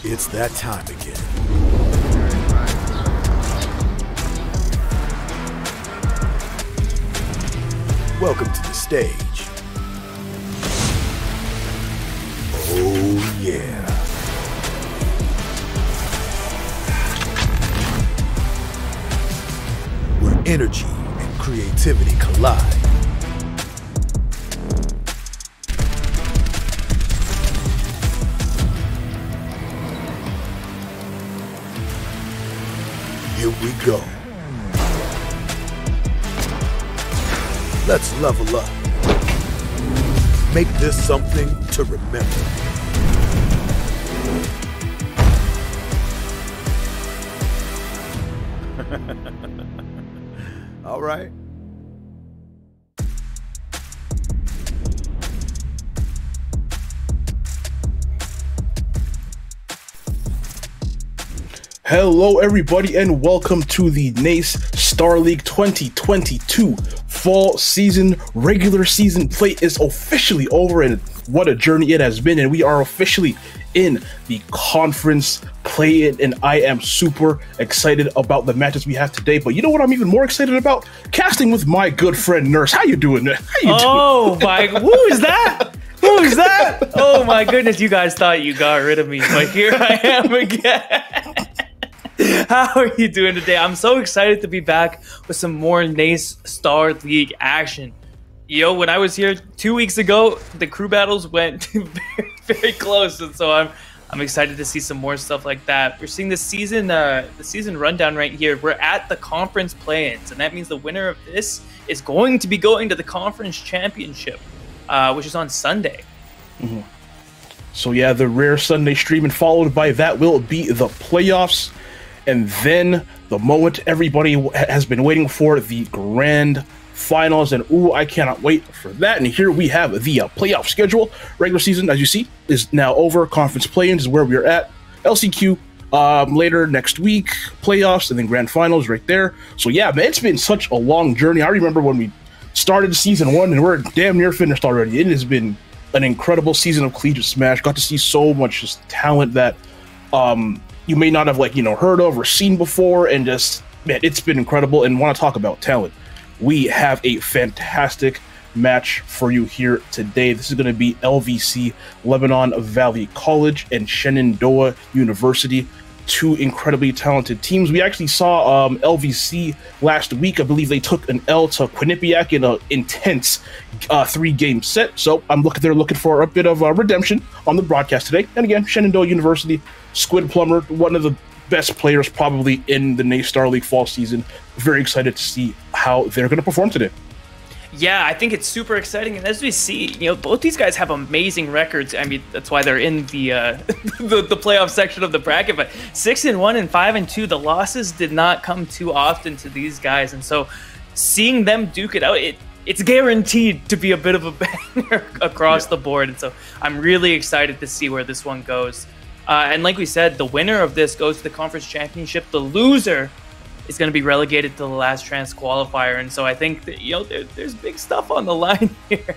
It's that time again. Welcome to the stage. Oh yeah. Where energy and creativity collide. Here we go. Let's level up. Make this something to remember. All right. Hello everybody and welcome to the NACE Star League 2022 fall season. Regular season play is officially over and what a journey it has been, and we are officially in the conference play-in, and I am super excited about the matches we have today. But you know what I'm even more excited about? Casting with my good friend Nurse. How you doing? How you doing? Oh my, who is that? Who is that? Oh my goodness, you guys thought you got rid of me, but here I am again. How are you doing today? I'm so excited to be back with some more NACE Star League action. Yo, when I was here 2 weeks ago, the crew battles went very, very close, and so I'm excited to see some more stuff like that. We're seeing the season rundown right here. We're at the conference play-ins, and that means the winner of this is going to be going to the conference championship, which is on Sunday. Mm-hmm. So yeah, the rare Sunday stream, and followed by that will be the playoffs. And then the moment everybody has been waiting for, the grand finals. And ooh, I cannot wait for that. And here we have the playoff schedule. Regular season, as you see, is now over. Conference play-ins is where we're at. LCQ later next week. Playoffs and then grand finals right there. So yeah, man, it's been such a long journey. I remember when we started season 1 and we're damn near finished already. It has been an incredible season of Collegiate Smash. Got to see so much just talent that you may not have heard of or seen before, and just, man, it's been incredible. And want to talk about talent, we have a fantastic match for you here today. This is going to be LVC, Lebanon Valley College, and Shenandoah University, two incredibly talented teams. We actually saw LVC last week. I believe they took an L to Quinnipiac in an intense 3-game set. So they're looking for a bit of redemption on the broadcast today. And again, Shenandoah University, Squid Plumber, one of the best players probably in the NACE Star League fall season. Very excited to see how they're going to perform today. Yeah, I think it's super exciting, and as we see, both these guys have amazing records. I mean, that's why they're in the the playoff section of the bracket. But 6-1 and 5-2, the losses did not come too often to these guys, and so seeing them duke it out, it's guaranteed to be a bit of a banger across the board. And so I'm really excited to see where this one goes. And like we said, the winner of this goes to the conference championship. The loser is going to be relegated to the last chance qualifier. And so I think that, there's big stuff on the line here.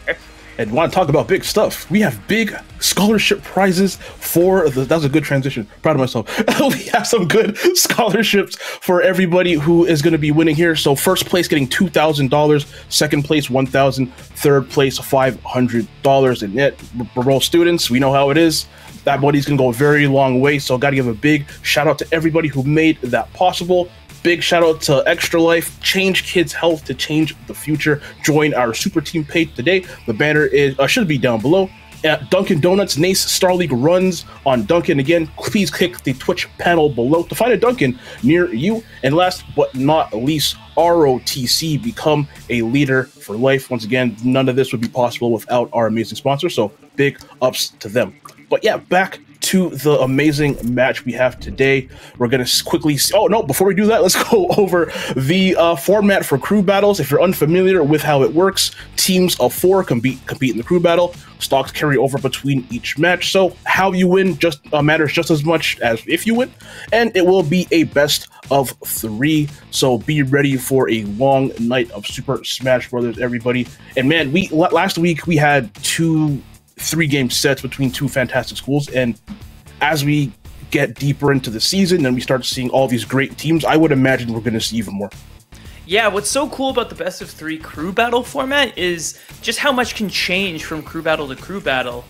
And want to talk about big stuff? We have big scholarship prizes for that was a good transition. Proud of myself. We have some good scholarships for everybody who is going to be winning here. So first place getting $2,000, second place $1,000, third place $500. And yet, we're all students. We know how it is. That money's going to go a very long way. So got to give a big shout out to everybody who made that possible. Big shout out to Extra Life. Change kids' health to change the future. Join our super team page today. The banner should be down below. At Dunkin' Donuts, NACE Star League runs on Dunkin'. Again, please click the Twitch panel below to find a Dunkin' near you. And last but not least, ROTC, become a leader for life. Once again, none of this would be possible without our amazing sponsor, so big ups to them. But yeah, back to the amazing match we have today. We're going to quickly before we do that, let's go over the format for crew battles. If you're unfamiliar with how it works, teams of 4 compete in the crew battle. Stocks carry over between each match, so how you win matters just as much as if you win, and it will be a best of 3, so be ready for a long night of Super Smash Brothers, everybody. And man, last week we had 2 3-game sets between 2 fantastic schools, and as we get deeper into the season and we start seeing all these great teams, I would imagine we're going to see even more. Yeah, what's so cool about the best of 3 crew battle format is just how much can change from crew battle to crew battle.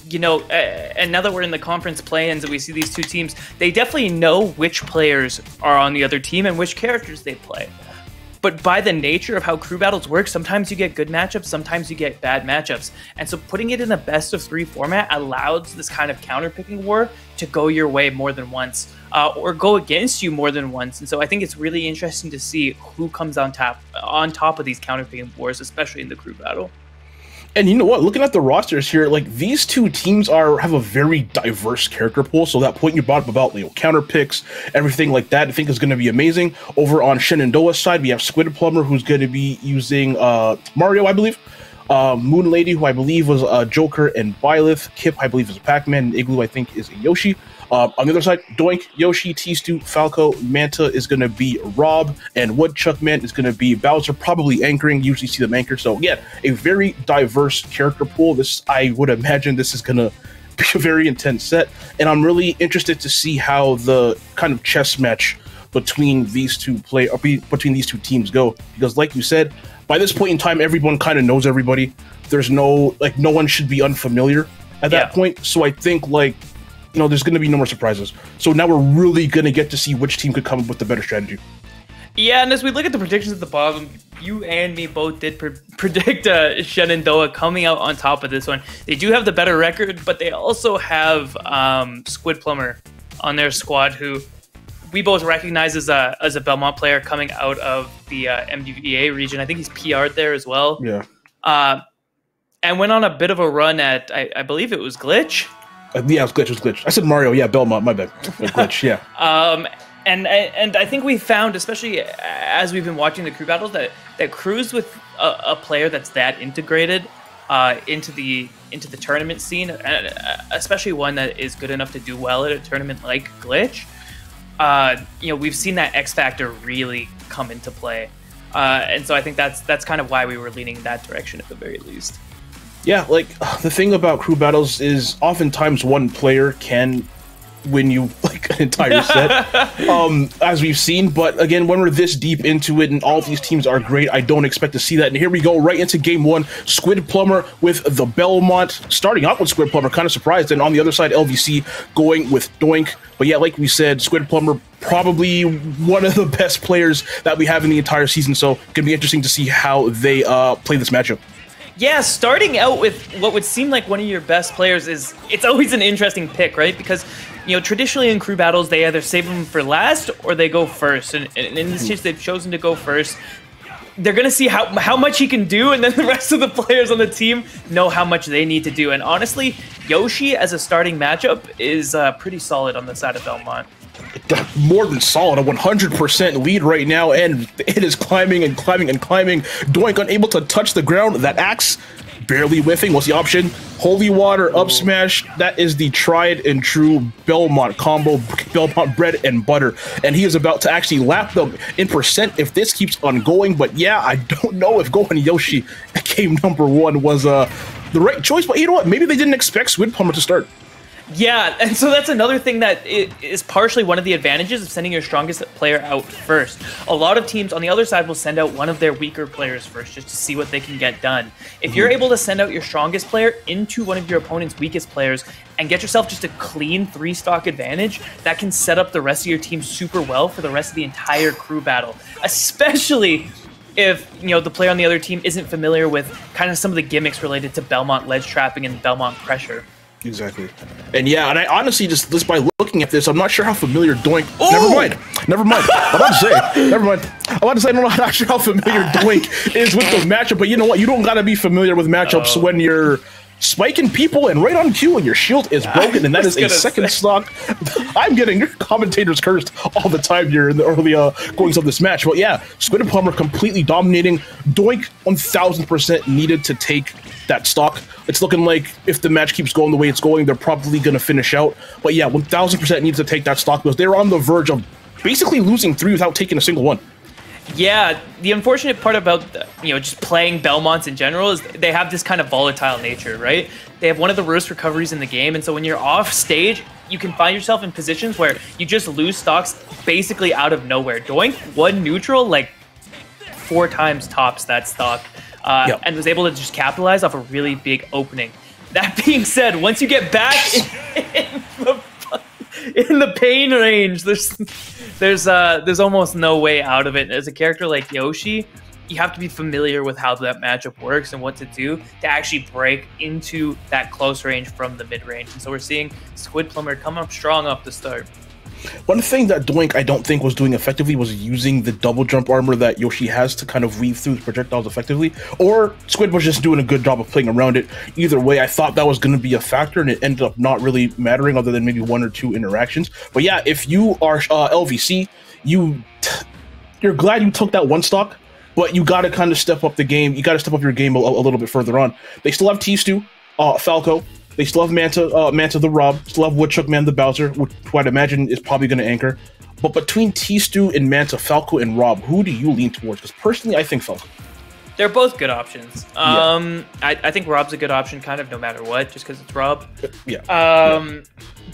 You know, and now that we're in the conference play-ins and we see these two teams, they definitely know which players are on the other team and which characters they play. But by the nature of how crew battles work, sometimes you get good matchups, sometimes you get bad matchups. And so putting it in a best of 3 format allows this kind of counter-picking war to go your way more than once, or go against you more than once. And so I think it's really interesting to see who comes on top of these counter-picking wars, especially in the crew battle. And you know what? Looking at the rosters here, like these two teams have a very diverse character pool. So that point you brought up about counter picks, everything like that, I think is going to be amazing. Over on Shenandoah's side, we have Squid Plumber, who's going to be using Mario, I believe. Moon Lady, who I believe was Joker and Byleth. Kip, I believe, is a Pac-Man. And Igloo, I think, is a Yoshi. On the other side, Doink, Yoshi, T-Stu, Falco, Manta is going to be Rob, and Woodchuck Man is going to be Bowser, probably anchoring. Usually see them anchor. So, yeah, a very diverse character pool. I would imagine this is going to be a very intense set, and I'm really interested to see how the kind of chess match between these two teams go, because like you said, by this point in time, everyone kind of knows everybody. There's no one should be unfamiliar at that point. So I think there's going to be no more surprises. So now we're really going to get to see which team could come up with the better strategy. Yeah, and as we look at the predictions at the bottom, you and me both did predict Shenandoah coming out on top of this one. They do have the better record, but they also have Squid Plumber on their squad, who we both recognize as a Belmont player coming out of the MDVA region. I think he's PR'd there as well. Yeah. And went on a bit of a run at, I believe it was Glitch. Yeah, it was Glitch. I said Mario. Yeah, Belmont. My bad. Glitch. Yeah. And I think we found, especially as we've been watching the crew battles, that crews with a player that's that integrated into the tournament scene, especially one that is good enough to do well at a tournament like Glitch. We've seen that X factor really come into play, and so I think that's kind of why we were leaning in that direction at the very least. Yeah, the thing about crew battles is oftentimes one player can win you an entire set, as we've seen. But again, when we're this deep into it and all of these teams are great, I don't expect to see that. And here we go right into game 1. Squid Plumber with the Belmont, starting out with Squid Plumber, kind of surprised. And on the other side, LVC going with Doink. But yeah, like we said, Squid Plumber probably one of the best players that we have in the entire season. So it's going to be interesting to see how they play this matchup. Yeah, starting out with what would seem like one of your best players it's always an interesting pick, right? Because, traditionally in crew battles, they either save them for last or they go first. And in this case, they've chosen to go first. They're going to see how much he can do, and then the rest of the players on the team know how much they need to do. And honestly, Yoshi as a starting matchup is pretty solid on the side of Belmont. More than solid, a 100% lead right now, and it is climbing and climbing and climbing. Doink unable to touch the ground. That axe barely whiffing. What's the option? Holy water, up smash. That is the tried and true Belmont combo, Belmont bread and butter, and he is about to actually lap them in percent if this keeps on going. But yeah, I don't know if going Yoshi at game number 1 was the right choice, but you know what? Maybe they didn't expect Squid Plumber to start. Yeah, and so that's another thing that is partially one of the advantages of sending your strongest player out first. A lot of teams on the other side will send out one of their weaker players first just to see what they can get done. If you're able to send out your strongest player into one of your opponent's weakest players and get yourself just a clean 3-stock advantage, that can set up the rest of your team super well for the rest of the entire crew battle, especially if the player on the other team isn't familiar with kind of some of the gimmicks related to Belmont ledge trapping and Belmont pressure. Exactly. And yeah, and I honestly just by looking at this, I'm not sure how familiar Doink. Ooh! Never mind. I'm about to say. Never mind. I'm about to say I'm not sure how familiar Doink is with the matchup, but you know what? You don't gotta be familiar with matchups when you're spiking people and right on cue and your shield is broken, and that is a second stock. I'm getting your commentators cursed all the time here in the early goings of this match. But yeah, Squid and Plumber completely dominating. Doink 1000% needed to take that stock. It's looking like if the match keeps going the way it's going, they're probably going to finish out. But yeah, 1000% needs to take that stock because they're on the verge of basically losing 3 without taking a single one. Yeah, the unfortunate part about just playing Belmonts in general is they have this kind of volatile nature, right? They have one of the worst recoveries in the game, and so when you're off stage, you can find yourself in positions where you just lose stocks basically out of nowhere. Doink one neutral like 4 times tops that stock, and was able to just capitalize off a really big opening. That being said, once you get back in the pain range, there's almost no way out of it. As a character like Yoshi, you have to be familiar with how that matchup works and what to do to actually break into that close range from the mid range. And so we're seeing Squid Plumber come up strong off the start. One thing that Doink I don't think was doing effectively was using the double jump armor that Yoshi has to kind of weave through the projectiles effectively, or Squid was just doing a good job of playing around it. Either way, I thought that was going to be a factor, and it ended up not really mattering other than maybe 1 or 2 interactions. But yeah, if you are LVC, you're glad you took that 1 stock, but you got to kind of step up the game. You got to step up your game a little bit further on. They still have T-Stu, Falco. They still have Manta the Rob, still have Woodchuck Man the Bowser, who I'd imagine is probably going to anchor. But between T-Stu and Manta, Falco and Rob, who do you lean towards? Because personally, I think Falco. They're both good options. I think Rob's a good option kind of no matter what, just because it's Rob.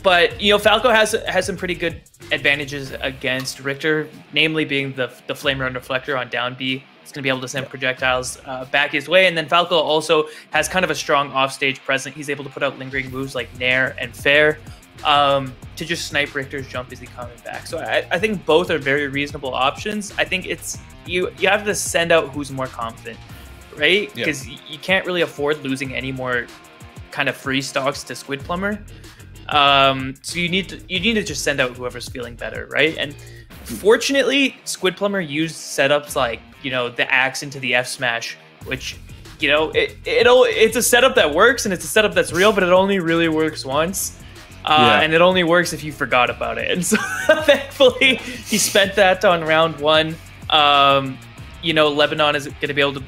But, you know, Falco has some pretty good advantages against Richter, namely being the Flame Run Reflector on down B. It's going to be able to send projectiles back his way. And then Falco also has kind of a strong offstage presence. He's able to put out lingering moves like Nair and Fair to just snipe Richter's jump as he coming back. So I think both are very reasonable options. I think it's you have to send out who's more confident, right? Because you can't really afford losing any more kind of free stocks to Squid Plumber. So you need to just send out whoever's feeling better, right? And fortunately, Squid Plumber used setups like, you know, the axe into the F smash, which, you know, it's a setup that works and it's a setup that's real, but it only really works once. And it only works if you forgot about it. And so thankfully he spent that on round 1. You know, Lebanon is going to be able to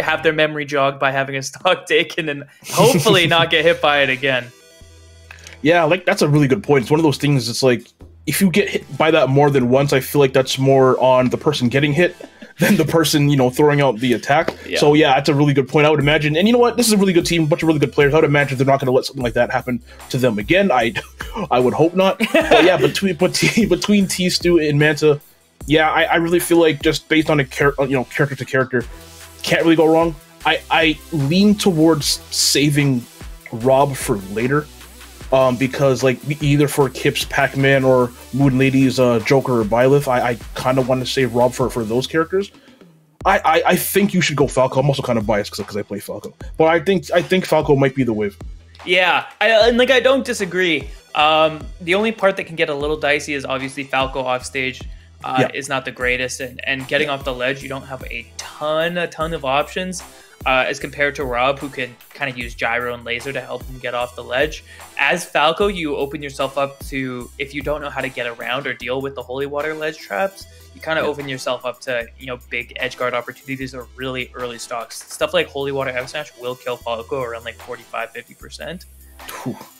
have their memory jogged by having a stock taken and hopefully not get hit by it again. Yeah, like that's a really good point. It's one of those things. It's like if you get hit by that more than once, I feel like that's more on the person getting hit than the person, you know, throwing out the attack. So yeah, that's a really good point. I would imagine, and you know what, this is a really good team, a bunch of really good players. I would imagine they're not going to let something like that happen to them again. I would hope not. But yeah, between T-Stu and Manta, yeah, I really feel like just based on character to character, can't really go wrong. I lean towards saving Rob for later. Because like either for Kip's Pac-Man or Moon Lady's Joker or Byleth, I kind of want to save Rob for those characters. I think you should go Falco. I'm also kind of biased because I play Falco, but I think Falco might be the wave. Yeah, I don't disagree. The only part that can get a little dicey is obviously Falco off stage is not the greatest, and getting off the ledge, you don't have a ton of options. As compared to Rob, who can kind of use gyro and laser to help him get off the ledge. As Falco, you open yourself up to, if you don't know how to get around or deal with the holy water ledge traps, you kind of open yourself up to, you know, big edge guard opportunities or really early stocks. Stuff like holy water F smash will kill Falco around like 45-50%.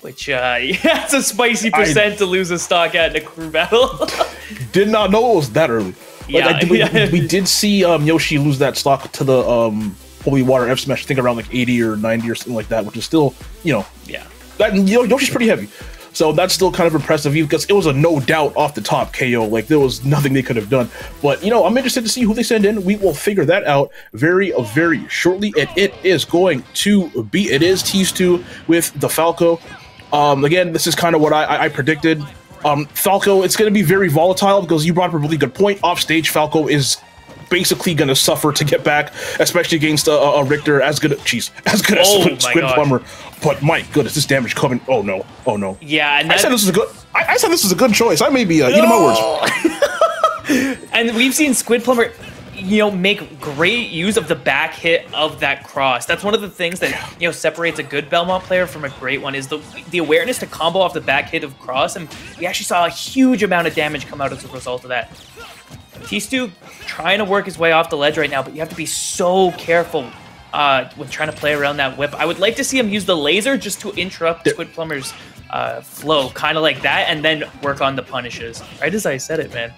Which, it's a spicy percent to lose a stock at in a crew battle. Did not know it was that early. We did see Yoshi lose that stock to the holy water F smash, I think around like 80 or 90 or something like that, which is still, you know, Yoshi's pretty heavy. So that's still kind of impressive because it was a no doubt off the top KO. Like there was nothing they could have done. But, you know, I'm interested to see who they send in. We will figure that out very shortly. And it is going to be, it is T-Stu with the Falco. Again, this is kind of what I predicted. Falco, it's going to be very volatile because you brought up a really good point. Off stage, Falco is basically going to suffer to get back, especially against a Richter as good as Squid Plumber. But my goodness, this damage coming! Oh no! Yeah, and I said this was a good. I said this was a good choice. I may be eating my words. And we've seen Squid Plumber, you know, make great use of the back hit of that cross. That's one of the things that, you know, separates a good Belmont player from a great one is the awareness to combo off the back hit of cross, and we actually saw a huge amount of damage come out as a result of that. T-Stu trying to work his way off the ledge right now, but you have to be so careful when trying to play around that whip. I would like to see him use the laser just to interrupt Squid Plumber's flow, kind of like that, and then work on the punishes. Right as I said it, man.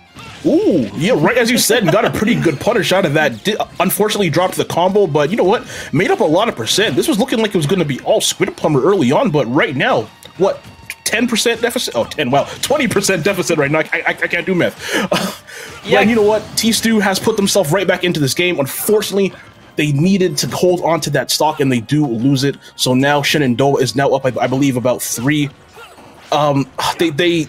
Ooh, yeah, right as you said, and got a pretty good punish out of that. Unfortunately dropped the combo, but you know what? Made up a lot of percent. This was looking like it was going to be all Squid Plumber early on, but right now, what? 10% deficit. Oh, 10, wow, 20% deficit right now. I can't do math. Yeah, and you know what? T-Stu has put themselves right back into this game. Unfortunately, they needed to hold on to that stock, and they do lose it. So now Shen and Do is now up, I believe, about 3. They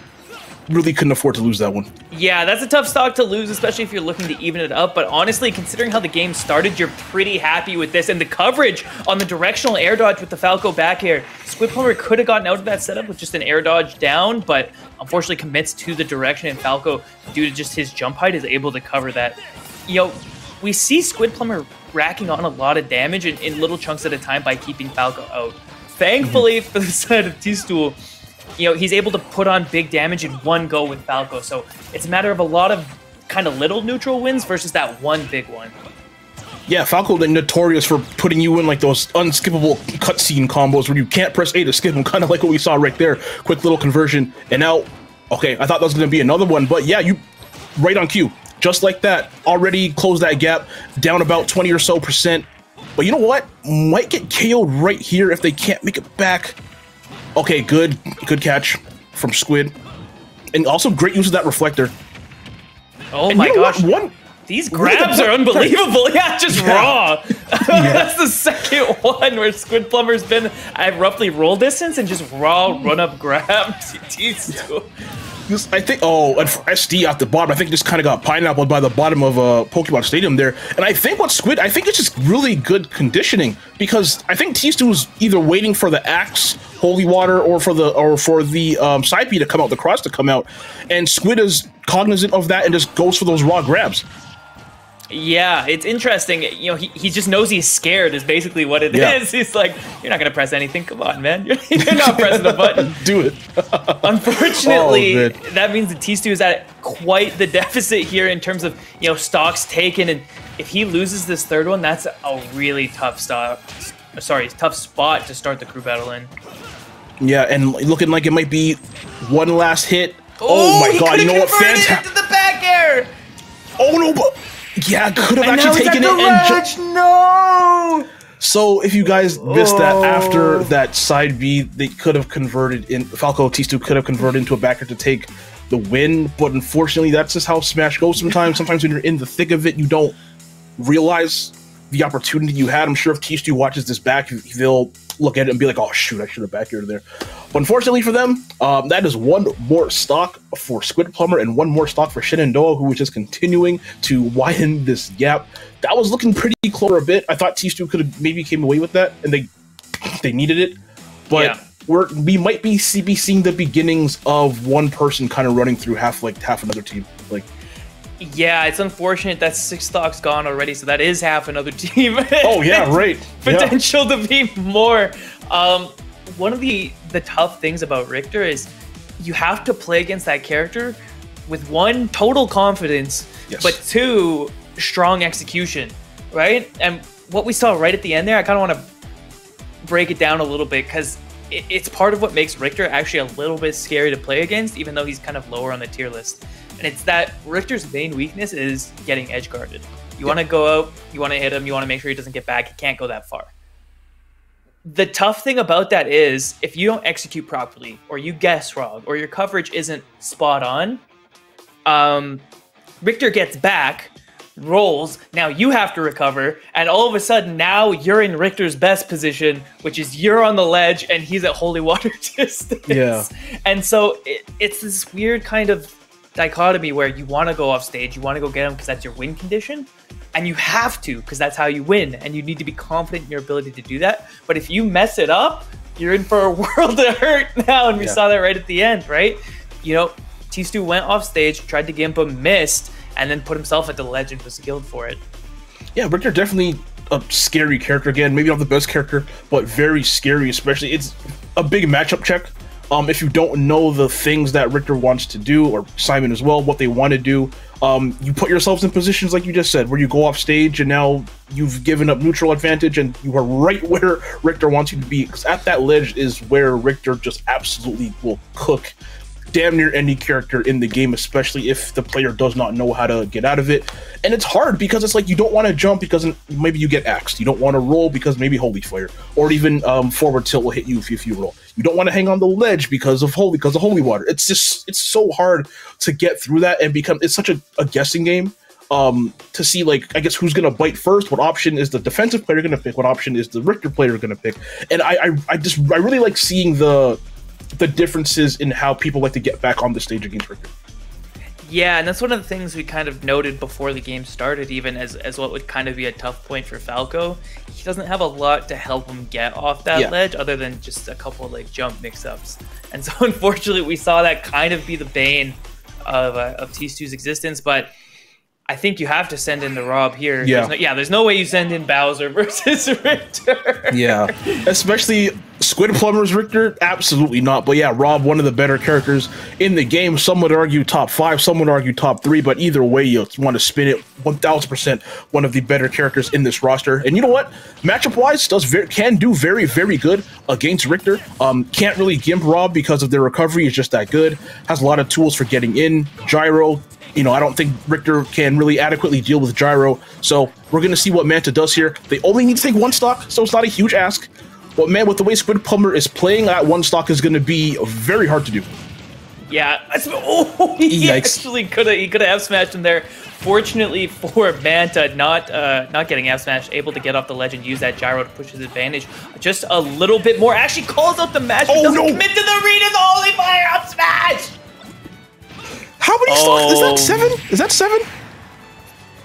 really couldn't afford to lose that one. Yeah, that's a tough stock to lose, especially if you're looking to even it up. But honestly, considering how the game started, you're pretty happy with this. And the coverage on the directional air dodge with the Falco back air. Squid Plumber could have gotten out of that setup with just an air dodge down, but unfortunately commits to the direction, and Falco, due to just his jump height, is able to cover that. You know, we see Squid Plumber racking on a lot of damage in little chunks at a time by keeping Falco out. Thankfully, for the side of T-Stool, you know, he's able to put on big damage in one go with Falco. So it's a matter of a lot of kind of little neutral wins versus that one big one. Yeah, Falco, they're notorious for putting you in like those unskippable cutscene combos where you can't press A to skip them, kind of like what we saw right there. Quick little conversion. And now, okay, I thought that was going to be another one, but yeah, you right on cue. Just like that, already closed that gap, down about 20 or so %. But you know what? Might get KO'd right here if they can't make it back. Okay, good catch from Squid. And also great use of that reflector. Oh my gosh. These grabs are unbelievable. Yeah, just raw. That's the second one where Squid Plumber's been at roughly roll distance and just raw run-up grabs. I think, and for SD at the bottom, I think just kind of got pineappled by the bottom of Pokemon Stadium there. And I think I think it's just really good conditioning, because I think T-Stu was either waiting for the Axe Holy Water or for the side B to come out, the cross to come out, and Squid is cognizant of that and just goes for those raw grabs. Yeah, it's interesting. You know, he just knows he's scared is basically what it is. He's like, you're not going to press anything. Come on, man. You're not pressing a button. Do it. Unfortunately, that means that T-Stu is at quite the deficit here in terms of, you know, stocks taken. And if he loses this third one, that's a really tough spot to start the crew battle in. Yeah, and looking like it might be one last hit. Oh my god, you know what? Fantastic. The back air. Oh no, but... yeah, could have actually taken it and no. So if you guys missed that, after that side B, they could have converted in. Falco T-Stu could have converted into a backer to take the win, but unfortunately, that's just how Smash goes sometimes. Sometimes when you're in the thick of it, you don't realize the opportunity you had. I'm sure if T-Stu watches this back, they'll look at it and be like, oh shoot, I should have back aired there. But unfortunately for them, that is one more stock for Squid Plumber and one more stock for Shen and Do, who is just continuing to widen this gap. That was looking pretty close for a bit. I thought T-Stu could have maybe came away with that, and they needed it. But we might be seeing the beginnings of one person kind of running through half another team. Yeah, it's unfortunate that 6 stocks gone already, so that is half another team. Oh yeah, right. Potential to be more. One of the tough things about Richter is you have to play against that character with 1, total confidence, but 2, strong execution, right? And what we saw right at the end there, I kind of want to break it down a little bit, because it's part of what makes Richter actually a little bit scary to play against, even though he's kind of lower on the tier list. And it's that Richter's main weakness is getting edge guarded. You want to go out, you want to hit him, you want to make sure he doesn't get back. He can't go that far. The tough thing about that is if you don't execute properly, or you guess wrong, or your coverage isn't spot on, Richter gets back, rolls, now you have to recover, and all of a sudden now you're in Richter's best position, which is you're on the ledge and he's at holy water distance. Yeah. And so it's this weird kind of dichotomy where you want to go off stage, you want to go get him because that's your win condition, and you have to because that's how you win, and you need to be confident in your ability to do that. But if you mess it up, you're in for a world of hurt now, and we saw that right at the end, right? You know, T-Stu went off stage, tried to gimp him, missed, and then put himself at the ledge and was skilled for it. Yeah, Richter definitely a scary character again. Maybe not the best character, but very scary, especially. It's a big matchup check. If you don't know the things that Richter wants to do, or Simon as well, what they want to do, you put yourselves in positions like you just said, where you go off stage and now you've given up neutral advantage and you are right where Richter wants you to be. Because at that ledge is where Richter just absolutely will cook damn near any character in the game, especially if the player does not know how to get out of it. And it's hard because it's like you don't want to jump because maybe you get axed. You don't want to roll because maybe Holy Fire, or even forward tilt will hit you if you roll. You don't want to hang on the ledge because of Holy Water. It's so hard to get through that, and it's such a guessing game. To see, like, I guess who's gonna bite first, what option is the defensive player gonna pick, what option is the Richter player gonna pick. And I really like seeing the differences in how people like to get back on the stage against Richter. Yeah, and that's one of the things we kind of noted before the game started, even as what would kind of be a tough point for Falco. He doesn't have a lot to help him get off that ledge other than just a couple of, like, jump mix-ups. And so unfortunately we saw that kind of be the bane of T2's existence, but I think you have to send in the Rob here. Yeah. There's no way you send in Bowser versus Richter. Yeah, especially Squid Plumber's Richter, absolutely not. But yeah, Rob, one of the better characters in the game. Some would argue top 5, some would argue top 3, but either way, you want to spin it, 1000% one of the better characters in this roster. And you know what? Matchup-wise, can do very, very good against Richter. Can't really gimp Rob because of their recovery is just that good. Has a lot of tools for getting in, gyro. You know, I don't think Richter can really adequately deal with gyro, so we're going to see what Manta does here. They only need to take 1 stock, so it's not a huge ask. But man, with the way Squid Plumber is playing, that 1 stock is going to be very hard to do. Yeah, he actually could have F smashed him there. Fortunately for Manta, not getting F smashed, able to get off the ledge and use that gyro to push his advantage just a little bit more. Actually calls out the match, but doesn't commit to the read of the Holy Fire Up smash. How many stocks? Is that 7? Is that 7?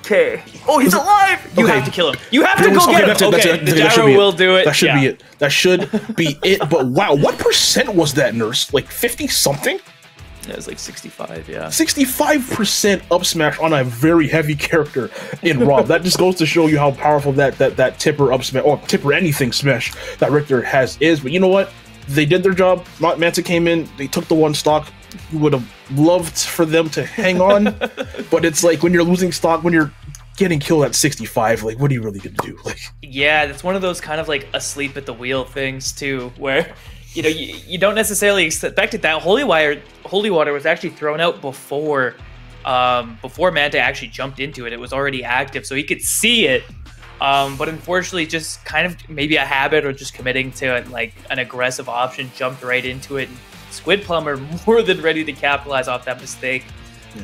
Okay. Oh, he's alive! You have to kill him. You have to go get him. The gyro will do it. That should be it. That should be it. But wow, what percent was that, Nurse? Like 50-something? Yeah, it was like 65, yeah. 65% up smash on a very heavy character in Rob. That just goes to show you how powerful that tipper up smash, or tipper anything smash that Richter is. But you know what? They did their job. Manta came in. They took the 1 stock. You would have loved for them to hang on, but it's like when you're losing stock, when you're getting killed at 65, like, what are you really gonna do? Like, yeah, that's one of those kind of like asleep at the wheel things too, where you don't necessarily expect it. That Holy Water was actually thrown out before Manta actually jumped into it. It was already active, so he could see it. But unfortunately, just kind of maybe a habit or just committing to like an aggressive option, jumped right into it. And Squid Plumber more than ready to capitalize off that mistake. Yeah.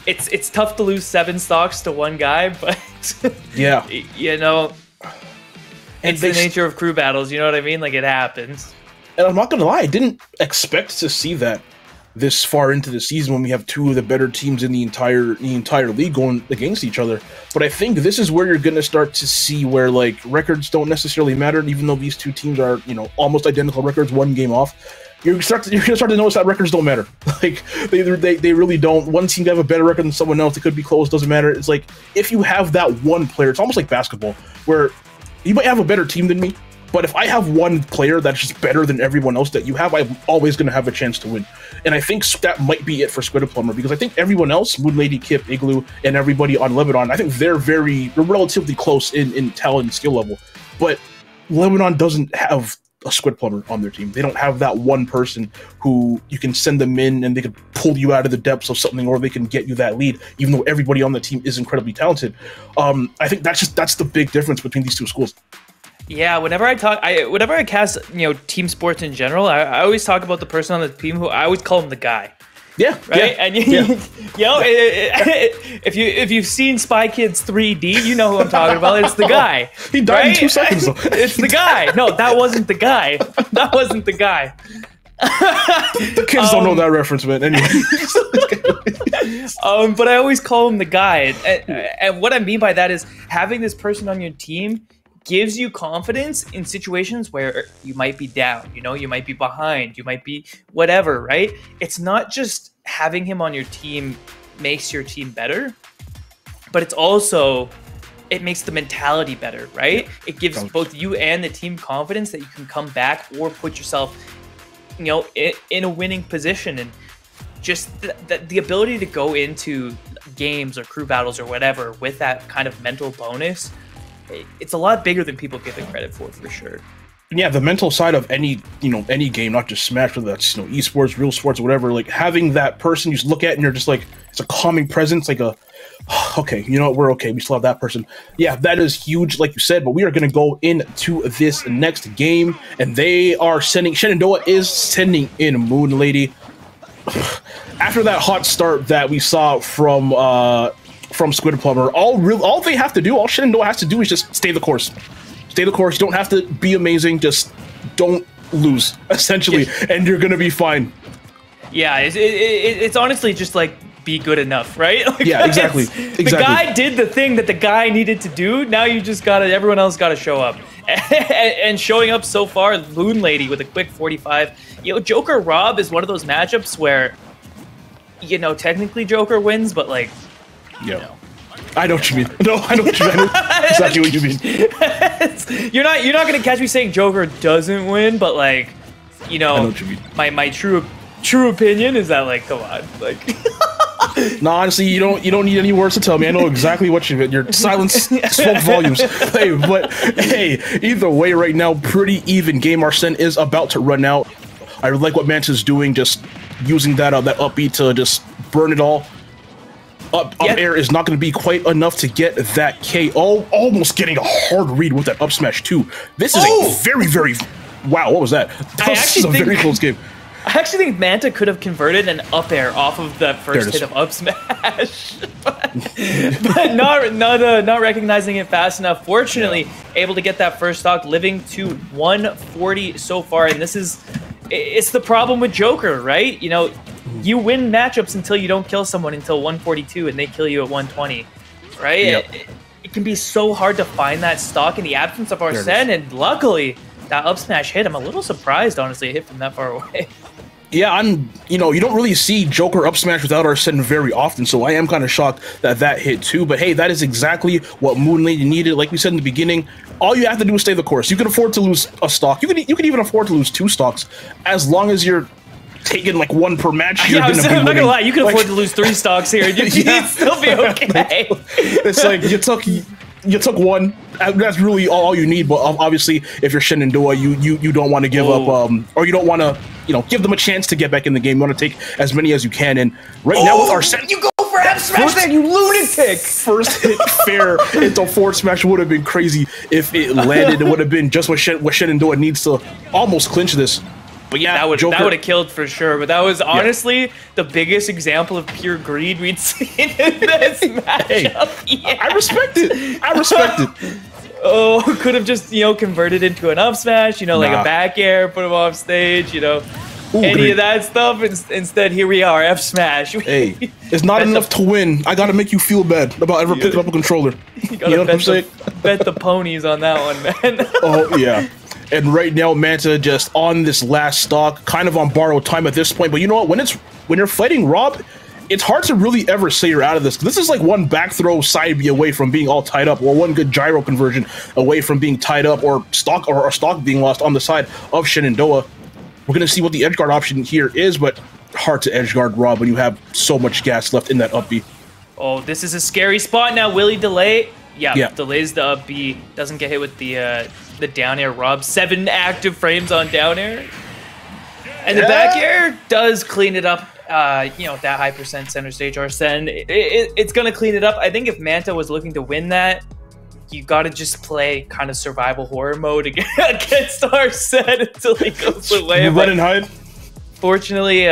It's tough to lose 7 stocks to 1 guy, but yeah, you know, it's the nature of crew battles. You know what I mean? Like, it happens. And I'm not gonna lie, I didn't expect to see that this far into the season when we have 2 of the better teams in the entire league going against each other. But I think this is where you're gonna start to see where, like, records don't necessarily matter, even though these 2 teams are, you know, almost identical records, 1 game off. You're gonna start to notice that records don't matter. Like, they really don't. One team can have a better record than someone else. It could be close. Doesn't matter. It's like if you have that 1 player, it's almost like basketball, where you might have a better team than me, but if I have 1 player that's just better than everyone else that you have, I'm always gonna have a chance to win. And I think that might be it for Squid Plumber, because I think everyone else, Moon Lady, Kip, Igloo, and everybody on Lebanon, I think they're relatively close in talent and skill level, but Lebanon doesn't have a Squid Plumber on their team. They don't have that 1 person who you can send them in and they can pull you out of the depths of something, or they can get you that lead, even though everybody on the team is incredibly talented. I think that's the big difference between these 2 schools. Yeah, whenever I cast, team sports in general, I always talk about the person on the team who I always call him the guy. Yeah, right. And if you've seen Spy Kids 3D, you know who I'm talking about. It's the guy. He died in 2 seconds. It's the guy. No, that wasn't the guy. That wasn't the guy. The kids don't know that reference, man. Anyway. But I always call him the guy, and what I mean by that is having this person on your team gives you confidence in situations where you might be down, you might be behind, you might be whatever, right? It's not just having him on your team makes your team better, but it's also, it makes the mentality better, right? It gives both you and the team confidence that you can come back or put yourself, in a winning position. And just the ability to go into games or crew battles or whatever with that kind of mental bonus, it's a lot bigger than people give it credit for sure. Yeah, the mental side of any game, not just Smash, whether that's esports, real sports, or whatever. Like having that person you just look at and you're just like, it's a calming presence, like a okay, you know what, we're okay. We still have that person. Yeah, that is huge, like you said. But we are going to go into this next game, and they are sending Shenandoah is sending in Moon Lady. After that hot start that we saw from Squid Plumber, all they have to do, all Shenandoah has to do is just stay the course. Stay the course. You don't have to be amazing. Just don't lose, essentially, and you're gonna be fine. Yeah, it's honestly just like be good enough, right? Like, yeah, exactly. The guy did the thing that the guy needed to do. Now you just gotta. Everyone else gotta show up, and showing up so far, Moon Lady with a quick 45. Joker Rob is one of those matchups where, technically Joker wins, but like, I know what you mean. No, I know what you mean. I know exactly what you mean. You're not gonna catch me saying Joker doesn't win, but like, I know what you mean. My true opinion is that, like, come on, like. No, honestly, you don't need any words to tell me. I know exactly what you mean. Your silence spoke volumes. Hey, but hey, either way, right now, pretty even game. Arsene is about to run out. I like what Manta's doing, just using that up beat to just burn it all. Up air is not going to be quite enough to get that KO. Almost getting a hard read with that up smash too. This is a very, very wow. What was that? This is a very close game. I actually think Manta could have converted an up air off of that first hit of up smash, but not recognizing it fast enough. Fortunately, able to get that first stock, living to 140 so far, and it's the problem with Joker, right? You win matchups until you don't kill someone until 142, and they kill you at 120, right? Yep. It can be so hard to find that stock in the absence of Arsene, and luckily that up smash hit. I'm a little surprised, honestly, it hit from that far away. Yeah, you don't really see Joker up smash without Arsene very often, so I am kind of shocked that hit too. But hey, that is exactly what Moon Lady needed. Like we said in the beginning, all you have to do is stay the course. You can afford to lose a stock. You can even afford to lose 2 stocks as long as you're taking like 1 per match. I'm not gonna lie, you can afford to lose 3 stocks here. You'd still be okay. It's like you took 1. That's really all you need. But obviously, if you're Shenandoah, you don't want to give up, or you don't want to, give them a chance to get back in the game. You want to take as many as you can. And right now with Arsene, you go for F smash, then you lunatic. First hit fair into forward smash would have been crazy if it landed. It would have been just what Shenandoah needs to almost clinch this. But yeah, that would have killed for sure. But that was honestly the biggest example of pure greed we'd seen in this matchup. Hey, I respect it. I respect it. Oh, could have just converted into an up smash, like a back air, put him off stage, any of that stuff. Instead, here we are, F smash. Hey, it's not enough to win. I gotta make you feel bad about ever picking up a controller. You know what I'm saying? Bet the ponies on that one, man. Oh yeah. And right now, Manta just on this last stock, kind of on borrowed time at this point. But you know what? When you're fighting Rob, it's hard to really ever say you're out of this. This is like one back throw side B away from being all tied up, or one good gyro conversion away from being tied up, or stock being lost on the side of Shenandoah. We're gonna see what the edge guard option here is, but hard to edge guard Rob when you have so much gas left in that up B. Oh, this is a scary spot now. Will he delay? Yeah, delays the up B. Doesn't get hit with the down air. Rob 7 active frames on down air, and the back air does clean it up. That high percent center stage Arsene, it's gonna clean it up. I think if Manta was looking to win that, you gotta just play kind of survival horror mode against Arsene until he goes away. Run and hide. Fortunately,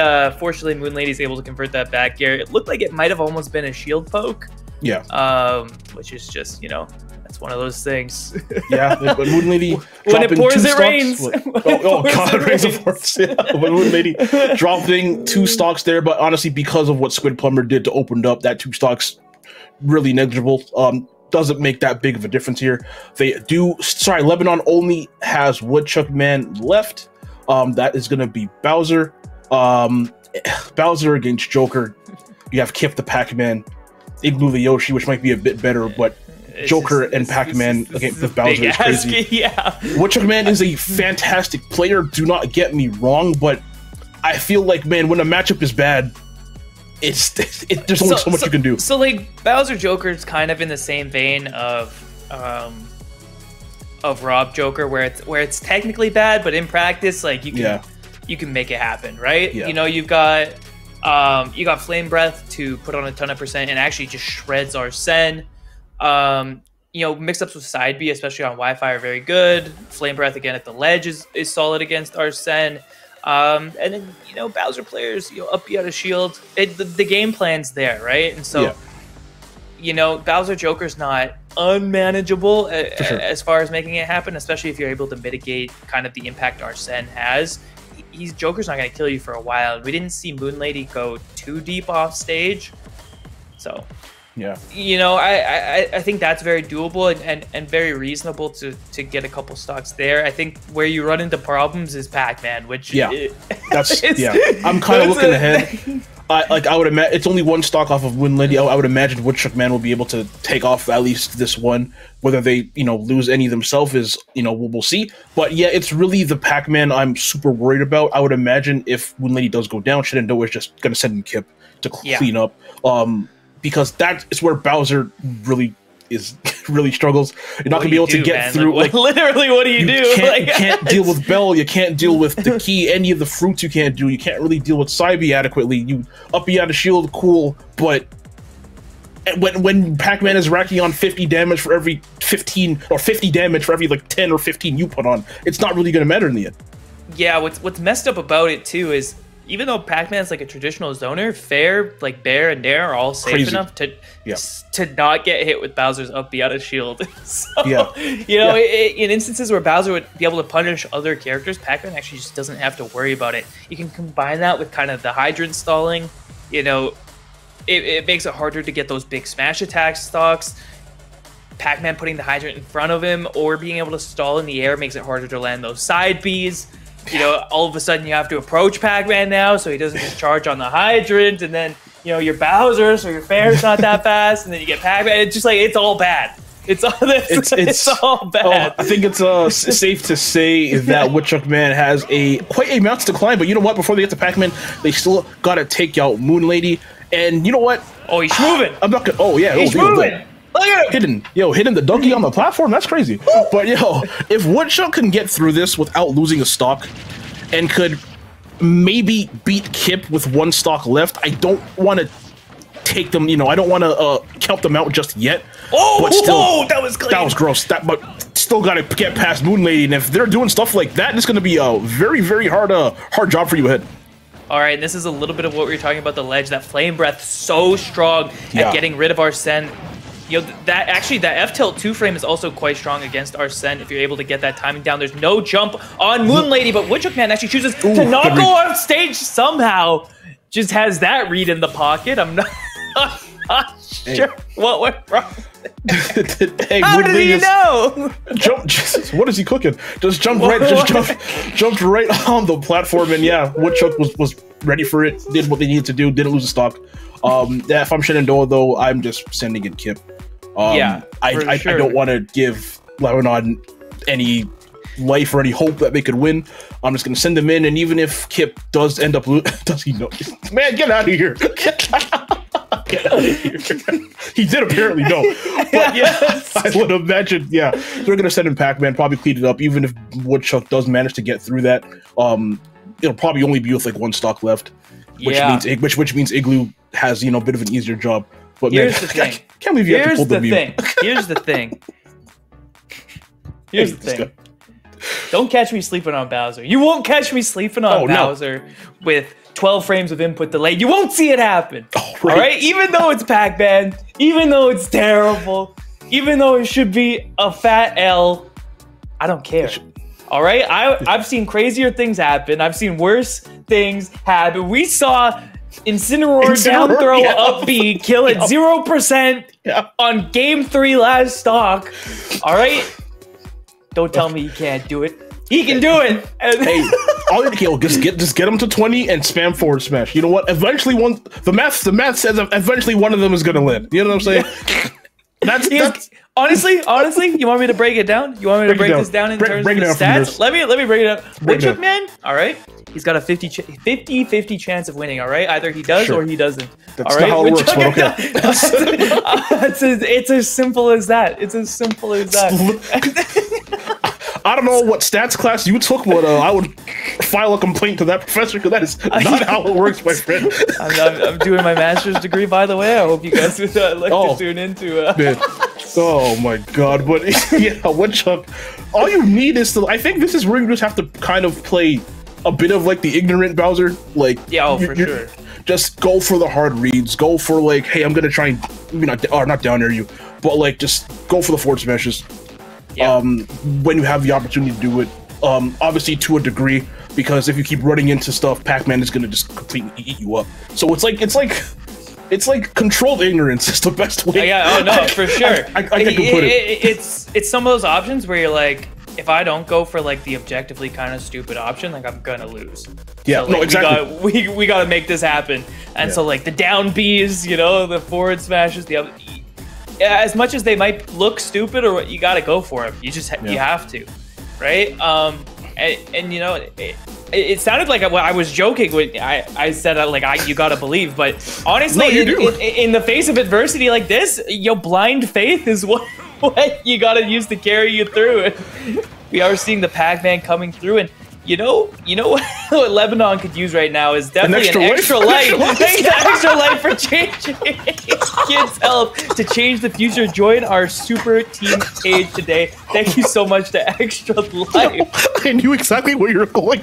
Moon Lady's able to convert that back air. It looked like it might have almost been a shield poke. Yeah. Which is just, that's one of those things. Yeah, but Moon Lady when it pours, it rains. God, it rains, of course. Yeah, but Moon Lady dropping 2 stocks there, but honestly, because of what Squid Plumber did to open it up, that 2 stocks really negligible. Doesn't make that big of a difference here. Lebanon only has Woodchuck Man left. That is going to be Bowser. Bowser against Joker. You have Kip the Pac-Man, Igloo the Yoshi, which might be a bit better, but Joker and Pac-Man against the Bowser is crazy. Yeah. Woodchuck Man is a fantastic player, do not get me wrong, but I feel like, man, when a matchup is bad, there's only so much you can do. So like Bowser Joker's kind of in the same vein of of Rob Joker where it's technically bad, but in practice, like you can make it happen, right? Yeah. You know, you got Flame Breath to put on a ton of percent and actually just shreds our Shen. You know, mix-ups with side B, especially on Wi-Fi, are very good. Flame Breath again at the ledge is solid against our Shen. And then, you know, Bowser players, you know, up B out of shield. The game plan's there, right? And so, you know, Bowser Joker's not unmanageable as far as making it happen, especially if you're able to mitigate kind of the impact our Shen has. Joker's not going to kill you for a while. We didn't see Moon Lady go too deep off stage. So, yeah, you know, I think that's very doable and very reasonable to get a couple stocks there. I think where you run into problems is Pac-Man, which that's I'm kind of looking ahead. I would imagine it's only one stock off of Moon Lady. I would imagine Woodchuck Man will be able to take off at least this one. Whether they, you know, lose any themselves is, you know, we'll see. But yeah, it's really the Pac-Man I'm super worried about. I would imagine if Moon Lady does go down, Shenandoah is just gonna send in Kip to clean up. Because that is where Bowser really struggles. You're not gonna be able to get through. Like, literally, what do you do? You can't deal with Bell. You can't deal with the key. Any of the fruits you can't do. You can't really deal with side B adequately. You up B out of shield, cool. But when Pac-Man is racking on 50 damage for every 15 or 50 damage for every like 10 or 15 you put on, it's not really gonna matter in the end. Yeah, what's messed up about it too is, even though Pac-Man's like a traditional zoner, Fair, like Bear and Dare are all safe enough to not get hit with Bowser's up B out of shield. So, you know, in instances where Bowser would be able to punish other characters, Pac-Man actually just doesn't have to worry about it. You can combine that with kind of the Hydrant stalling. You know, it makes it harder to get those big smash attack stocks. Pac-Man putting the Hydrant in front of him or being able to stall in the air makes it harder to land those side Bs. You know, all of a sudden you have to approach Pac-Man now, so he doesn't just charge on the Hydrant, and then, you know, you're Bowser, so your Fair's not that fast, and then you get Pac-Man. It's just like, it's all bad. It's all bad. I think it's safe to say that Woodchuck Man has quite a mounts to climb, but you know what? Before they get to Pac-Man, they still gotta take out Moon Lady, and you know what? Oh, he's moving. I'm not gonna. Oh yeah, he's moving. Look at him. Hitting the donkey on the platform, that's crazy. But if Woodchuck can get through this without losing a stock and could maybe beat Kip with one stock left, I don't want to take them, you know, I don't want to count them out just yet. But still, that was clean. That was gross. But still got to get past Moon Lady, and if they're doing stuff like that, it's going to be a very, very hard job for you ahead. All right, and this is a little bit of what we were talking about, the ledge. That Flame Breath so strong at getting rid of our Shen. You know, that F-tilt 2-frame is also quite strong against our Shen if you're able to get that timing down. There's no jump on Moon Lady, but Woodchuck Man actually chooses to not go on stage somehow. Just has that read in the pocket. I'm not sure what went wrong. Hey, how did he know? What is he cooking? Jumped right on the platform, and yeah, Woodchuck was ready for it. Did what they needed to do. Didn't lose a stock. If I'm Shenandoah though, I'm just sending in Kip. I don't want to give Lebanon any life or any hope that they could win. I'm just going to send them in, and even if Kip does end up does he know? Man, get out of here! Get out of here! He did apparently know, but I would imagine, they're going to send in Pac-Man, probably clean it up. Even if Woodchuck does manage to get through that, it'll probably only be with like one stock left, which means Igloo has, you know, a bit of an easier job. But here's the thing. Can't believe you have to pull the meme. Here's the thing. Don't catch me sleeping on Bowser. You won't catch me sleeping on Bowser with 12 frames of input delay. You won't see it happen. All right? Even though it's Pac-Man, even though it's terrible, even though it should be a fat L, I don't care. All right? I've seen crazier things happen. I've seen worse things happen. We saw Incineroar down throw up B, kill at 0% on game 3 last stock. All right? Don't tell me he can't do it. He can do it. Hey, all you kill, just get him to 20 and spam forward smash. You know what? Eventually, the math says that eventually one of them is gonna live. You know what I'm saying? That's honestly. You want me to break it down? You want me to break this down in terms of the stats? Let me break it down. Woodchuck Man, all right. He's got a 50-50 chance of winning. All right, either he does or he doesn't. That's all right, not how it works. But okay. It's as simple as that. It's as simple as that. I don't know what stats class you took, but I would file a complaint to that professor because that is not how it works, my friend. I'm doing my master's degree, by the way. I hope you guys would like to tune into. Man. Oh my god! But yeah, Woodchuck. All you need is to. I think this is where you just have to kind of play a bit of like the ignorant Bowser. Like for sure. Just go for the hard reads. Go for like, hey, I'm gonna try and maybe not down air you, but like just go for the forward smashes. Yeah. When you have the opportunity to do it, obviously to a degree, because if you keep running into stuff, Pac-Man is gonna just completely eat you up. So it's like controlled ignorance is the best way. Yeah. Oh no, for sure. I can put it. It's some of those options where you're like, if I don't go for like the objectively kind of stupid option, like I'm gonna lose. Yeah, so, like, no, exactly. We gotta make this happen. And so like the down Bs, the forward smashes, the other. As much as they might look stupid or what, you gotta go for them. You just you have to, right? And it sounded like I was joking when I said you gotta believe, but honestly, in the face of adversity like this, blind faith is what you gotta use to carry you through. And we are seeing the Pac-Man coming through, and you know what Lebanon could use right now is definitely an extra life. Extra life for changing kids' health to change the future. Join our super team page today. Thank you so much to Extra Life. I knew exactly where you were going.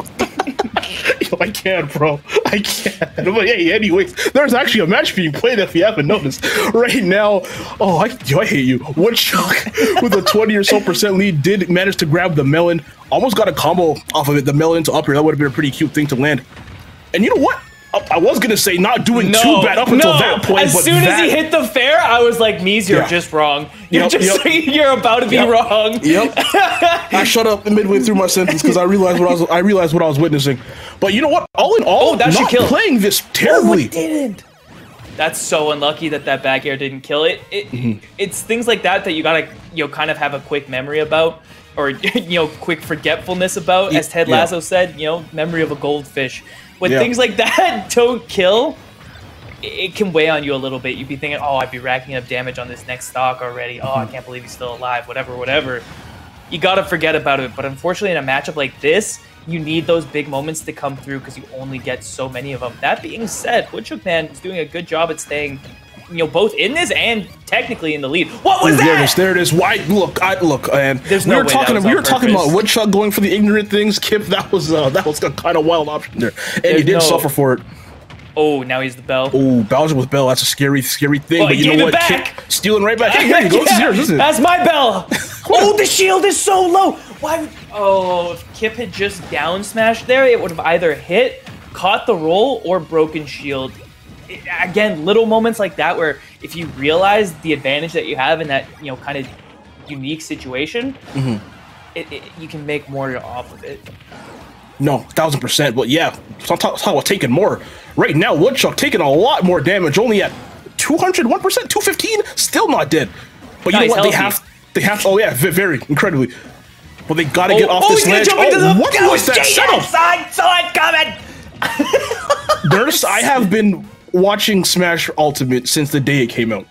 I can't, bro. I can't. But hey, anyways, there's actually a match being played if you haven't noticed. Right now, I hate you. Woodchuck with a 20 or so % lead did manage to grab the melon. Almost got a combo off of it, the melon to up air. That would have been a pretty cute thing to land. And you know what? I was going to say not doing too bad up until that point. As soon as he hit the fair, I was like, Mies, you're just wrong. You're you're about to be wrong. Yep. I shut up midway through my sentence because I realized what I was witnessing. But you know what? All in all, that not playing this terribly. Oh, it didn't. That's so unlucky that back air didn't kill it. It's things like that you gotta kind of have a quick memory about, or quick forgetfulness about, as Ted Lasso said. Memory of a goldfish. When things like that don't kill, it can weigh on you a little bit. You'd be thinking, oh, I'd be racking up damage on this next stock already. Oh, I can't believe he's still alive. Whatever. You gotta forget about it. But unfortunately, in a matchup like this, you need those big moments to come through because you only get so many of them. That being said, Woodchuck Man is doing a good job at staying, both in this and technically in the lead. What was that? There it is. Why? Look, and there's we were talking about Woodchuck going for the ignorant things. Kip, that was a kind of wild option there, and he did suffer for it. Oh, now he's the Bell. Oh, Bowser with Bell. That's a scary thing. Oh, but you know what? Kip stealing right back. Hey, here you go. This is yours, isn't it? That's my Bell. Oh, the shield is so low. Why? If Kip had just down smashed there, it would have either hit, caught the roll, or broken shield. Again, little moments like that where if you realize the advantage that you have in that kind of unique situation, you can make more off of it. No, 1000%. But yeah, talk about taking more. Right now, Woodchuck taking a lot more damage, only at 201%, 215, still not dead. But you know what? They have. Oh yeah, very incredibly. But they gotta get off this ledge. What was that setup? I saw it coming. Burst, I have been watching Smash Ultimate since the day it came out.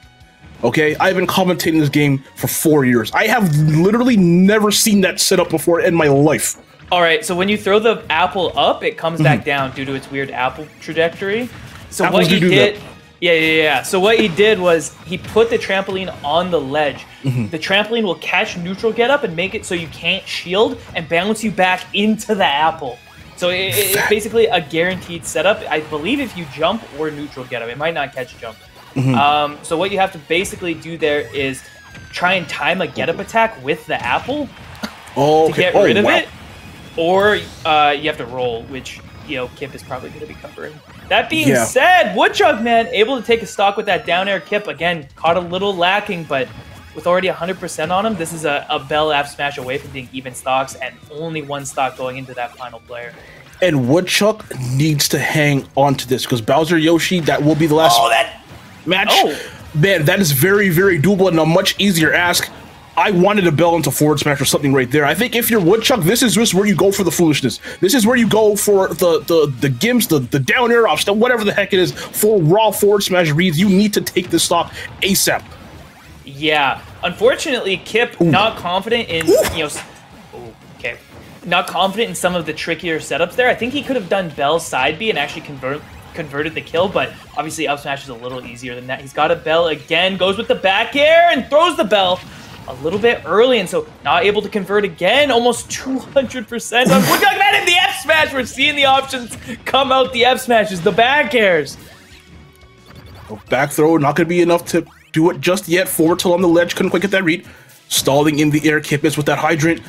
Okay, I've been commentating this game for 4 years. I have literally never seen that setup before in my life. All right, so when you throw the apple up, it comes back down due to its weird apple trajectory. So Apples what he did, yeah. So what he did was he put the trampoline on the ledge. The trampoline will catch neutral get up and make it so you can't shield and bounce you back into the apple. So it's basically a guaranteed setup. I believe if you jump or neutral get up, it might not catch jump. So what you have to basically do there is try and time a get up attack with the apple to get rid of it. Or you have to roll, which, Kip is probably going to be covering. That being said, Woodchuck Man able to take a stock with that down air. Kip, again, caught a little lacking, but with already 100% on him, this is a Bell F smash away from being even stocks and only one stock going into that final player. And Woodchuck needs to hang on to this because Bowser Yoshi, that will be the last match. Man, that is very, very doable and a much easier ask. I wanted a Bell into forward smash or something right there. I think if you're Woodchuck, this is just where you go for the foolishness. This is where you go for the gimps, the down air offs, whatever the heck it is, for raw forward smash reads. You need to take this stock ASAP. Yeah. Unfortunately, Kip not confident in, not confident in some of the trickier setups there. I think he could have done Bell's side B and actually converted the kill, but obviously up smash is a little easier than that. He's got a Bell again, goes with the back air and throws the Bell a little bit early, and so not able to convert again. Almost 200% on WoodChuck Man in the F smash. We're seeing the options come out. The F smashes, the back airs. Back throw, not going to be enough to do it just yet. Forward tilt on the ledge, couldn't quite get that read. Stalling in the air, Kipnis with that hydrant.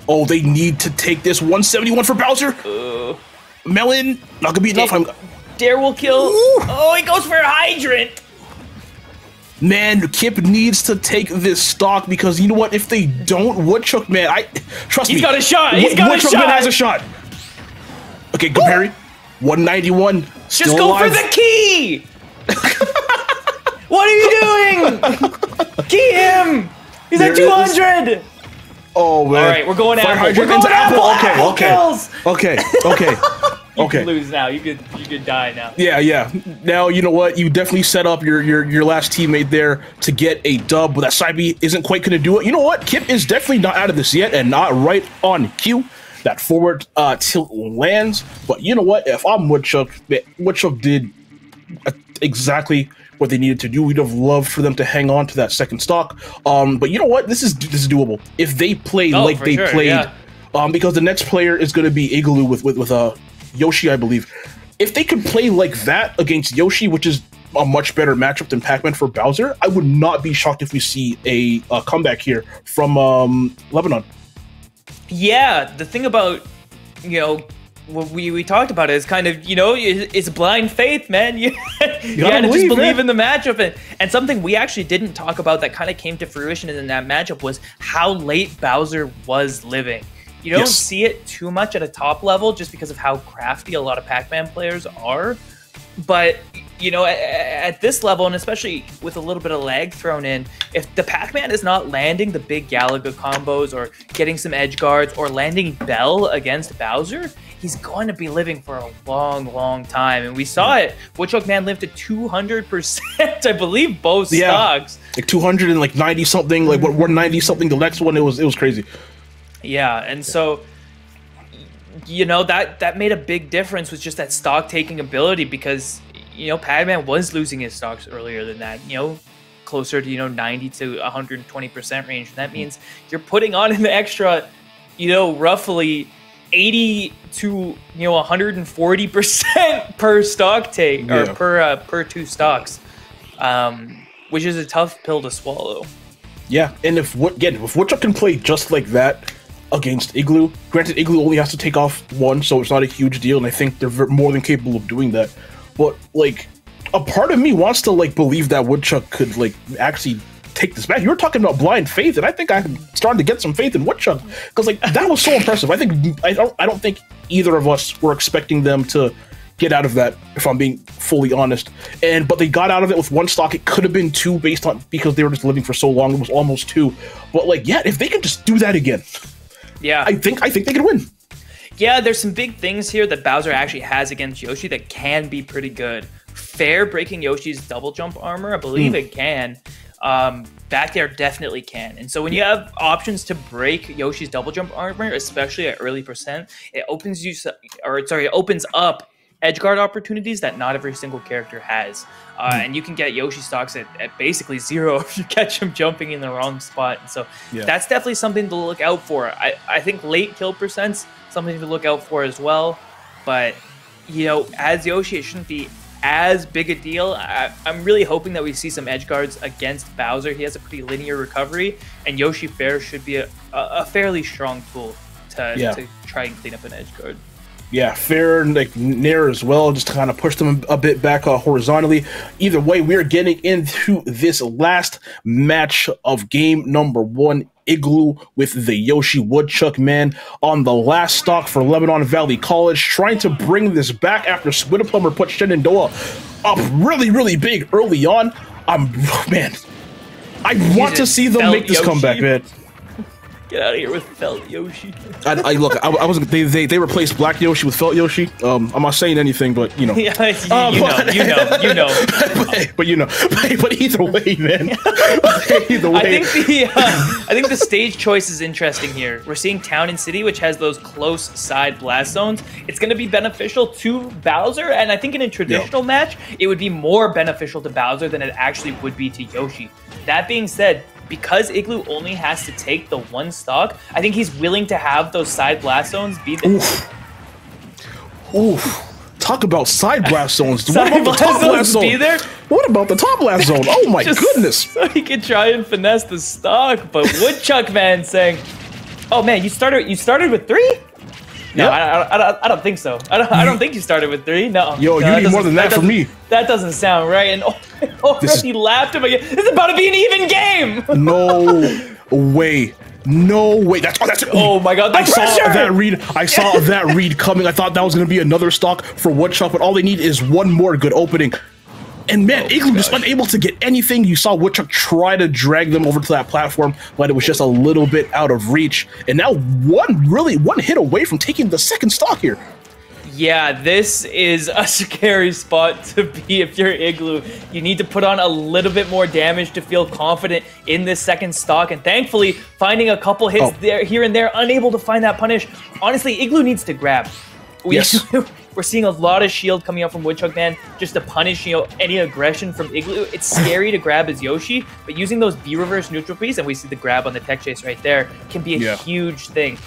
Oh, they need to take this. 171 for Bowser. Melon, not going to be enough. Dare will kill. Ooh. Oh, he goes for a hydrant. Man, Kip needs to take this stock because you know what? If they don't, WoodChuck Man, trust me. He's got a shot. He's got a shot. WoodChuck Man has a shot. Okay, good parry. 191. Just go alive. for the key. What are you doing? Key him. He's at 200. Oh man. All right, we're going Fire apple. We're hydrant going into apple. Okay. You could lose now. You could die now. Yeah. Now you know what? You definitely set up your last teammate there to get a dub, but that side B isn't quite going to do it. You know what? Kip is definitely not out of this yet, and not right on cue. That forward tilt lands, but you know what? If I'm WoodChuck did exactly what they needed to do. We'd have loved for them to hang on to that second stock. But you know what? This is doable if they play like they played. Yeah. Because the next player is going to be Igloo with Yoshi, I believe. If they could play like that against Yoshi, which is a much better matchup than Pac-Man for Bowser, I would not be shocked if we see a comeback here from Lebanon. Yeah, the thing about, what we talked about is kind of, it's blind faith, man. You gotta just believe in the matchup. And something we actually didn't talk about that kind of came to fruition in that matchup was how late Bowser was living. You don't see it too much at a top level just because of how crafty a lot of Pac-Man players are. But, at this level, and especially with a little bit of lag thrown in, if the Pac-Man is not landing the big Galaga combos or getting some edge guards or landing Bell against Bowser, he's going to be living for a long, long time. And we saw it. WoodChuck Man lived to 200%, I believe, both stocks. Like 200 and like 90 something, like 190 something. The next one, it was crazy. Yeah, and so that made a big difference with just that stock taking ability because Pac-Man was losing his stocks earlier than that. Closer to 90 to 120% range. And that means you're putting on an extra, roughly 80 to 140% per stock take or per two stocks, which is a tough pill to swallow. Yeah, and if WoodChuck can play just like that against Igloo, granted Igloo only has to take off one, so it's not a huge deal, and I think they're more than capable of doing that. But like, a part of me wants to believe that WoodChuck could actually take this back. You were talking about blind faith, and I think I'm starting to get some faith in WoodChuck because that was so impressive. I don't think either of us were expecting them to get out of that, if I'm being fully honest. But they got out of it with one stock. It could have been two because they were just living for so long. It was almost two. But if they could just do that again, I think they could win. Yeah, there's some big things here that Bowser actually has against Yoshi that can be pretty good. Fair breaking Yoshi's double jump armor, I believe it can. Back air definitely can. And so when you have options to break Yoshi's double jump armor, especially at early percent, it opens up edgeguard opportunities that not every single character has. And you can get Yoshi stocks at basically zero if you catch him jumping in the wrong spot. And so that's definitely something to look out for. I think late kill percent's something to look out for as well. But, as Yoshi, it shouldn't be as big a deal. I'm really hoping that we see some edge guards against Bowser. He has a pretty linear recovery, and Yoshi Fair should be a fairly strong tool to try and clean up an edge guard. Yeah, Fair and Nair as well, just to kind of push them a bit back horizontally. Either way, we're getting into this last match of game number 1. Igloo with the Yoshi WoodChuck Man on the last stock for Lebanon Valley College, trying to bring this back after Swinplumber put Shenandoah up really, really big early on. I want to see them make this comeback, man. Get out of here with Felt Yoshi. I look. I was. They replaced Black Yoshi with Felt Yoshi. I'm not saying anything, but you know. Yeah, you know. But either way, man. Either way. I think the stage choice is interesting here. We're seeing Town and City, which has those close side blast zones. It's going to be beneficial to Bowser, and I think in a traditional match, it would be more beneficial to Bowser than it actually would be to Yoshi. That being said, because Igloo only has to take the one stock, I think he's willing to have those side blast zones be there. Oof. Talk about side blast zones. What about the top blast zone? Be there? What about the top blast zone? Oh my goodness. So he could try and finesse the stock, but Woodchuck Man saying, "Oh man, you started with 3? No, yep. I don't think so. I don't think you started with 3. No. Yo, you need more than that for me. That doesn't sound right." And already laughed him again. This is about to be an even game. No way. No way. That's it. Oh my god, I saw that read. I saw that read coming. I thought that was going to be another stock for Woodchuck, but all they need is one more good opening. And man, Igloo just unable to get anything. You saw Woodchuck try to drag them over to that platform, but it was just a little bit out of reach. And now one hit away from taking the second stock here. Yeah, this is a scary spot to be if you're Igloo. You need to put on a little bit more damage to feel confident in this second stock. And thankfully, finding a couple hits there, here and there, unable to find that punish. Honestly, Igloo needs to grab. Yes. We're seeing a lot of shield coming out from Woodchuck Man just to punish, any aggression from Igloo. It's scary to grab as Yoshi, but using those B-reverse neutral P's, and we see the grab on the tech chase right there, can be a huge thing.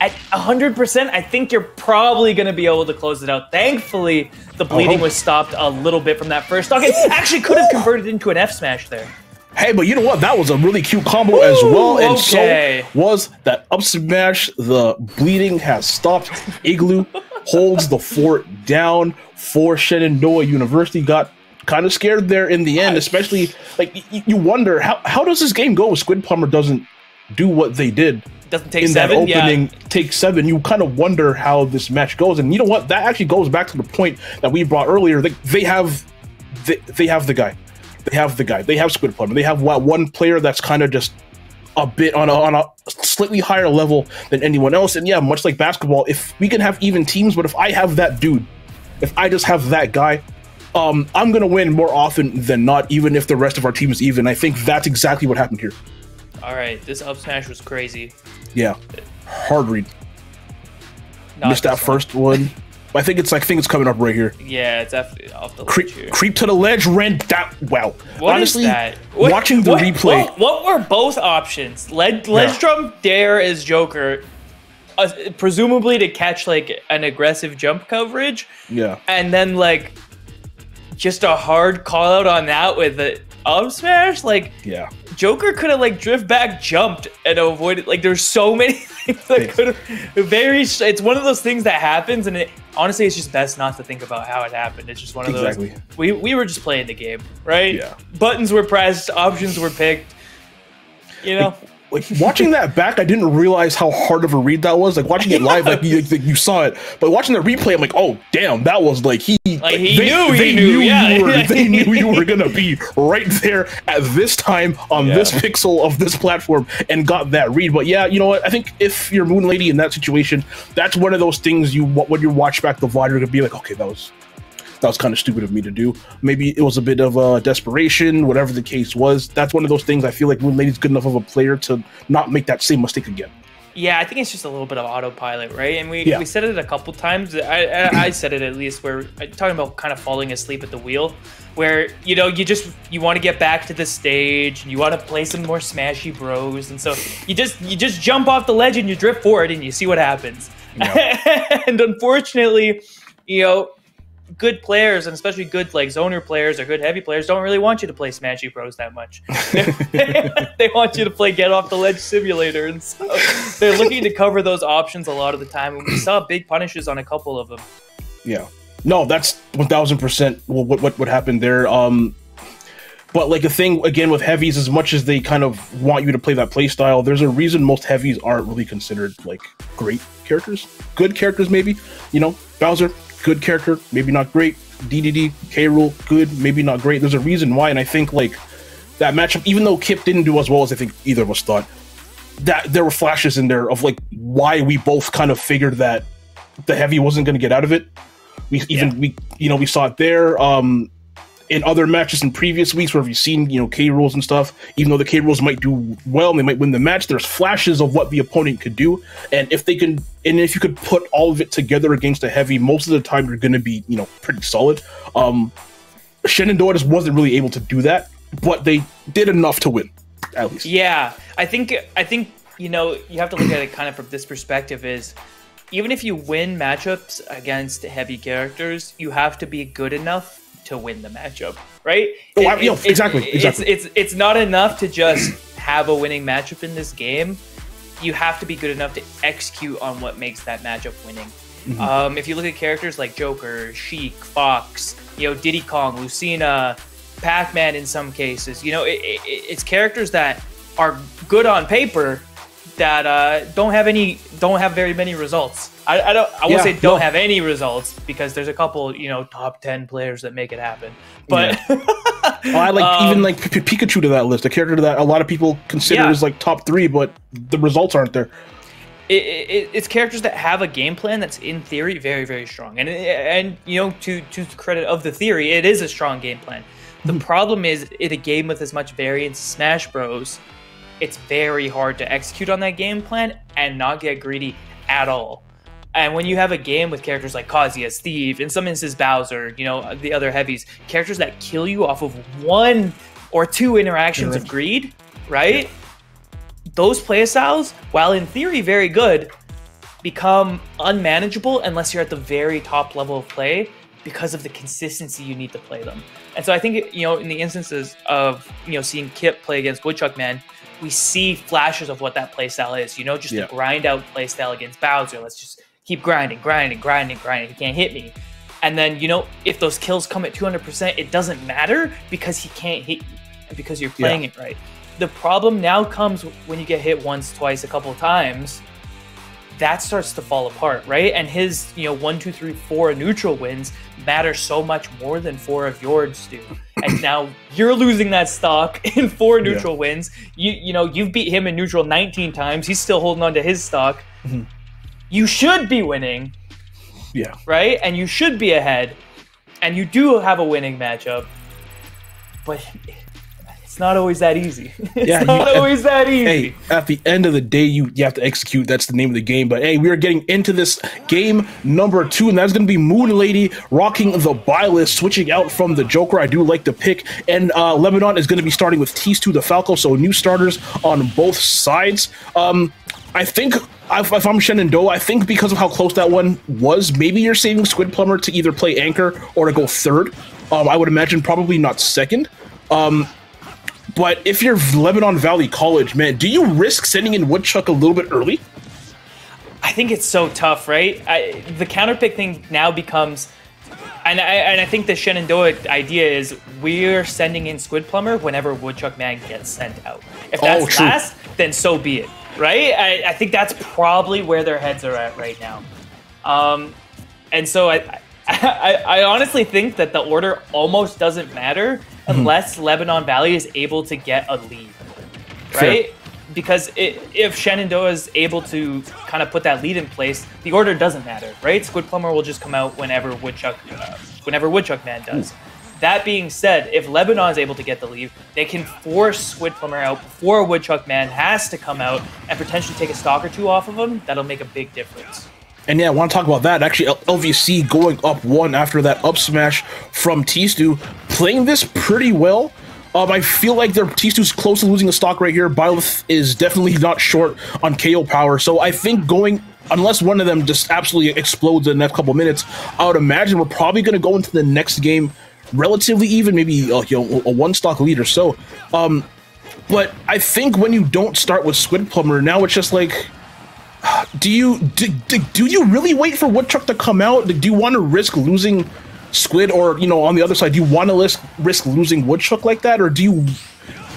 At 100%, I think you're probably going to be able to close it out. Thankfully, the bleeding was stopped a little bit from that first stock. It actually could have converted into an F smash there. Hey, but you know what? That was a really cute combo as well. And so was that up smash. The bleeding has stopped. Igloo holds the fort down for Shenandoah University. Got kind of scared there in the end, especially like you wonder how does this game go if Squid Plumber doesn't do what they did. Doesn't take in 7, that opening take 7. You kind of wonder how this match goes, and you know what? That actually goes back to the point that we brought earlier. They have the guy. They have the guy. They have Squid Plumber. They have one player that's kind of just a bit on a slightly higher level than anyone else. And yeah, much like basketball, if we can have even teams, but if I have that dude, if I just have that guy, I'm gonna win more often than not, even if the rest of our team is even. I think that's exactly what happened here. All right, this up smash was crazy. Yeah, hard read. Missed that first one. I think it's coming up right here. Yeah, it's definitely off the ledge here. Creep to the ledge, ran that. Wow. Honestly, is that? Watching the replay. What were both options? Ledge drum dare as Joker, presumably to catch like an aggressive jump coverage. Yeah. And then like just a hard call out on that with the up smash. Like Joker could have like drift back, jumped, and avoided. Like there's so many things that could have. It's one of those things that happens, and honestly, it's just best not to think about how it happened. It's just one of those. We were just playing the game, right? Yeah. Buttons were pressed, options were picked. Like watching that back, I didn't realize how hard of a read that was. Like watching it live, like you saw it, but watching the replay, I'm like, oh damn, that was like they knew you were gonna be right there at this time on this pixel of this platform and got that read. But yeah, you know what? I think if you're Moon Lady in that situation, that's one of those things when you watch back the VOD, you're gonna be like, okay, that was kind of stupid of me to do. Maybe it was a bit of desperation, whatever the case was. That's one of those things I feel like Moon Lady's good enough of a player to not make that same mistake again. Yeah, I think it's just a little bit of autopilot, right? And we said it a couple times. I said it at least, where talking about kind of falling asleep at the wheel, where you want to get back to the stage, and you want to play some more Smashy Bros, and so you just jump off the ledge and you drift forward and you see what happens. Yeah. And unfortunately, good players, and especially good like zoner players or good heavy players, don't really want you to play Smashy Bros that much. They want you to play Get Off the Ledge Simulator, and so they're looking to cover those options a lot of the time. And we saw big punishes on a couple of them. Yeah, no, that's 1000% what happened there. But like the thing again with heavies, as much as they kind of want you to play that play style, there's a reason most heavies aren't really considered like great characters, good characters maybe. Bowser, good character, maybe not great. DDD, K. Rool, good, maybe not great. There's a reason why, and I think like that matchup, even though Kip didn't do as well as I think either of us thought, that there were flashes in there of like why we both kind of figured that the heavy wasn't going to get out of it. We saw it there. In other matches in previous weeks where we've seen, K rules and stuff, even though the K rules might do well and they might win the match, there's flashes of what the opponent could do. And if you could put all of it together against a heavy, most of the time you're going to be, pretty solid. Shen and Doa just wasn't really able to do that, but they did enough to win, at least. Yeah, I think you have to look at it kind of from this perspective is, even if you win matchups against heavy characters, you have to be good enough to win the matchup, right? Exactly. It's not enough to just have a winning matchup in this game. You have to be good enough to execute on what makes that matchup winning. Mm-hmm. If you look at characters like Joker, Sheik, Fox, Diddy Kong, Lucina, Pac-Man in some cases, it's characters that are good on paper that don't have very many results. I won't say don't have any results because there's a couple top 10 players that make it happen. But I like even like Pikachu to that list, a character that a lot of people consider as like top 3, but the results aren't there. It's characters that have a game plan that's in theory very, very strong, and to the credit of the theory, it is a strong game plan. The problem is in a game with as much variance as Smash Bros, it's very hard to execute on that game plan and not get greedy at all. And when you have a game with characters like Kazuya, Steve, in some instances Bowser, the other heavies, characters that kill you off of 1 or 2 interactions of greed, right? Yeah. Those playstyles, while in theory very good, become unmanageable unless you're at the very top level of play because of the consistency you need to play them. And so I think, in the instances of, seeing Kip play against Woodchuck Man, we see flashes of what that playstyle is, the grind out playstyle against Bowser. Let's just keep grinding. He can't hit me. And then, if those kills come at 200%, it doesn't matter because he can't hit you because you're playing it right. The problem now comes when you get hit once, twice, a couple of times. That starts to fall apart, right? And his, 1, 2, 3, 4 neutral wins matter so much more than 4 of yours do. And now you're losing that stock in 4 neutral wins. You've beat him in neutral 19 times. He's still holding on to his stock. Mm-hmm. You should be winning. Yeah. Right? And you should be ahead. And you do have a winning matchup. But it's not always that easy. It's not always that easy. Hey, at the end of the day, you have to execute. That's the name of the game. But hey, we are getting into this game number 2, and that's going to be Moon Lady rocking the buy list, switching out from the Joker. I do like the pick. And Lebanon is going to be starting with Tease2 the Falco, so new starters on both sides. I think if I'm Shen and Doa, I think because of how close that one was, maybe you're saving Squid Plumber to either play Anchor or to go third. I would imagine probably not second. But if you're Lebanon Valley College, man, do you risk sending in Woodchuck a little bit early? I think it's so tough, right? The counterpick thing now becomes, and I think the Shen and Doa idea is we're sending in Squid Plumber whenever Woodchuck Man gets sent out. If that's last, then so be it, right? I think that's probably where their heads are at right now. And so I honestly think that the order almost doesn't matter unless Lebanon Valley is able to get a lead, right? Fair. Because if Shenandoah is able to kind of put that lead in place, the order doesn't matter, right? Squid Plumber will just come out whenever Woodchuck Man does. That being said, if Lebanon is able to get the lead, they can force Squid Plumber out before Woodchuck Man has to come out and potentially take a stock or 2 off of him. That'll make a big difference. And yeah, I want to talk about that. Actually, LVC going up 1 after that up smash from Tease2, playing this pretty well. I feel like Tease2's close to losing a stock right here. Byleth is definitely not short on KO power. So I think unless one of them just absolutely explodes in the next couple minutes, I would imagine we're probably going to go into the next game relatively even, maybe a 1 stock lead or so. But I think when you don't start with Squid Plumber, now it's just like, do you really wait for Woodchuck to come out? Do you want to risk losing Squid, or on the other side, do you want to risk losing Woodchuck like that, or do you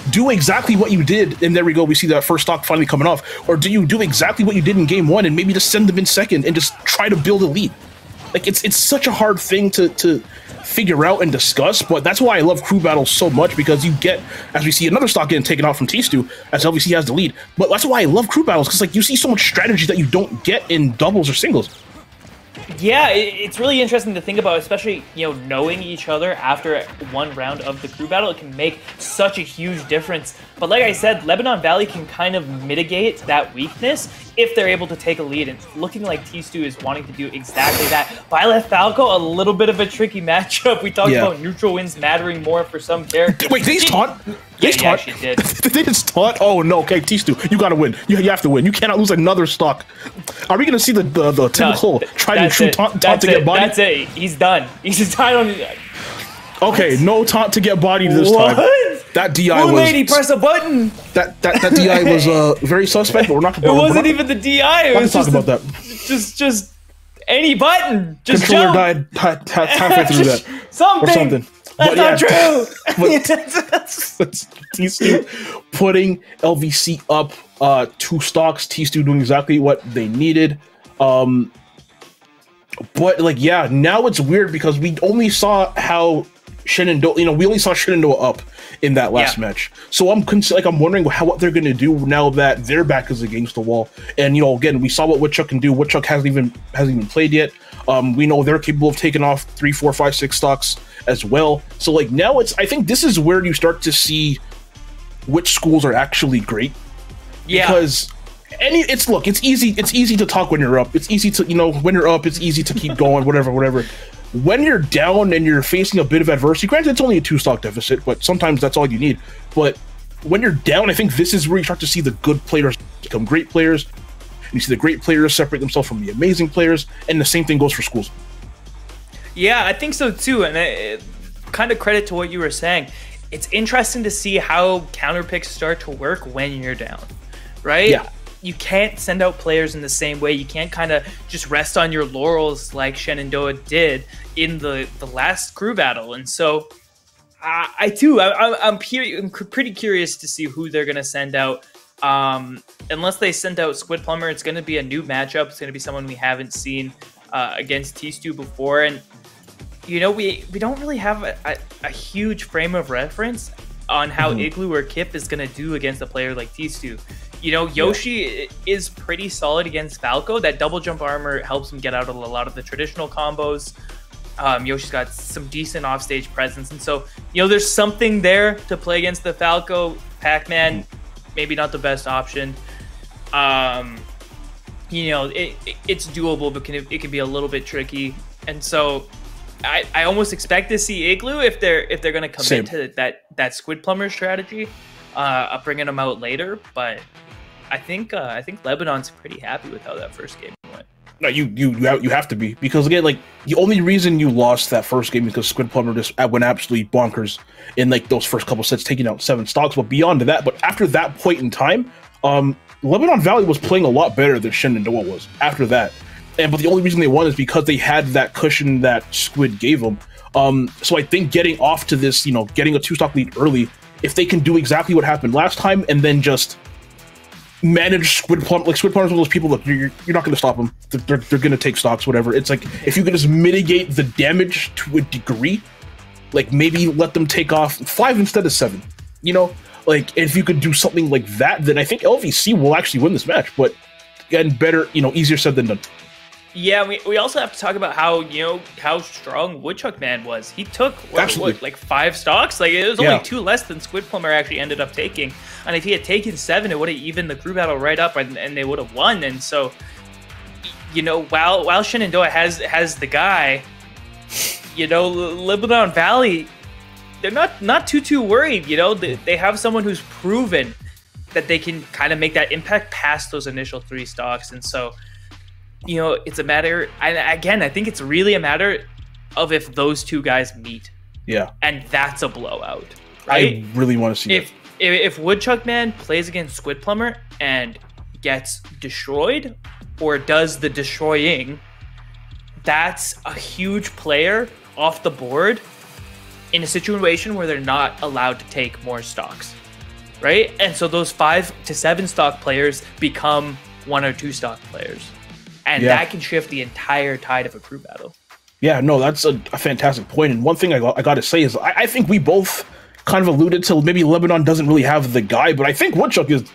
do exactly what you did? And there we go, we see that first stock finally coming off. Or do you do exactly what you did in game 1 and maybe just send them in second and just try to build a lead? like it's such a hard thing to figure out and discuss, but that's why I love crew battles so much, because you get, as we see another stock getting taken out from T-Stu, as LVC has the lead, but that's why I love crew battles, because like you see so much strategy that you don't get in doubles or singles. Yeah, it's really interesting to think about, especially, you know, knowing each other after one round of the crew battle. It can make such a huge difference. But like I said, Lebanon Valley can kind of mitigate that weakness if they're able to take a lead. And it's looking like T-Stu is wanting to do exactly that. Violet Falco, a little bit of a tricky matchup. We talked about neutral wins mattering more for some characters. Wait, they taunt? Yeah, he actually did. They just taunt? Oh no, okay, T-Stu, you gotta win. You have to win. You cannot lose another stock. Are we gonna see the typical try to true taunt to get bodied? That's it. He's done. He's tied on. Okay, no taunt to get bodied this time. That DI was. Lady, press a button. That DI was very suspect, but we're not. It wasn't even the DI. It was just talk about that. Just any button. Just controller jump. died halfway through that. Something. That's not true. But T-Stu putting LVC up 2 stocks. T-Stu doing exactly what they needed. But like, yeah, now it's weird because we only saw how Shenandoah, we only saw Shenandoah up in that last match. So I'm wondering what they're gonna do now that their back is against the wall. And again, we saw what Woodchuck can do. Woodchuck hasn't even played yet. We know they're capable of taking off 3, 4, 5, 6 stocks as well. So like now I think this is where you start to see which schools are actually great. Yeah. Because it's easy to talk when you're up. It's easy to, when you're up, it's easy to keep going, whatever. When you're down and you're facing a bit of adversity, granted it's only a 2-stock deficit, but sometimes that's all you need. But when you're down, I think this is where you start to see the good players become great players. You see the great players separate themselves from the amazing players, and the same thing goes for schools. Yeah, I think so too, and kind of credit to what you were saying. It's interesting to see how counter picks start to work when you're down, right? Yeah. You can't send out players in the same way. You can't kind of just rest on your laurels like Shenandoah did in the last crew battle. And so I'm pretty curious to see who they're going to send out. Unless they send out Squid Plumber, it's going to be a new matchup. It's going to be someone we haven't seen against T-Stu before. And, we don't really have a huge frame of reference on how Igloo or Kip is going to do against a player like T-Stu. Yoshi is pretty solid against Falco. That double jump armor helps him get out of a lot of the traditional combos. Yoshi's got some decent offstage presence. And so, there's something there to play against the Falco. Pac-Man, maybe not the best option. It's doable, but it can be a little bit tricky. And so I almost expect to see Igloo if they're going to commit to that Squid Plumber strategy, bringing them out later. But I think Lebanon's pretty happy with how that first game went. No, you have to be, because again, like the only reason you lost that first game is because Squid Plumber just went absolutely bonkers in like those first couple sets, taking out 7 stocks. But beyond that, but after that point in time, Lebanon Valley was playing a lot better than Shenandoah was after that. But the only reason they won is because they had that cushion that Squid gave them. So I think getting off to this, getting a 2-stock lead early, if they can do exactly what happened last time and then just manage Squid Plumber, like Squid Plumber's one of those people, look, you're not going to stop them. They're going to take stocks, whatever. It's like, if you can just mitigate the damage to a degree, like maybe let them take off 5 instead of 7, like if you could do something like that, then I think LVC will actually win this match. But again, better, easier said than done. Yeah, we also have to talk about how strong Woodchuck Man was. He took like 5 stocks. Like it was only 2 less than Squid Plumber actually ended up taking. And if he had taken 7, it would have evened the crew battle right up, and they would have won. And so, while Shenandoah has the guy, Lebanon Valley, they're not too worried. They have someone who's proven that they can kind of make that impact past those initial 3 stocks. And so, it's a matter, and again, I think it's really a matter of if those 2 guys meet. Yeah. And that's a blowout, right? I really want to see if Woodchuck Man plays against Squid Plumber and gets destroyed or does the destroying, that's a huge player off the board in a situation where they're not allowed to take more stocks, right? And so those 5 to 7 stock players become 1 or 2 stock players. And that can shift the entire tide of a crew battle. Yeah, no, that's a fantastic point. And one thing I got to say is I think we both kind of alluded to maybe Lebanon doesn't really have the guy, but I think Woodchuck is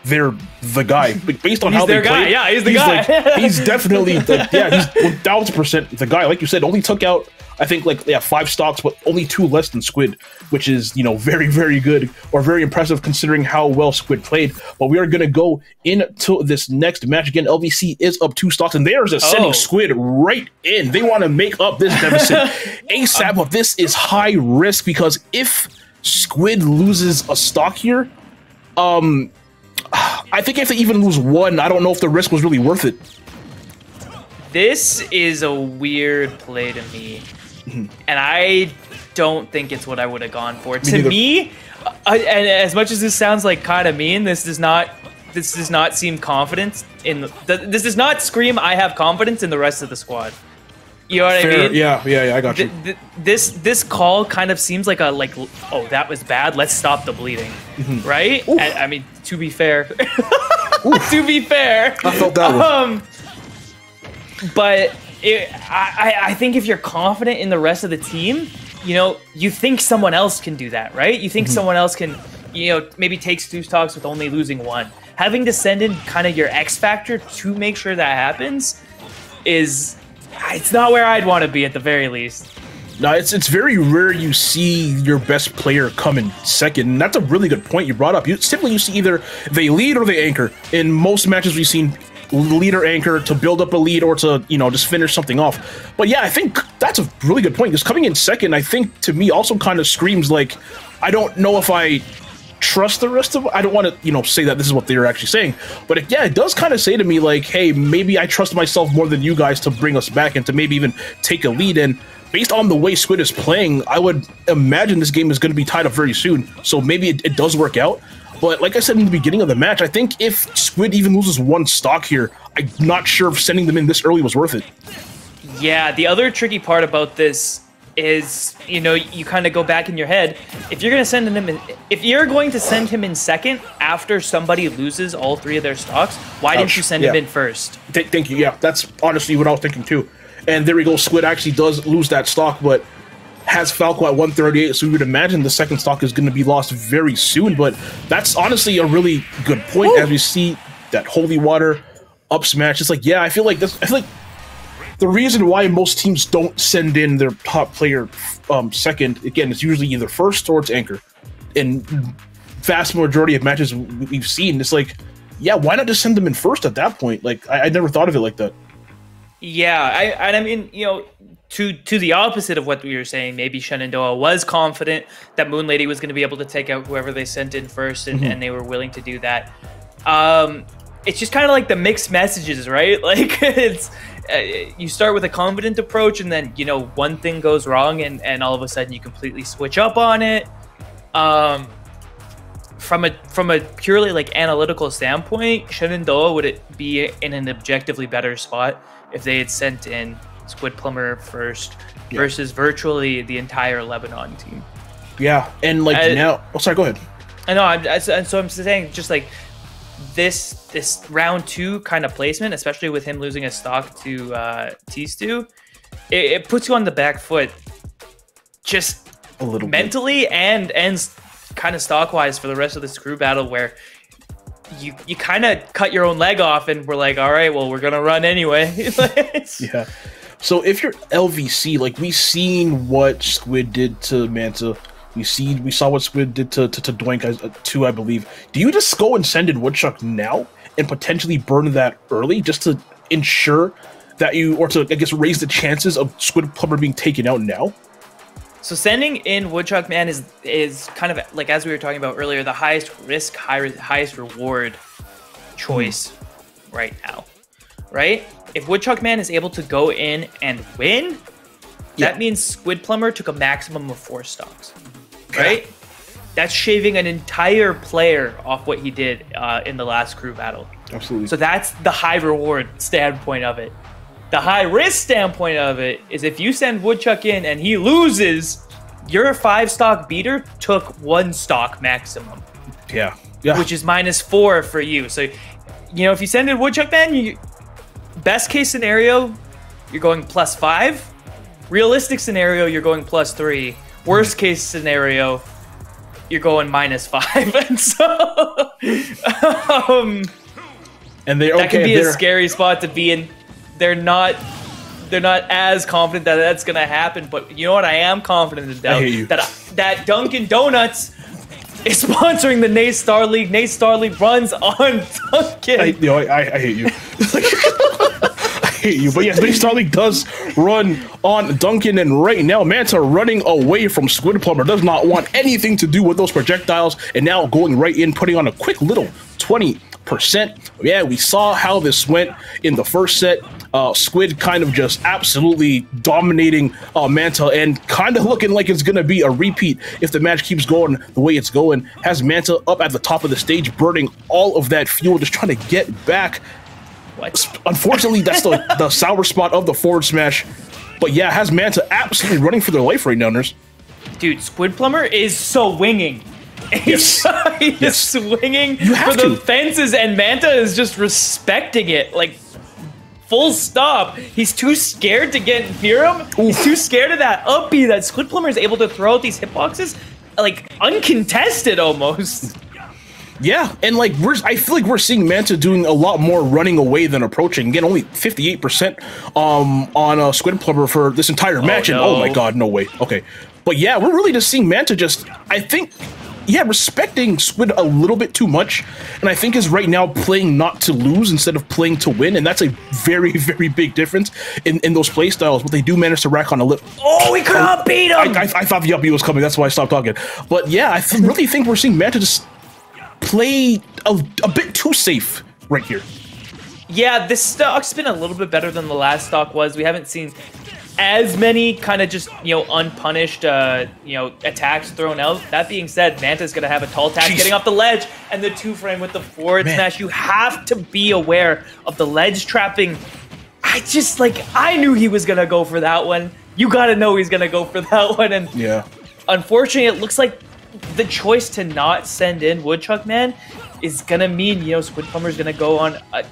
the guy based on how they play. Yeah, he's the guy. Like, he's definitely he's 1000% the guy. Like you said, only took out I think 5 stocks, but only 2 less than Squid, which is very, very good or very impressive considering how well Squid played. But we are going to go into this next match again. LVC is up 2 stocks, and there's sending Squid right in. They want to make up this deficit ASAP, but this is high risk because if Squid loses a stock here, I think if they even lose 1, I don't know if the risk was really worth it. This is a weird play to me, and I don't think it's what I would have gone for. To me, and as much as this sounds like kind of mean, this does not seem confidence in this does not scream I have confidence in the rest of the squad. You know what I mean? Yeah, I got you. This call kind of seems like oh, that was bad. Let's stop the bleeding, right? And, I mean, to be fair, I felt that one. But I think if you're confident in the rest of the team, you think someone else can do that, right? You think someone else can, maybe takes 2 stocks with only losing 1. Having to send in kind of your X factor to make sure that happens it's not where I'd want to be at the very least. No, it's very rare you see your best player come in second, and that's a really good point you brought up. You see either they lead or they anchor. In most matches we've seen lead or anchor to build up a lead or to, just finish something off. But yeah, I think that's a really good point, because coming in second, I think, to me, also kind of screams like, I don't know if I trust the rest of... I don't want to, say that this is what they're actually saying. But it does kind of say to me, like, hey, maybe I trust myself more than you guys to bring us back and to maybe even take a lead. And based on the way Squid is playing, I would imagine this game is going to be tied up very soon. So maybe it does work out. But like I said in the beginning of the match, I think if Squid even loses 1 stock here, I'm not sure if sending them in this early was worth it. Yeah, the other tricky part about this is, you kind of go back in your head. If you're going to send him in second after somebody loses all 3 of their stocks, why didn't you send him in first? Thank you. Yeah, that's honestly what I was thinking too. And there we go. Squid actually does lose that stock, but has Falco at 138, so we would imagine the second stock is going to be lost very soon. But that's honestly a really good point. As we see that Holy Water up smash. It's like, I feel like the reason why most teams don't send in their top player second, again, it's usually either first or it's anchor. In vast majority of matches we've seen, it's like, why not just send them in first at that point? Like, I never thought of it like that. Yeah, I mean, to the opposite of what we were saying, maybe Shenandoah was confident that Moon Lady was going to be able to take out whoever they sent in first, and they were willing to do that. It's just kind of like the mixed messages, right? Like, it's you start with a confident approach, and then one thing goes wrong, and all of a sudden you completely switch up on it. From a purely like analytical standpoint, Shenandoah would be in an objectively better spot if they had sent in Squid Plumber first versus virtually the entire Lebanon team. Yeah, and now... Oh, sorry, go ahead. I know, so I'm saying just like this round 2 kind of placement, especially with him losing a stock to T-Stew, it puts you on the back foot just a little mentally bit. and kind of stock-wise for the rest of this crew battle, where you kind of cut your own leg off and we're like, all right, well, we're gonna run anyway. Yeah. So if you're LVC, like, we seen what Squid did to Manta, we saw what Squid did to Dwank too, I believe. Do you just go and send in Woodchuck now and potentially burn that early just to ensure that or to, I guess, raise the chances of Squid Plumber being taken out now? So sending in Woodchuck Man is kind of like, as we were talking about earlier, the highest risk, highest reward choice right now, right? If Woodchuck Man is able to go in and win, that means Squid Plumber took a maximum of 4 stocks, right? That's shaving an entire player off what he did in the last crew battle. Absolutely. So that's the high reward standpoint of it. The high risk standpoint of it is if you send Woodchuck in and he loses, your 5 stock beater took 1 stock maximum. Yeah. Which is -4 for you. So, if you send in Woodchuck Man, best case scenario, you're going +5. realistic scenario, you're going +3. Worst case scenario, you're going -5. And so, and that could be a scary spot to be in. They're not as confident that that's gonna happen. But you know what? I am confident that Dunkin' Donuts is sponsoring the Nate Star League. Nate Star League runs on Dunkin'. I hate you. I hate you. But yes, Nate Star League does run on Dunkin', and right now Manta running away from Squid Plumber, does not want anything to do with those projectiles, and now going right in, putting on a quick little 20%. Yeah, we saw how this went in the first set. Squid kind of just absolutely dominating Manta, and kind of looking like it's going to be a repeat if the match keeps going the way it's going. Has Manta up at the top of the stage, burning all of that fuel, just trying to get back. Unfortunately, that's the sour spot of the forward smash. But yeah, has Manta absolutely running for their life right now, Nurse. Dude, Squid Plumber is so winging. He's swinging for the fences, and Manta is just respecting it. Like, full stop. He's too scared to get near him. Oof. He's too scared of that up B that Squid Plumber is able to throw out these hitboxes, like, uncontested almost. Yeah, and like I feel like we're seeing Manta doing a lot more running away than approaching. Again, only 58% on Squid Plumber for this entire match, and oh my god, no way. Okay, but yeah, we're really just seeing Manta just, I think, yeah, respecting Squid a little bit too much, and I think is right now playing not to lose instead of playing to win, and that's a very, very big difference in those play styles. But they do manage to rack on a little. Oh, we could not beat him! I thought the up B was coming, that's why I stopped talking. But yeah, I really think we're seeing Manta just play a bit too safe right here. Yeah, this stock's been a little bit better than the last stock was. We haven't seen as many kind of just, unpunished, attacks thrown out. That being said, Manta's going to have a tall task getting off the ledge, and the 2-frame with the forward smash. You have to be aware of the ledge trapping. I knew he was going to go for that one. You got to know he's going to go for that one. And yeah, unfortunately, it looks like the choice to not send in Woodchuck Man is going to mean, Squid Plumber's going to go on a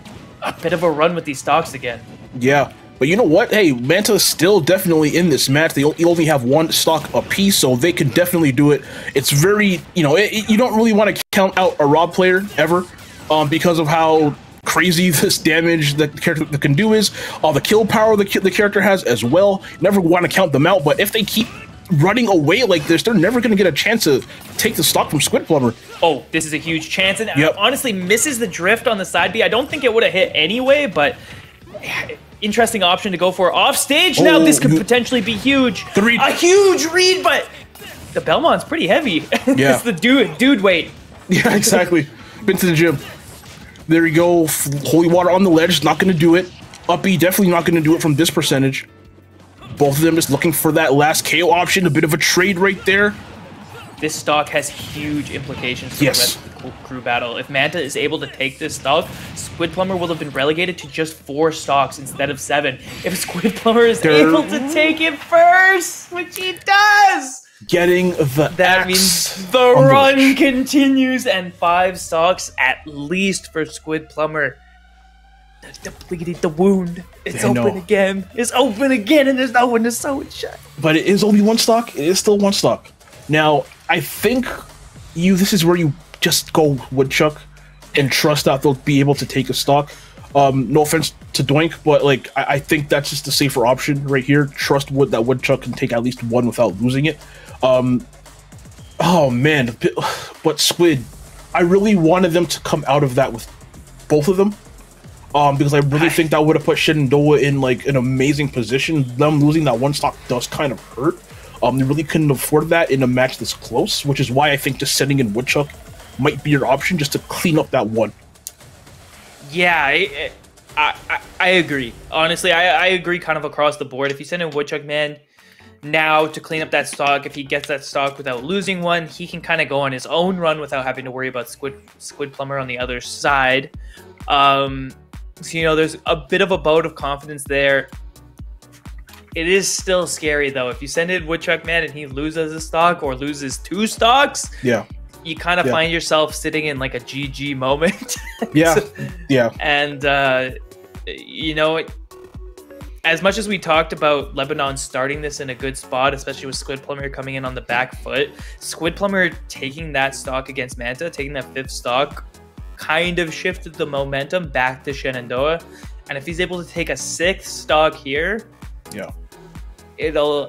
bit of a run with these stocks again. Yeah. But you know what? Hey, Manta is still definitely in this match. They only have one stock apiece, so they can definitely do it. It's very, you don't really want to count out a Rob player ever because of how crazy this damage that the character can do is. The kill power the character has as well. Never want to count them out, but if they keep running away like this, they're never going to get a chance to take the stock from Squid Plumber. Oh, this is a huge chance, and honestly misses the drift on the side B. I don't think it would have hit anyway, but interesting option to go for off stage. Now this could potentially be huge. A huge read, but the Belmont's pretty heavy. Yeah. It's the dude weight. Yeah, exactly. Been to the gym. There you go. Holy water on the ledge. Not going to do it. Up B definitely not going to do it from this percentage. Both of them just looking for that last KO option. A bit of a trade right there. This stock has huge implications for the rest of the crew battle. If Manta is able to take this stock, Squid Plumber will have been relegated to just 4 stocks instead of 7. If Squid Plumber is able to take it first, which he does, getting that means the run continues, and 5 stocks at least for Squid Plumber. Depleted the wound. It's open again. It's open again, and there's no one to sew it shut. But it is only 1 stock. It is still 1 stock. Now, I think this is where you just go Woodchuck and trust that they'll be able to take a stock. No offense to Doink, but I think that's just the safer option right here. Trust that Woodchuck can take at least 1 without losing it. Oh man, but Squid, I really wanted them to come out of that with both of them. Because I really think that would have put Shen and Doa in an amazing position. Them losing that 1 stock does kind of hurt. They really couldn't afford that in a match this close, which is why I think just sending in Woodchuck might be your option just to clean up that 1. Yeah, I agree. Honestly, I agree kind of across the board. If you send in Woodchuck Man now to clean up that stock, if he gets that stock without losing 1, he can kind of go on his own run without having to worry about Squid Plumber on the other side. So, there's a bit of a boat of confidence there. It is still scary, though. If you send in Woodchuck Man and he loses a stock or loses 2 stocks, you kind of find yourself sitting in a GG moment. Yeah. And, as much as we talked about Lebanon starting this in a good spot, especially with Squid Plumber coming in on the back foot, Squid Plumber taking that stock against Manta, taking that 5th stock, kind of shifted the momentum back to Shenandoah. And if he's able to take a 6th stock here, yeah, it'll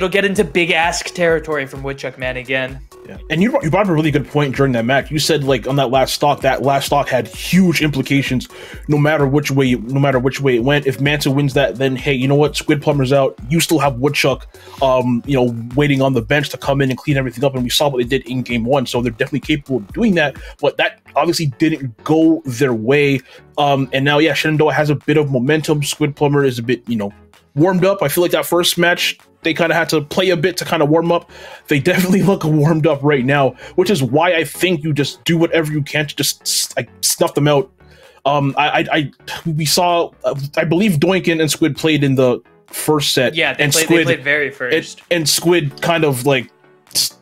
get into big ask territory from Woodchuck Man again. Yeah. And you brought up a really good point during that match. You said like on that last stock had huge implications no matter which way it went. If Manta wins that, then hey, you know what? Squid Plumber's out. You still have Woodchuck waiting on the bench to come in and clean everything up, and we saw what they did in game 1, so they're definitely capable of doing that, but that obviously didn't go their way. And now Shenandoah has a bit of momentum. Squid Plumber is a bit, warmed up. I feel like that first match they kind of had to play a bit to kind of warm up. They definitely look warmed up right now, which is why I think you just do whatever you can to just snuff them out. We saw, I believe Doink and Squid played in the first set. Yeah, they played very first. And Squid kind of like,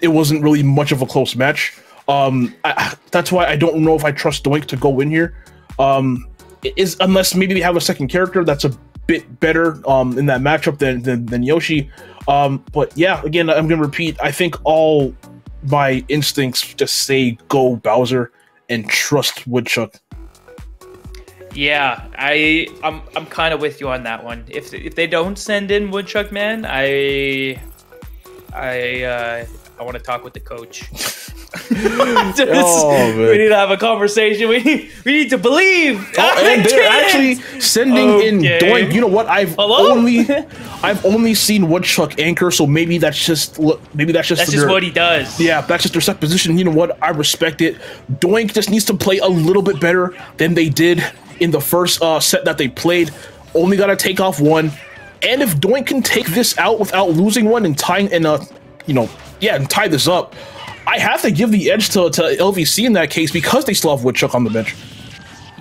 it wasn't really much of a close match. That's why I don't know if I trust Doink to go in here. Unless maybe they have a second character that's a bit better in that matchup than Yoshi. But yeah, again, I'm gonna repeat, I think all my instincts just say go Bowser and trust Woodchuck. Yeah, I'm kind of with you on that one. If they don't send in Woodchuck Man, I want to talk with the coach. We need to have a conversation. We need to believe. And they're actually sending in Doink. You know what? I've only seen Woodchuck anchor, so maybe that's just what he does. Yeah, that's just their set position. You know what? I respect it. Doink just needs to play a little bit better than they did in the first set that they played. Only got to take off 1, and if Doink can take this out without losing 1 and tying and tie this up, I have to give the edge to LVC in that case because they still have Woodchuck on the bench.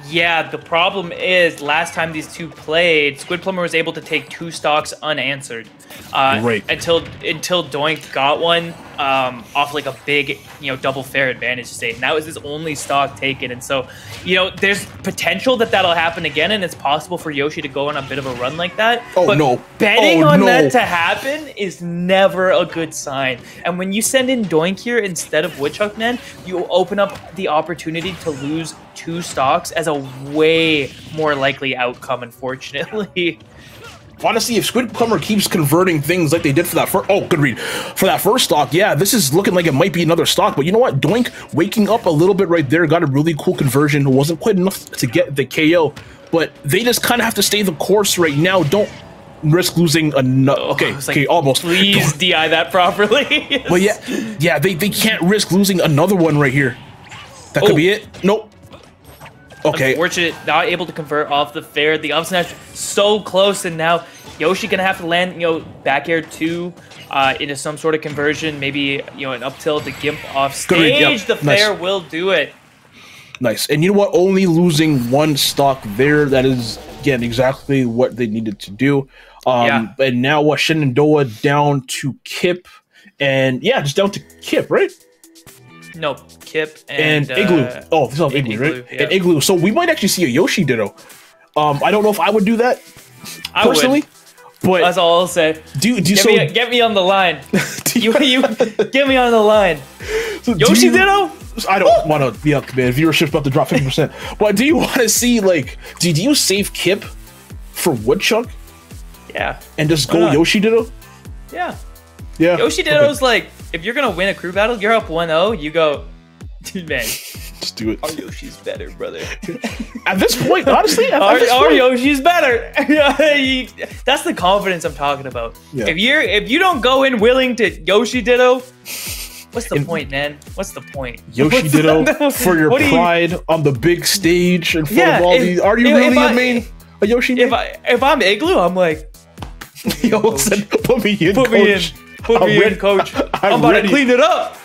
Yeah, the problem is last time these two played, Squid Plumber was able to take 2 stocks unanswered. Until Doink got one off like a big, double fair advantage state. And that was his only stock taken. And so, there's potential that'll happen again, and it's possible for Yoshi to go on a bit of a run like that. Betting on that to happen is never a good sign. And when you send in Doink here instead of Woodchuck Man, you open up the opportunity to lose 2 stocks as a way more likely outcome, unfortunately. Honestly, if Squid Plumber keeps converting things like they did for that first... Oh, good read. For that first stock, yeah, this is looking like it might be another stock. But you know what? Doink waking up a little bit right there, got a really cool conversion. It wasn't quite enough to get the KO. But they just kind of have to stay the course right now. Don't risk losing another... Okay, almost. Please DI that properly. But yeah, they can't risk losing another one right here. That could be it. Nope. Okay. Unfortunate, not able to convert off the fair. The up smash so close, and now Yoshi gonna have to land, back air 2 into some sort of conversion. Maybe an up tilt to gimp off stage. Yep. The fair will do it. Nice. And you know what? Only losing 1 stock there. That is again exactly what they needed to do. And now Shenandoah down to Kip, and just down to Kip, right? Nope, Kip and Igloo. Oh, this is Igloo, right? Yeah. And Igloo. So we might actually see a Yoshi Ditto. I don't know if I would do that personally, but that's all I'll say. Get me on the line. you get me on the line. So Yoshi Ditto. I don't want to be up, man. Viewership's about to drop 50%. But do you want to see do you save Kip for Woodchuck? Yeah. And just go Yoshi Ditto? Yeah. Yeah. Yoshi Ditto's if you're gonna win a crew battle, you're up 1-0, you go, dude, man. Just do it. Our Yoshi's better, brother. At this point, honestly, our Yoshi's better. That's the confidence I'm talking about. Yeah. If you don't go in willing to Yoshi Ditto, what's the point, man? What's the point? Yoshi Ditto for your pride on the big stage in front of all these. Are you really a Yoshi main? If I'm Igloo, I'm like, put me in, coach. Put me in, coach. I'm about to clean it up.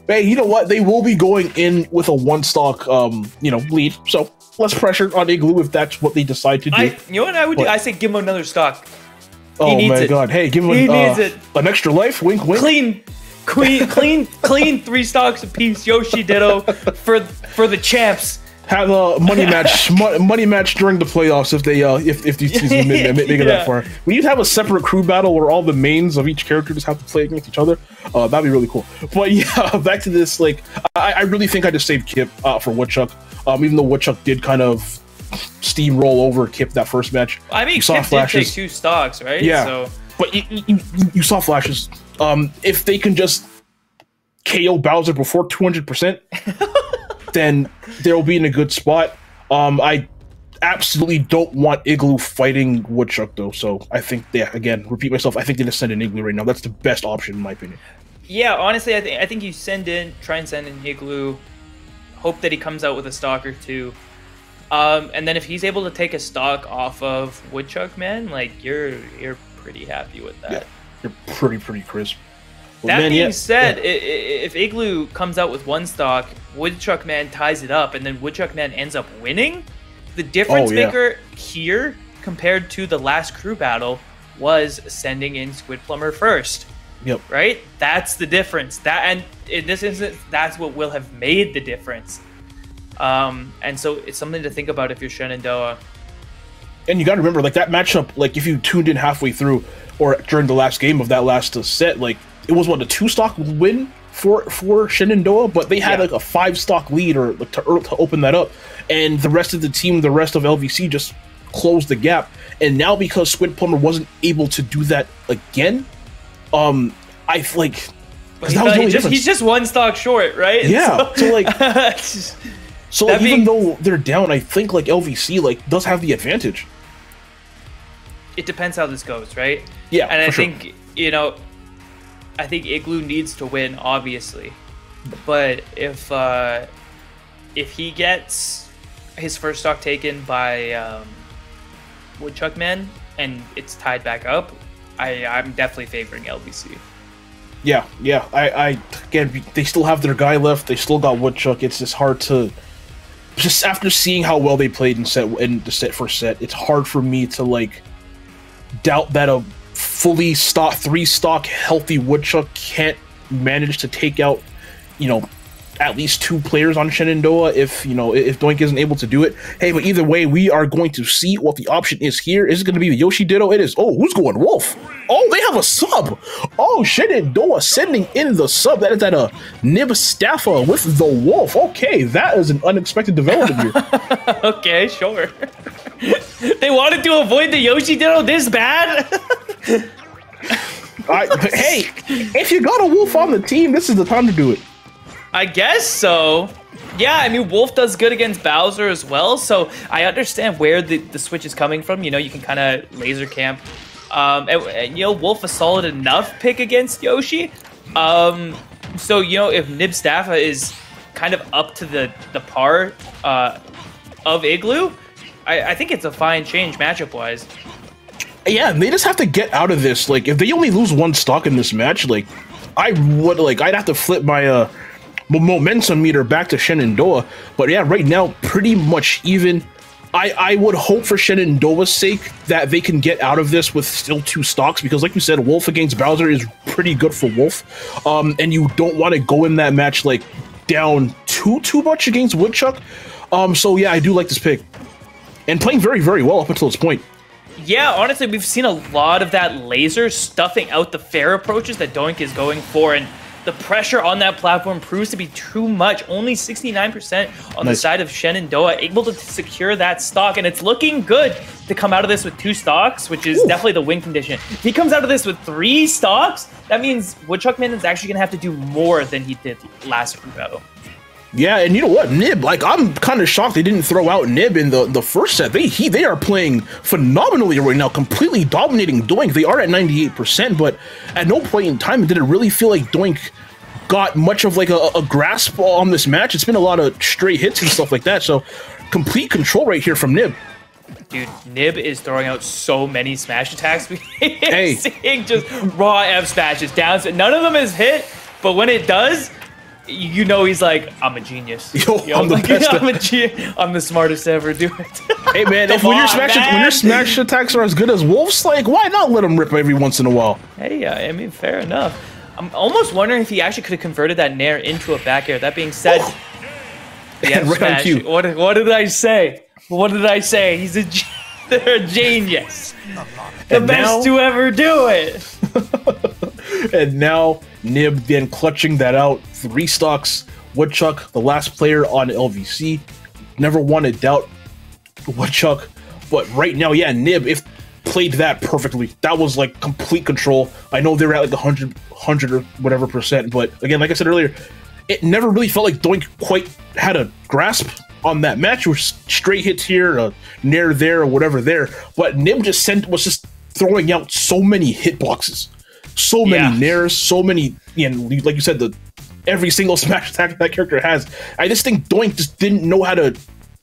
Hey, you know what? They will be going in with a 1 stock, lead. So less pressure on Igloo if that's what they decide to do. You know what I would do? I say give him another stock. Oh my god! Hey, give him an extra life. Wink, wink. Clean 3 stocks apiece. Yoshi Ditto for the champs. have a money match, money match during the playoffs if they if these teams make it that far. We need to have a separate crew battle where all the mains of each character just have to play against each other. That'd be really cool. But yeah, back to this. Like, I really think I just saved Kip for Woodchuck. Even though Woodchuck did kind of steamroll over Kip that first match. I mean, Kip did take 2 stocks, right? Yeah. So. But you saw flashes. If they can just KO Bowser before 200%. Then they'll be in a good spot. I absolutely don't want Igloo fighting Woodchuck though, so I think again, repeat myself, I think they just send in Igloo right now. That's the best option in my opinion. Yeah, honestly, I think you try and send in Igloo, hope that he comes out with a stock or 2. And then if he's able to take a stock off of Woodchuck, man, like you're pretty happy with that. Yeah, you're pretty crisp. Well, that being said, if Igloo comes out with 1 stock, Woodchuck Man ties it up, and then Woodchuck Man ends up winning, the difference maker here compared to the last crew battle was sending in Squid Plumber first. Yep. Right? That's the difference. And in this instance, that's what will have made the difference. And so it's something to think about if you're Shenandoah. And you got to remember, like, that matchup, like, if you tuned in halfway through or during the last game of that last set, like, it was what, a 2-stock win for Shenandoah, but they had like a 5-stock lead or like, to open that up, and the rest of the team, the rest of LVC just closed the gap. And now because Squid Plumber wasn't able to do that again, I like he's just 1 stock short, right? Yeah. So like, so like, even though they're down, I think like LVC like does have the advantage. It depends how this goes, right? Yeah, and I think I think Igloo needs to win, obviously, but if he gets his first stock taken by Woodchuck Man and it's tied back up, I'm definitely favoring LVC. Yeah. I again, they still have their guy left. They still got Woodchuck. It's just hard to, just after seeing how well they played in the first set, it's hard for me to like doubt that a fully 3-stock healthy Woodchuck can't manage to take out, at least 2 players on Shenandoah if Doink isn't able to do it. Hey, but either way, we are going to see what the option is here. Is it going to be the Yoshi Ditto? It is. Oh, who's going Wolf? Oh, they have a sub. Oh, Shenandoah sending in the sub. That is at a Nib Staffa with the Wolf. Okay, that is an unexpected development here. Okay, sure. They wanted to avoid the Yoshi Ditto this bad? Hey, if you got a Wolf on the team, this is the time to do it. I guess so. Yeah, I mean, Wolf does good against Bowser as well, so I understand where the switch is coming from. You can kind of laser camp. And Wolf a solid enough pick against Yoshi. So, if Nib Staffa is kind of up to the par of Igloo, I think it's a fine change matchup-wise. Yeah, they just have to get out of this. Like, if they only lose 1 stock in this match, like, I'd have to flip my momentum meter back to Shenandoah. But yeah, right now, pretty much even. I would hope for Shenandoah's sake that they can get out of this with still 2 stocks, because like you said, Wolf against Bowser is pretty good for Wolf. And you don't want to go in that match like down too much against Woodchuck. So yeah, I do like this pick. And playing very, very well up until this point. Yeah, honestly, we've seen a lot of that laser stuffing out the fair approaches that Doink is going for, and the pressure on that platform proves to be too much. Only 69% on the side of Shenandoah, able to secure that stock, and it's looking good to come out of this with 2 stocks, which is definitely the win condition. If he comes out of this with 3 stocks, that means Woodchuck Man is actually going to have to do more than he did last crew battle. Yeah, and you know what, Nib, like, I'm kind of shocked they didn't throw out Nib in the first set. They are playing phenomenally right now, completely dominating Doink. They are at 98%, but at no point in time did it really feel like Doink got much of like a grasp on this match. It's been a lot of stray hits and stuff like that, so complete control right here from Nib. Dude, Nib is throwing out so many smash attacks. We're seeing just raw F smashes down. So none of them is hit, but when it does, he's like, I'm a genius. I'm the best. I'm the smartest to ever do it. Hey man, when your smash attacks are as good as Wolf's, like, why not let him rip every once in a while? Hey, I mean, fair enough. I'm almost wondering if he actually could have converted that nair into a back air. That being said, Yeah, right on cue. What did I say? What did I say? They're a genius. The best to ever do it. And now Nib then clutching that out. 3 stocks. Woodchuck, the last player on LVC. Never want to doubt Woodchuck. But right now, yeah, Nib, if played that perfectly. That was like complete control. I know they were at like 100 or whatever percent. But again, like I said earlier, it never really felt like Doink quite had a grasp on that match. It was straight hits here, near there, or whatever there. But Nib was just throwing out so many hitboxes, so many nairs, so many, like you said, every single smash attack that character has. I just think Doink just didn't know how to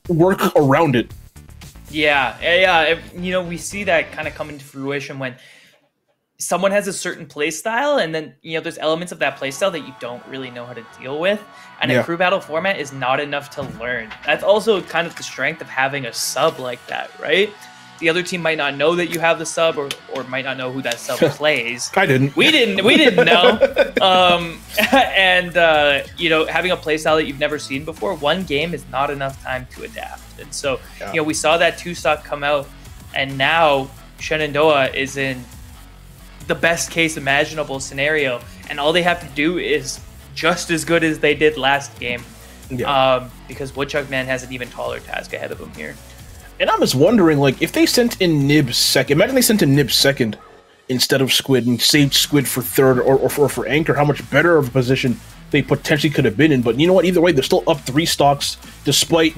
work around it. Yeah. We see that kind of come into fruition when someone has a certain play style, and then there's elements of that play style that you don't really know how to deal with, and a crew battle format is not enough to learn. That's also kind of the strength of having a sub like that, right? The other team might not know that you have the sub, or might not know who that sub plays. I didn't. We didn't know. Having a play style that you've never seen before, one game is not enough time to adapt. And so, we saw that 2-stock come out, and now Shenandoah is in the best case imaginable scenario, and all they have to do is just as good as they did last game. Because Woodchuck Man has an even taller task ahead of him here. And I'm just wondering, like, if they sent in Nib second, imagine they sent in Nib second instead of Squid and saved Squid for third or for Anchor, how much better of a position they potentially could have been in. But you know what, either way, they're still up 3 stocks, despite,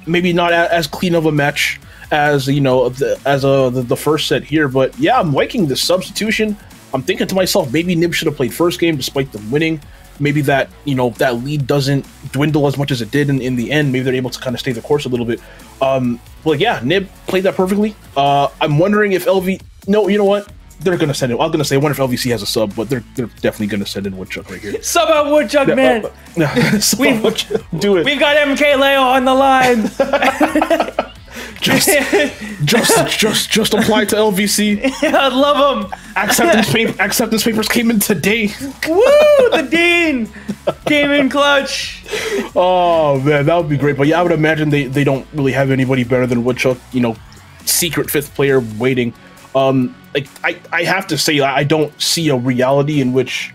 maybe not as clean of a match as the first set here. But yeah, I'm liking the substitution. I'm thinking to myself, maybe Nib should have played first game despite them winning. Maybe that that lead doesn't dwindle as much as it did in the end. Maybe they're able to kind of stay the course a little bit. But yeah, Nib played that perfectly. I'm wondering if no, you know what? They're gonna send it. I'm gonna say, I wonder if LVC has a sub, but they're definitely gonna send in Woodchuck right here. Sub out Woodchuck, man. Do it. We've got MK Leo on the line. Just apply to LVC. Yeah, I love them. Acceptance papers came in today. Woo! The Dean came in clutch. Oh man, that would be great. But yeah, I would imagine they don't really have anybody better than Woodchuck. Secret 5th player waiting. I have to say, I don't see a reality in which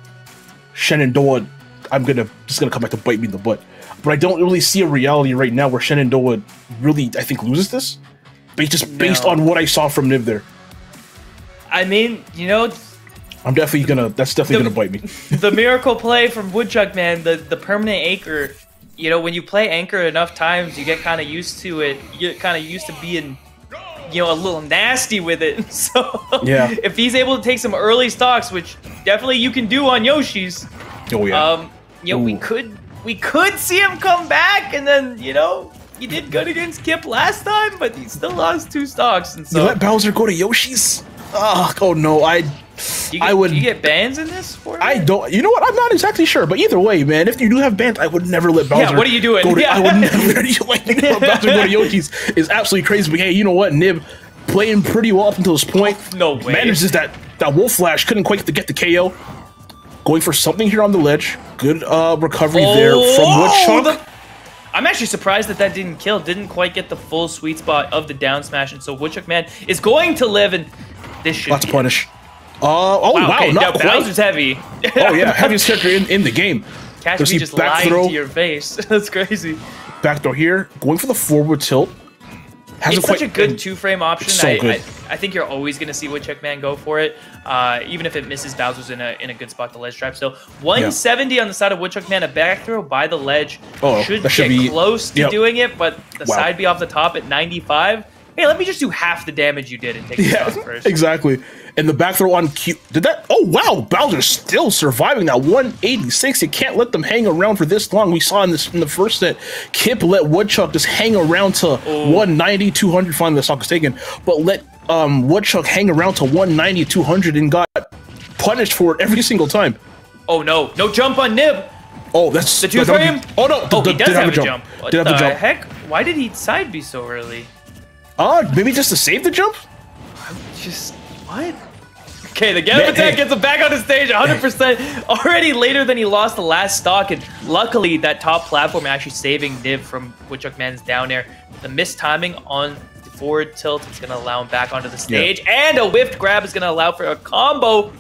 Shenandoah, just gonna come back to bite me in the butt. But I don't really see a reality right now where Shenandoah really, I think, loses this. Based on what I saw from Nib there. I mean, that's definitely gonna bite me. The miracle play from Woodchuck Man, the permanent anchor, when you play anchor enough times, you get kind of used to it. You get kind of used to being a little nasty with it. So if he's able to take some early stocks, which definitely you can do on Yoshi's, we could see him come back, and then he did good against Kip last time, but he still lost 2 stocks. And so you let Bowser go to Yoshi's? Oh no, do you get bans in this for I don't. You know what? I'm not exactly sure, but either way, man, if you do have bans, I would never let Bowser. Yeah, what are you doing? I would never let Bowser go to Yoshi's. Is absolutely crazy. But hey, you know what? Nib playing pretty well up until this point. No way. Manages that Wolf Flash, couldn't quite get the KO. Going for something here on the ledge. Good recovery there from Woodchuck. I'm actually surprised that didn't kill. Didn't quite get the full sweet spot of the down smash, and so Woodchuck Man is going to live, and this should lots of punish. Wow, okay, not quite. Bowser's heavy. Oh yeah, heaviest character in the game. Catch me just lying to your face. That's crazy. Back throw here, going for the forward tilt. It's such a good 2-frame option. So good. I think you're always going to see Woodchuck Man go for it, even if it misses. Bowser's in a good spot to ledge trap. So 170 on the side of Woodchuck Man, a back throw by the ledge should be close to doing it, but the side B off the top at 95. Hey, let me just do half the damage you did and take the shot first. Exactly. And the back throw on Q. Did that? Oh, wow. Bowser's still surviving that 186. You can't let them hang around for this long. We saw in the first set, Kip let Woodchuck just hang around to 190, 200. Finally, the stock was taken. But let Woodchuck hang around to 190, 200 and got punished for it every single time. Oh, no. No jump on Nib. Oh, that's the 2-frame. Oh, no. He does have a jump. What the heck? Why did he side B so early? Maybe just to save the jump? What? Okay, the Get Up attack gets him back on the stage 100%. Already later than he lost the last stock, and luckily that top platform actually saving Nib from Woodchuck Man's down air. The missed timing on the forward tilt is going to allow him back onto the stage, and a whiffed grab is going to allow for a combo.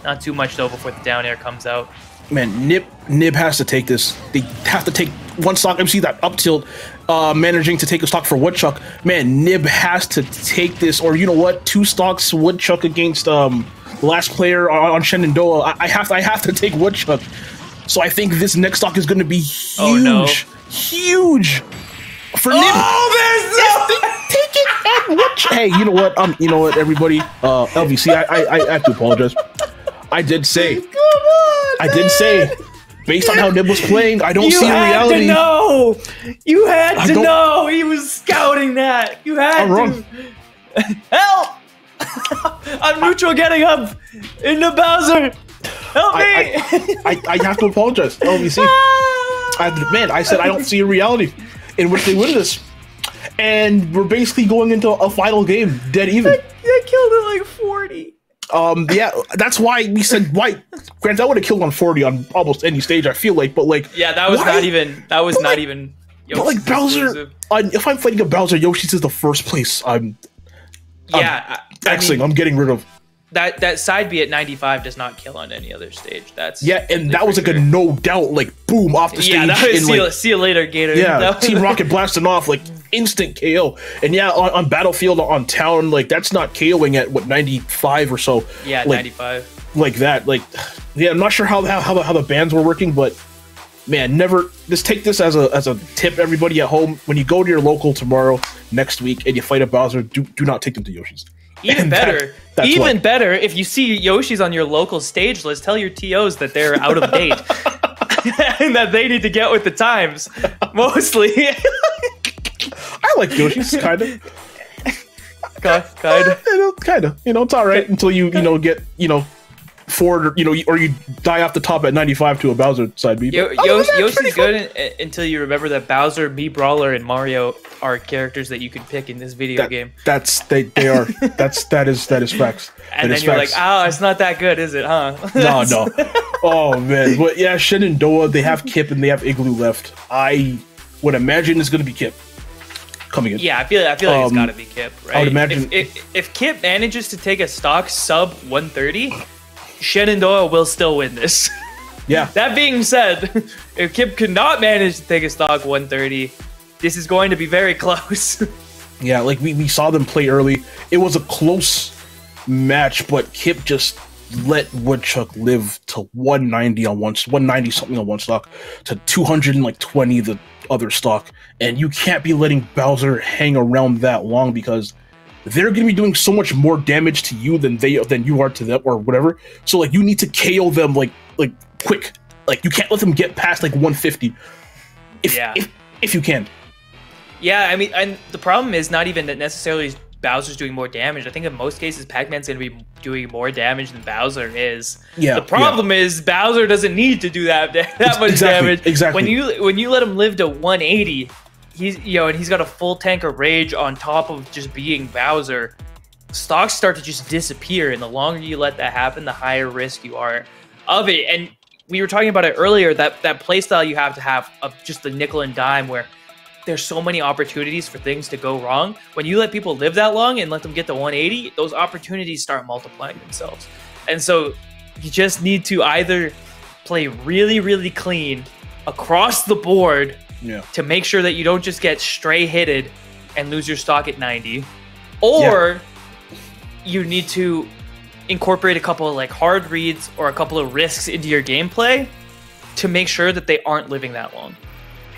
Not too much though before the down air comes out. Man, Nib has to take this. They have to take one stock. MC that up tilt, managing to take a stock for Woodchuck. Man, Nib has to take this, or you know what? 2 stocks Woodchuck against the last player on Shen and Doa. I have to take Woodchuck. So I think this next stock is going to be huge, huge for Nib. Oh, there's no. Take it at Woodchuck. Hey, you know what, everybody? LVC, I have to apologize. I did say. I did say, based on how Nib was playing, I don't see reality. You had to know. You had to know. He was scouting that. You had I'm wrong. Help! I'm neutral getting up into Bowser. Help me! I have to apologize. LVC. Man, I said I don't see a reality in which they win this. And we're basically going into a final game, dead even. They killed it like 40. Yeah, that's why we said why. Granted, I would have killed on 40 on almost any stage. I feel like, but like, yeah, that was not even. That was not even. But like Bowser, if I'm fighting a Bowser, Yoshi's is the first place. I'm I'm getting rid of. That side B at 95 does not kill on any other stage. That's and that was like a no doubt, like boom off the stage. Yeah, that was see you later, Gator. Yeah, Team Rocket blasting off like instant KO. And yeah, on Battlefield on Town, like that's not KOing at what 95 or so. Yeah, like, 95. Like that. Like yeah, I'm not sure how the bands were working, but man, just take this as a tip, everybody at home. When you go to your local tomorrow, next week, and you fight a Bowser, do not take them to Yoshi's. Even better, better, if you see Yoshi's on your local stage list, tell your TOs that they're out of date and that they need to get with the times. Mostly. I like Yoshi's, kind of. Kind of. It's all right until you get forward, or you die off the top at 95 to a Bowser side B. Yoshi's good until you remember that Bowser, Mii Brawler, and Mario are characters that you can pick in this video game. They are. That is facts. And then you're like, oh, it's not that good, is it, huh? No. Oh man, but yeah, Shen and Doa, they have Kip and they have Igloo left. I would imagine it's gonna be Kip coming in. Yeah, I feel like it's gotta be Kip, right? I would imagine if Kip manages to take a stock sub 130. Shen and Doa will still win this. Yeah. That being said, if Kip could not manage to take a stock 130, this is going to be very close. Yeah, like we saw them play early. It was a close match, but Kip just let Woodchuck live to 190 something on one stock, to 220 the other stock, and you can't be letting Bowser hang around that long because they're going to be doing so much more damage to you than you are to them or whatever. So like you need to KO them like quick. Like you can't let them get past like 150. If you can. Yeah, I mean, and the problem is not even that necessarily Bowser's doing more damage. I think in most cases Pac-Man's going to be doing more damage than Bowser is. Yeah. The problem is Bowser doesn't need to do that much damage. Exactly. When you let him live to 180. He's got a full tank of rage on top of just being Bowser. Stocks start to just disappear, and the longer you let that happen, the higher risk you are of it. And we were talking about it earlier, that playstyle you have to have of just the nickel and dime, where there's so many opportunities for things to go wrong. When you let people live that long and let them get to 180, those opportunities start multiplying themselves. And so you just need to either play really, really clean across the board to make sure that you don't just get stray hitted and lose your stock at 90, or you need to incorporate a couple of like hard reads or a couple of risks into your gameplay to make sure that they aren't living that long.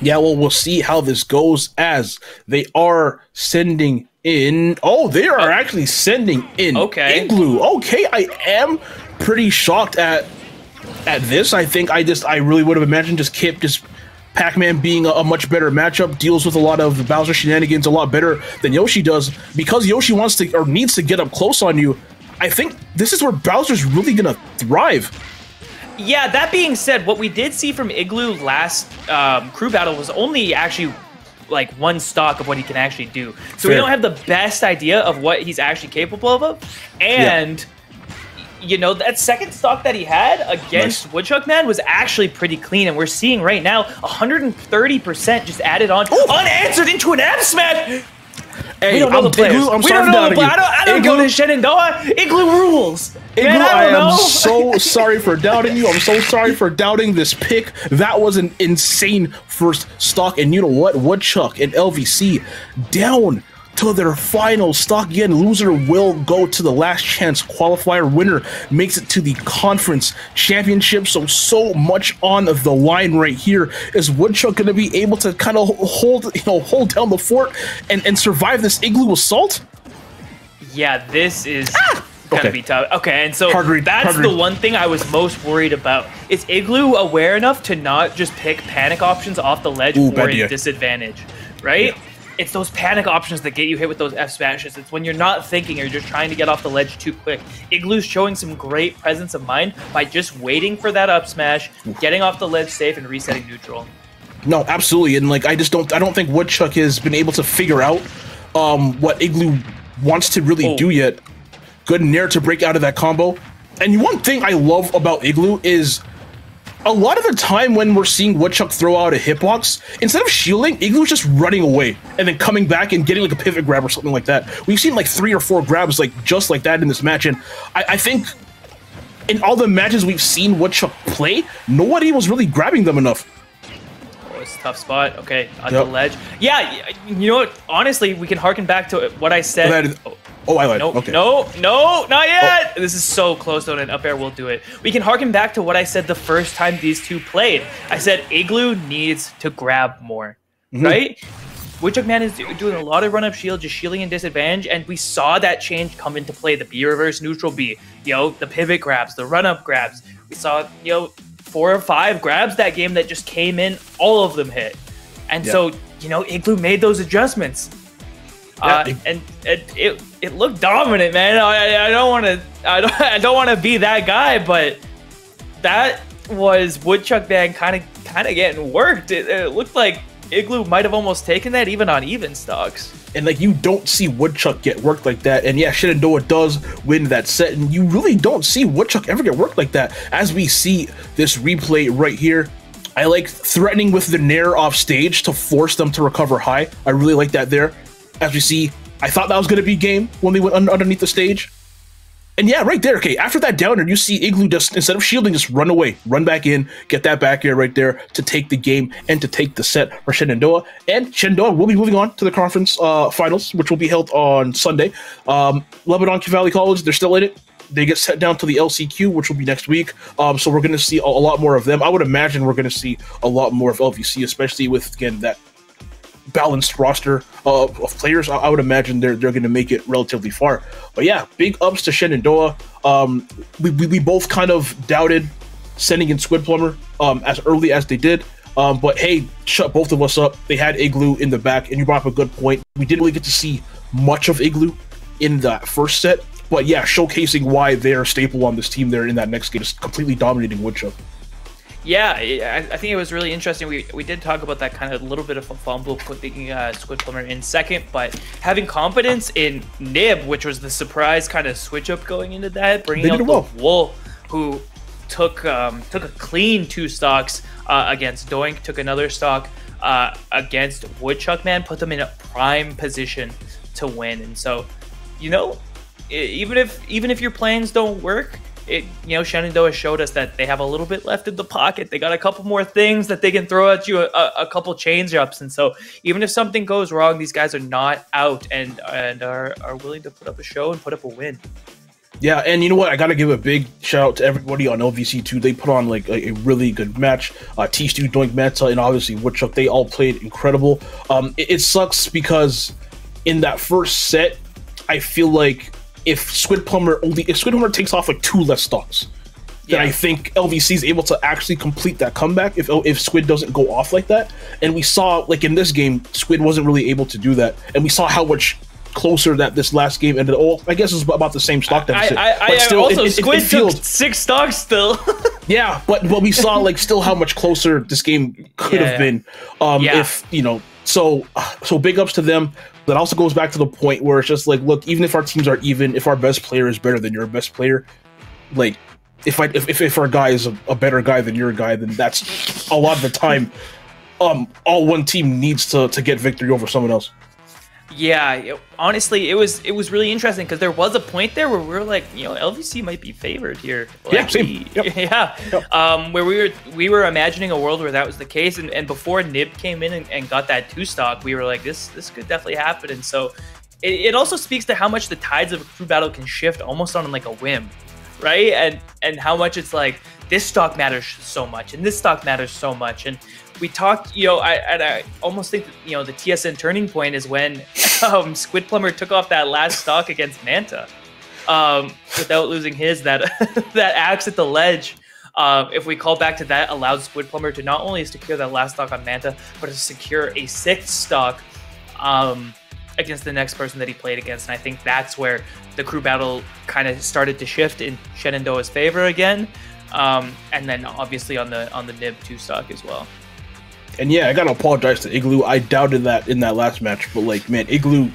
Yeah, well, we'll see how this goes as they are sending in. Oh, they are actually sending in Igloo. Okay, I am pretty shocked at this. I think I really would have imagined just Kip Pac-Man being a much better matchup, deals with a lot of the Bowser shenanigans a lot better than Yoshi does. Because Yoshi wants to or needs to get up close on you, I think this is where Bowser's really gonna thrive. Yeah, that being said, what we did see from Igloo last crew battle was only actually like one stock of what he can actually do. So we don't have the best idea of what he's actually capable of. And you know, that second stock that he had against Woodchuck Man was actually pretty clean, and we're seeing right now 130% just added on, unanswered into an F smash. Hey, we don't know the players. Igloo, I'm we sorry don't know the doubting players. I don't go to Shenandoah. Igloo rules. Igloo, Man, I am know. so sorry for doubting you. I'm so sorry for doubting this pick. That was an insane first stock. And you know what? Woodchuck and LVC down to their final stock. Again, loser will go to the last chance qualifier. Winner makes it to the conference championship. So much on the line right here. Is Woodchuck going to be able to kind of hold down the fort and survive this Igloo assault? Yeah, this is gonna be tough. Okay, and so that's the one thing I was most worried about. Is Igloo aware enough to not just pick panic options off the ledge for a disadvantage, right? Yeah. It's those panic options that get you hit with those F smashes. It's when you're not thinking, you're just trying to get off the ledge too quick. Igloo's showing some great presence of mind by just waiting for that up smash, getting off the ledge safe, and resetting neutral. No, absolutely, and like I don't think Woodchuck has been able to figure out what Igloo wants to really do yet. Good nair to break out of that combo. And one thing I love about Igloo is a lot of the time when we're seeing Woodchuck throw out a hitbox, instead of shielding, Igloo's just running away and then coming back and getting like a pivot grab or something like that. We've seen like 3 or 4 grabs like just like that in this match, and I think in all the matches we've seen Woodchuck play, nobody was really grabbing them enough. Oh, it's a tough spot. Okay, on the ledge. Yeah, you know what? Honestly, we can harken back to what I said. I lied. No, okay. No, not yet. This is so close, though, and up air will do it. We can harken back to what I said the first time these two played. I said Igloo needs to grab more, right? Woodchuck Man is doing a lot of run-up shield, just shielding in disadvantage, and we saw that change come into play. The B reverse neutral B, the pivot grabs, the run-up grabs. We saw, 4 or 5 grabs that game that just came in, all of them hit. And so, Igloo made those adjustments. And it looked dominant, man. I don't want to be that guy, but that was Woodchuck Man kind of getting worked. It looked like Igloo might have almost taken that even on even stocks. And like you don't see Woodchuck get worked like that. And yeah, Shenandoah does win that set, and you really don't see Woodchuck ever get worked like that. As we see this replay right here, I like threatening with the nair off stage to force them to recover high. I really like that there. As we see, I thought that was going to be game when they went underneath the stage. And yeah, right there, okay, after that downer, you see Igloo just, instead of shielding, just run away, run back in, get that back air right there to take the game and to take the set for Shenandoah. And Shenandoah will be moving on to the conference finals, which will be held on Sunday. Lebanon Valley College, they're still in it. They get set down to the LCQ, which will be next week. So we're going to see a lot more of them. I would imagine we're going to see a lot more of LVC, especially with, again, that balanced roster of players. I would imagine they're going to make it relatively far. But yeah, big ups to Shenandoah. We both kind of doubted sending in Squid Plumber as early as they did. But hey, shut both of us up. They had Igloo in the back, and you brought up a good point. We didn't really get to see much of Igloo in that first set. But yeah, showcasing why they're a staple on this team there in that next game, is completely dominating Woodchuck. Yeah, I think it was really interesting. We did talk about that kind of little bit of a fumble, putting Squid Plumber in second, but having confidence in Nib, which was the surprise kind of switch up going into that, bringing out the Wolf, who took a clean 2 stocks against Doink, took another stock against Woodchuck Man, put them in a prime position to win. And so, even if your plans don't work, Shenandoah showed us that they have a little bit left in the pocket. They got a couple more things that they can throw at you, a couple change ups. And so even if something goes wrong, these guys are not out and are willing to put up a show and put up a win. Yeah, and you know what? I got to give a big shout out to everybody on LVC too. They put on like a really good match. T-Stu, Doink, Meta, and obviously Woodchuck, they all played incredible. It sucks because in that first set, I feel like if Squid Plumber takes off like 2 less stocks, then I think LVC is able to actually complete that comeback if Squid doesn't go off like that. And we saw, like in this game, Squid wasn't really able to do that. And we saw how much closer that this last game ended. I guess it's about the same stock deficit. But still, Squid took 6 stocks still. Yeah, but we saw like still how much closer this game could have been. If, so big ups to them. That also goes back to the point where it's just like, look, even if our teams are even, if our best player is better than your best player, like if our guy is a better guy than your guy, then that's a lot of the time. All one team needs to get victory over someone else. Yeah, honestly, it was really interesting because there was a point there where we were like, LVC might be favored here. Like, yeah, same. Yep. Yeah. Yep. Where we were imagining a world where that was the case, and before Nib came in and got that 2-stock, we were like, this could definitely happen. And so it also speaks to how much the tides of a crew battle can shift almost on like a whim, right? And how much it's like this stock matters so much, and this stock matters so much, and we talked, I almost think that, the TSN turning point is when Squid Plumber took off that last stock against Manta without losing his, that axe at the ledge. If we call back to that, allowed Squid Plumber to not only secure that last stock on Manta, but to secure a 6th stock against the next person that he played against. And I think that's where the crew battle kind of started to shift in Shenandoah's favor again. And then obviously on the Nib 2 stock as well. And yeah, I gotta apologize to Igloo. I doubted that in that last match, but like, man, Igloo,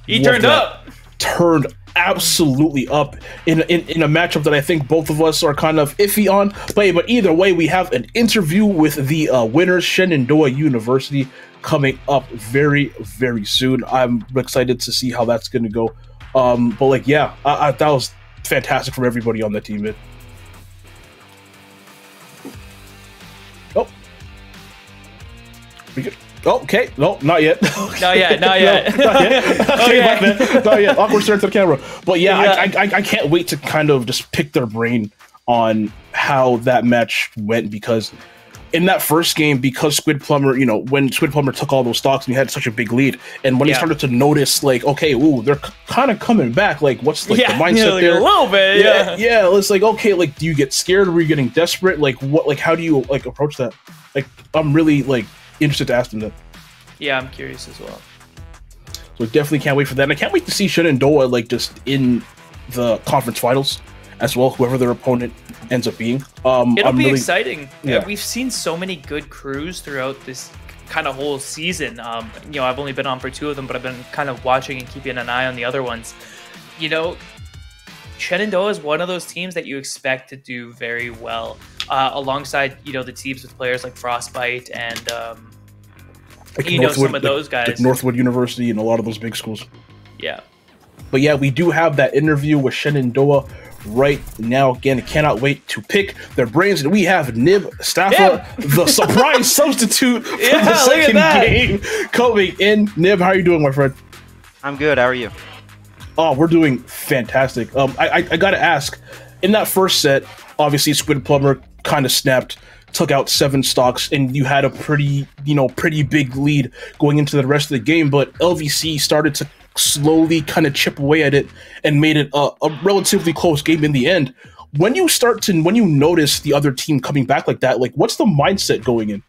he turned up. Turned absolutely up in a matchup that I think both of us are kind of iffy on. But either way, we have an interview with the winners, Shenandoah University, coming up very, very soon. I'm excited to see how that's gonna go. But like, yeah, that was fantastic from everybody on the team, man. Okay, no, not yet. Not yet. Not yet. Okay, not yet. Awkward stare to the camera. But yeah, I can't wait to kind of just pick their brain on how that match went, because in that first game, because Squid Plumber, when Squid Plumber took all those stocks and he had such a big lead, and when he started to notice, like, okay, ooh, they're kind of coming back, like, what's like the mindset like there? A little bit, yeah. It's like, okay, like, do you get scared? Were you getting desperate? Like, what? Like, how do you like approach that? Like, I'm really like interested to ask them that. Yeah, I'm curious as well. So definitely can't wait for that. And I can't wait to see Shenandoah like just in the conference finals as well, whoever their opponent ends up being. It'll be exciting. Yeah. We've seen so many good crews throughout this kind of whole season. I've only been on for 2 of them, but I've been kind of watching and keeping an eye on the other ones. Shenandoah is one of those teams that you expect to do very well, alongside the teams with players like Frostbite and like some of those guys, like Northwood University and a lot of those big schools. Yeah, but yeah, we do have that interview with Shenandoah right now. Again, I cannot wait to pick their brains. And we have Nib Staffa, the surprise substitute for the second game, coming in. Nib, how are you doing, my friend? I'm good. How are you? Oh, we're doing fantastic. I gotta ask, in that first set, obviously Squid Plumber kind of snapped, took out 7 stocks, and you had a pretty big lead going into the rest of the game, but LVC started to slowly kind of chip away at it and made it a relatively close game in the end. When you notice the other team coming back like that, like, what's the mindset going in?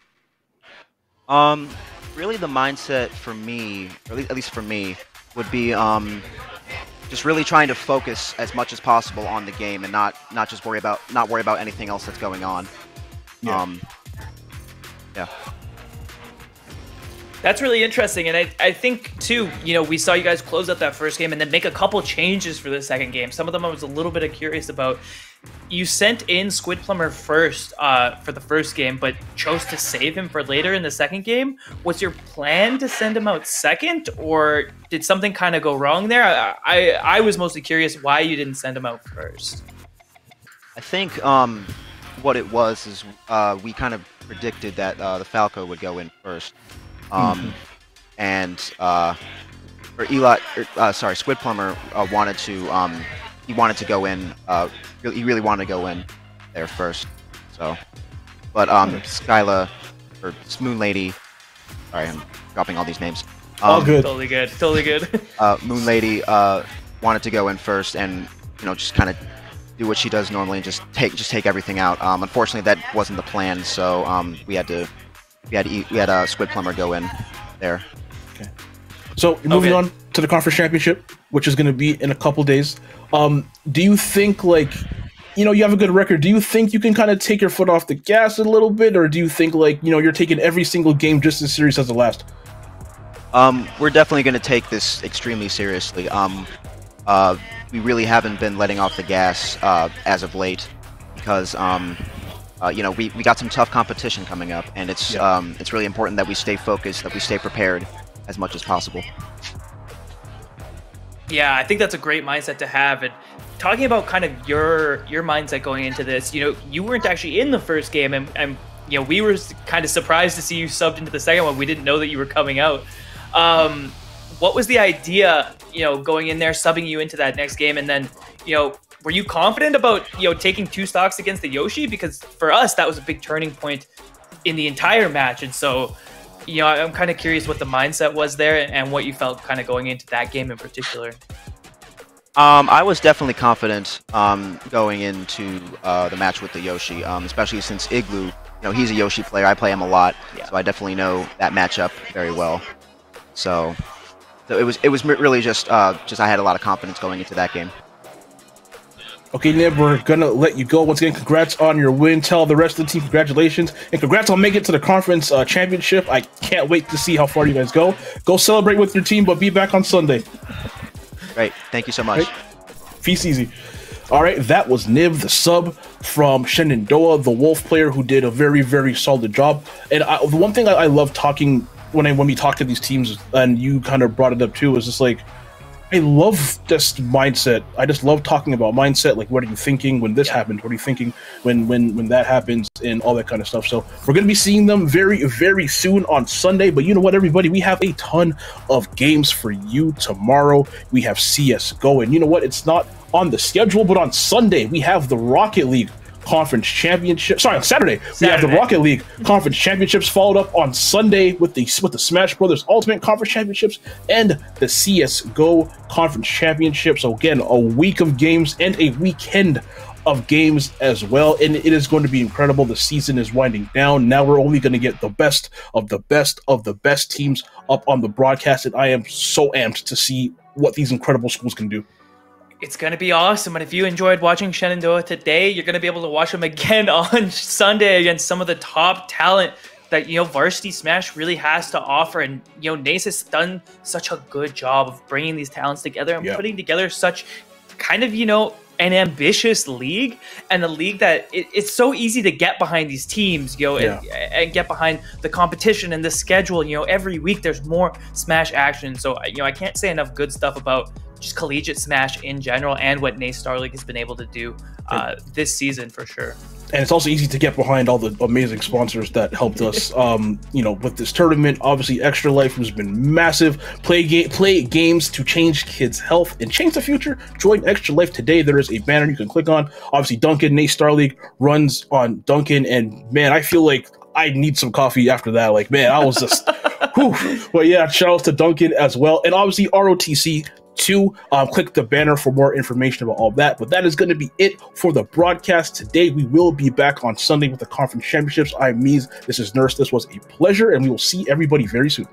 Really the mindset for me, or at least for me, would be just really trying to focus as much as possible on the game and not just worry about anything else that's going on. Yeah. That's really interesting, and I think too, we saw you guys close out that first game and then make a couple changes for the second game. Some of them I was a little bit curious about. You sent in Squid Plumber first for the first game, but chose to save him for later in the second game. Was your plan to send him out second, or did something kind of go wrong there? I was mostly curious why you didn't send him out first. I think what it was is we kind of predicted that the Falco would go in first. And Squid Plumber wanted to go in. He really wanted to go in there first. So, but Skyla or Moon Lady. Sorry, I'm dropping all these names. All good. Totally good. Moon Lady wanted to go in first, and just kind of do what she does normally and just take everything out. Unfortunately, that wasn't the plan, so we had Squid Plumber go in there. Okay. So you're moving on to the conference championship, which is going to be in a couple days. Do you think, like, you have a good record? Do you think you can kind of take your foot off the gas a little bit, or do you think, like, you're taking every single game just as serious as the last? We're definitely going to take this extremely seriously. we really haven't been letting off the gas as of late because you know, we got some tough competition coming up, and it's really important that we stay focused, that we stay prepared as much as possible. Yeah, I think that's a great mindset to have. And talking about kind of your mindset going into this, you know, you weren't actually in the first game, and you know, we were kind of surprised to see you subbed into the second one. We didn't know that you were coming out. What was the idea, you know, going in there, subbing you into that next game, and then, you know, were you confident about, you know, taking 2 stocks against the Yoshi? Because for us, that was a big turning point in the entire match, and so, you know, I'm kind of curious what the mindset was there and what you felt kind of going into that game in particular. I was definitely confident going into the match with the Yoshi, especially since Igloo, you know, he's a Yoshi player. I play him a lot, so I definitely know that matchup very well. So it was really just I had a lot of confidence going into that game. Okay, Nib, we're gonna let you go. Once again, congrats on your win. Tell the rest of the team congratulations, and congrats on making it to the conference championship. I can't wait to see how far you guys go. Go celebrate with your team, but be back on Sunday. Great, thank you so much. Right. Feast easy. All right, that was Nib, the sub from Shenandoah, the Wolf player who did a very, very solid job. And the one thing I love talking when we talk to these teams, and you kind of brought it up too, is just like, I love this mindset. I just love talking about mindset. Like, what are you thinking when this happens? What are you thinking when that happens, and all that kind of stuff. So we're going to be seeing them very, very soon on Sunday. But you know what, everybody? We have a ton of games for you tomorrow. We have CSGO. And you know what? It's not on the schedule, but on Sunday, we have the Rocket League Conference Championship. Sorry, on Saturday we have the Rocket League Conference Championships, followed up on Sunday with the Smash Brothers Ultimate Conference Championships and the CS:GO Conference Championship. So again, a week of games and a weekend of games as well, and it is going to be incredible. The season is winding down. Now we're only going to get the best of the best of the best teams up on the broadcast, and I am so amped to see what these incredible schools can do. It's going to be awesome. And if you enjoyed watching Shenandoah today, you're going to be able to watch them again on Sunday against some of the top talent that, you know, Varsity Smash really has to offer. And, you know, Nace has done such a good job of bringing these talents together and putting together such kind of, you know, an ambitious league, and a league that it's so easy to get behind these teams, you know, and get behind the competition and the schedule. You know, every week there's more Smash action. So, you know, I can't say enough good stuff about just collegiate Smash in general and what Nace Star League has been able to do this season for sure. And it's also easy to get behind all the amazing sponsors that helped us, you know, with this tournament. Obviously, Extra Life has been massive. Play games to change kids' health and change the future. Join Extra Life today. There is a banner you can click on. Obviously, Duncan, Nace Star League runs on Duncan. And man, I feel like I need some coffee after that. Like, man, I was just, whew. But yeah, shout out to Duncan as well. And obviously, ROTC. Click the banner for more information about all that. But that is going to be it for the broadcast today. We will be back on Sunday with the conference championships. I'm Mees. This is Nurse. This was a pleasure, and we will see everybody very soon.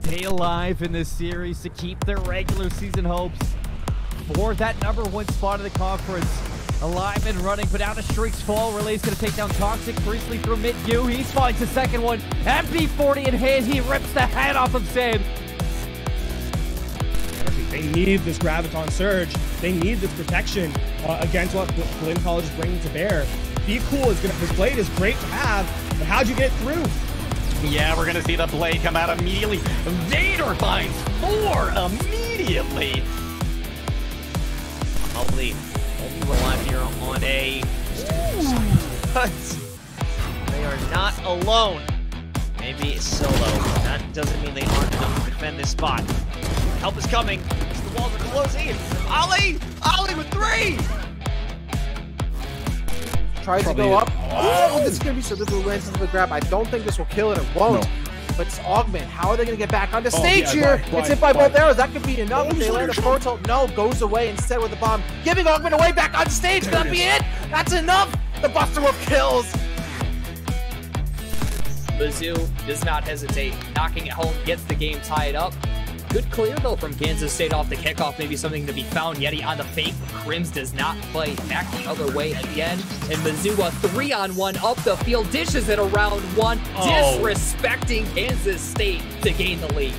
Stay alive in this series to keep their regular season hopes for that #1 spot in the conference alive and running, but now the streaks fall. Relay's gonna take down Toxic briefly through mid-Q. He's falling to second one. MP40 in hand. He rips the head off of Shen. They need this Graviton Surge. They need this protection against what Glen College is bringing to bear. Be Cool is gonna. His blade is great to have, but how'd you get through? Yeah, we're gonna see the blade come out immediately. Vader finds 4 immediately. Only alive here on a. But they are not alone. Maybe solo. That doesn't mean they aren't enough to defend this spot. Help is coming. The walls are closing. Ali with 3. Tries to go up. Oh, this is going to be so this will land into the grab. I don't think this will kill it. It won't. No. But it's Augment. How are they going to get back onto stage here? It's hit by both arrows. That could be enough. If they land a portal, no, goes away instead with the bomb. Giving Augment away back on stage. That'll be it. That's enough. The Buster Wolf kills. Mizzou does not hesitate. Knocking it home, gets the game tied up. Good clear, though, from Kansas State off the kickoff. Maybe something to be found. Yeti on the fake. Crims does not play back the other way again. And Mizzou, 3-on-1 up the field. Dishes it around 1. Disrespecting Kansas State to gain the lead.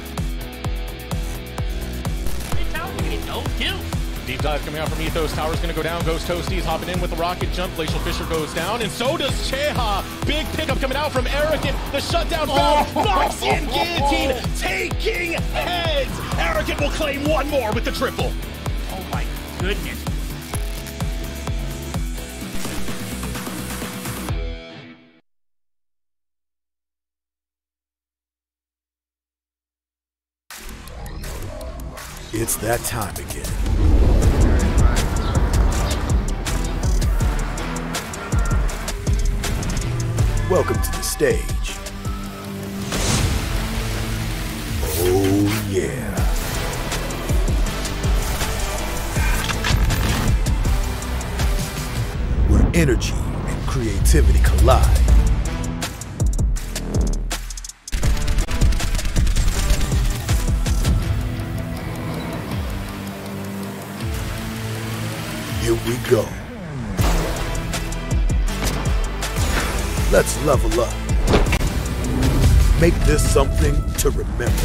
No kill. Deep dive coming out from Ethos. Tower's going to go down. Ghost Toasties hopping in with the rocket jump. Glacial Fisher goes down. And so does Cheha. Big pickup coming out from Arrogant. The shutdown found. Knocks in Guillotine. Taking heads. Arrogant will claim one more with the triple. Oh my goodness. It's that time again. Welcome to the stage. Oh yeah. energy and creativity collide. Here we go. Let's level up. Make this something to remember.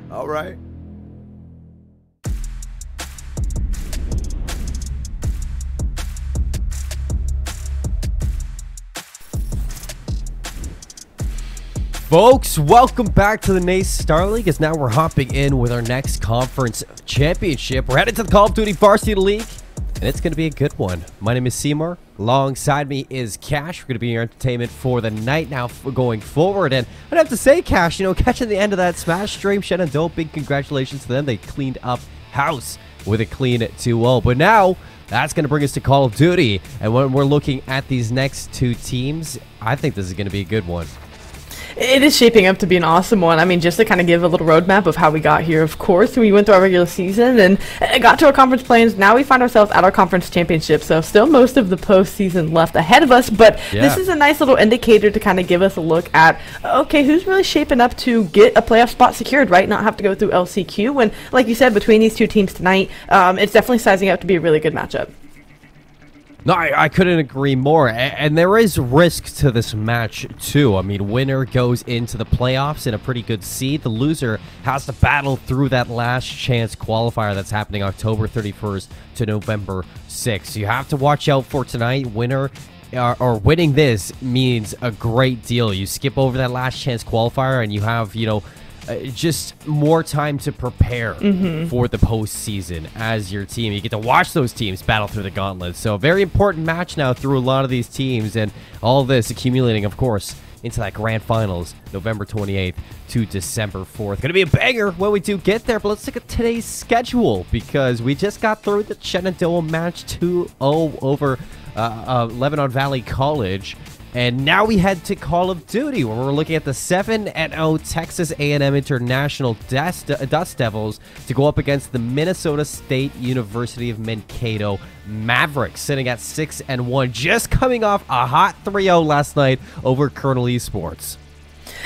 All right. Folks, welcome back to the NACE Star League, as now we're hopping in with our next conference championship. We're headed to the Call of Duty Varsity League, and it's going to be a good one. My name is Seymour. Alongside me is Cash. We're going to be your entertainment for the night now going forward. And I'd have to say, Cash, catching the end of that Smash stream, Shen and Dope, big congratulations to them. They cleaned up house with a clean 2-0. But now, that's going to bring us to Call of Duty. And when we're looking at these next two teams, I think this is going to be a good one. It is shaping up to be an awesome one. I mean, just to kind of give a little roadmap of how we got here, of course, we went through our regular season and got to our conference plans. Now we find ourselves at our conference championship, so still most of the postseason left ahead of us, but this is a nice little indicator to kind of give us a look at, okay, who's really shaping up to get a playoff spot secured, right? Not have to go through LCQ. And like you said, between these two teams tonight, it's definitely sizing up to be a really good matchup. No, I couldn't agree more. And there is risk to this match, too. I mean, winner goes into the playoffs in a pretty good seed. The loser has to battle through that last chance qualifier that's happening October 31st to November 6th. You have to watch out for tonight. Winner or winning this means a great deal. You skip over that last chance qualifier and you have, just more time to prepare for the postseason as your team. You get to watch those teams battle through the gauntlet. So a very important match now through a lot of these teams, and all this accumulating, of course, into that grand finals, November 28th to December 4th. Going to be a banger when we do get there, but let's look at today's schedule, because we just got through the Shenandoah match 2-0 over Lebanon Valley College. And now we head to Call of Duty, where we're looking at the 7-0 Texas A&M International Dust Devils to go up against the Minnesota State University of Mankato Mavericks, sitting at 6-1, just coming off a hot 3-0 last night over Colonel Esports.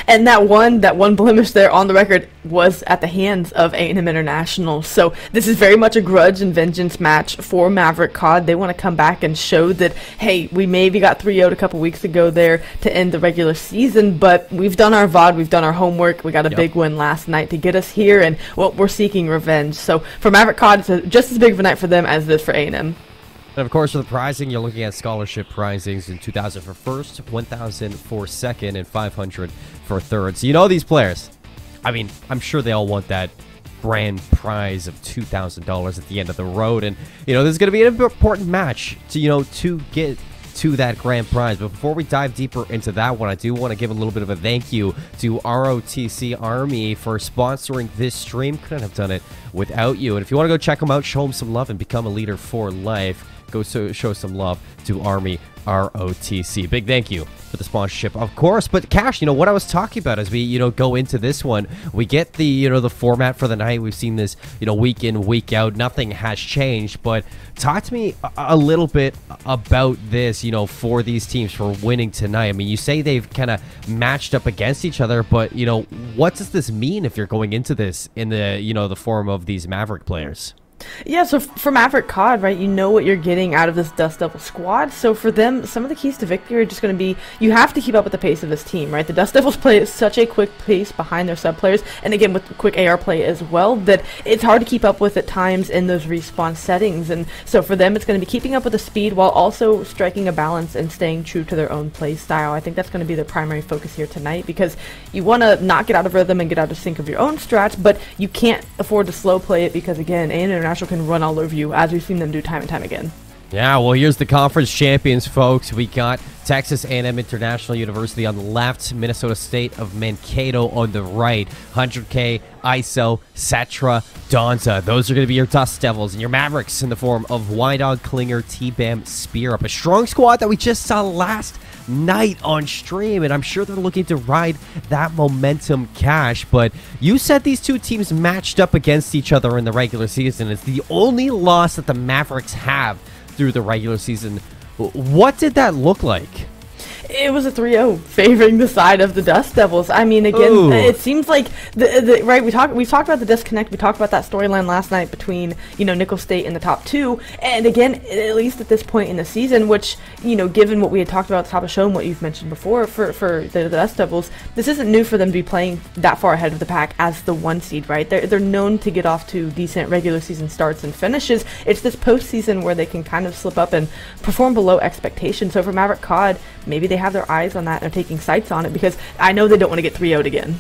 And that one blemish there on the record was at the hands of A&M International. So this is very much a grudge and vengeance match for Maverick COD. They want to come back and show that, hey, we maybe got 3-0'd a couple weeks ago there to end the regular season, but we've done our VOD, we've done our homework. We got a big win last night to get us here, and well, we're seeking revenge. So for Maverick COD, it's just as big of a night for them as it is for A&M. And of course, for the pricing, you're looking at scholarship prizings in 2,000 for first, 1,000 for second, and 500 for third. So these players. I mean, I'm sure they all want that grand prize of $2,000 at the end of the road. And this is going to be an important match to get to that grand prize. But before we dive deeper into that one, I do want to give a little bit of a thank you to ROTC Army for sponsoring this stream. Couldn't have done it without you. And if you want to go check them out, show them some love, and become a leader for life, go show some love to Army ROTC. Big thank you for the sponsorship, of course. But Cash, what I was talking about as we go into this one, we get the the format for the night. We've seen this week in, week out. Nothing has changed. But talk to me a little bit about this for these teams for winning tonight. I mean, you say they've kind of matched up against each other, but what does this mean if you're going into this in the the form of these Maverick players? Yeah, so for Maverick COD, right, you know what you're getting out of this Dust Devil squad. So for them, some of the keys to victory are just going to be, you have to keep up with the pace of this team, right? The Dust Devils play at such a quick pace behind their sub players, and again with quick AR play as well, that it's hard to keep up with at times in those respawn settings. And so for them, it's going to be keeping up with the speed while also striking a balance and staying true to their own play style. I think that's going to be their primary focus here tonight, because you want to not get out of rhythm and get out of sync of your own strats, but you can't afford to slow play it, because again, A&M International can run all over you, as we've seen them do time and time again. Yeah, well, here's the conference champions, folks. We got Texas A&M International University on the left, Minnesota State of Mankato on the right, 100K, ISO, Cetra, Donza. Those are going to be your Dust Devils, and your Mavericks in the form of Wydog, Klinger, T-Bam, Spear Up. A strong squad that we just saw last night on stream, and I'm sure they're looking to ride that momentum, Cash. But you said these two teams matched up against each other in the regular season. It's the only loss that the Mavericks have through the regular season. What did that look like? It was a 3-0 favoring the side of the Dust Devils. I mean, again, Ooh. It seems like right. We've talked about the disconnect. We talked about that storyline last night between Nicholls State and the top two. And again, at least at this point in the season, which given what we had talked about at the top of the show and what you've mentioned before for the Dust Devils, this isn't new for them to be playing that far ahead of the pack as the 1 seed. Right? They're known to get off to decent regular season starts and finishes. It's this postseason where they can kind of slip up and perform below expectations. So for Maverick COD, maybe they have their eyes on that and are taking sights on it, because I know they don't want to get 3-0'd again.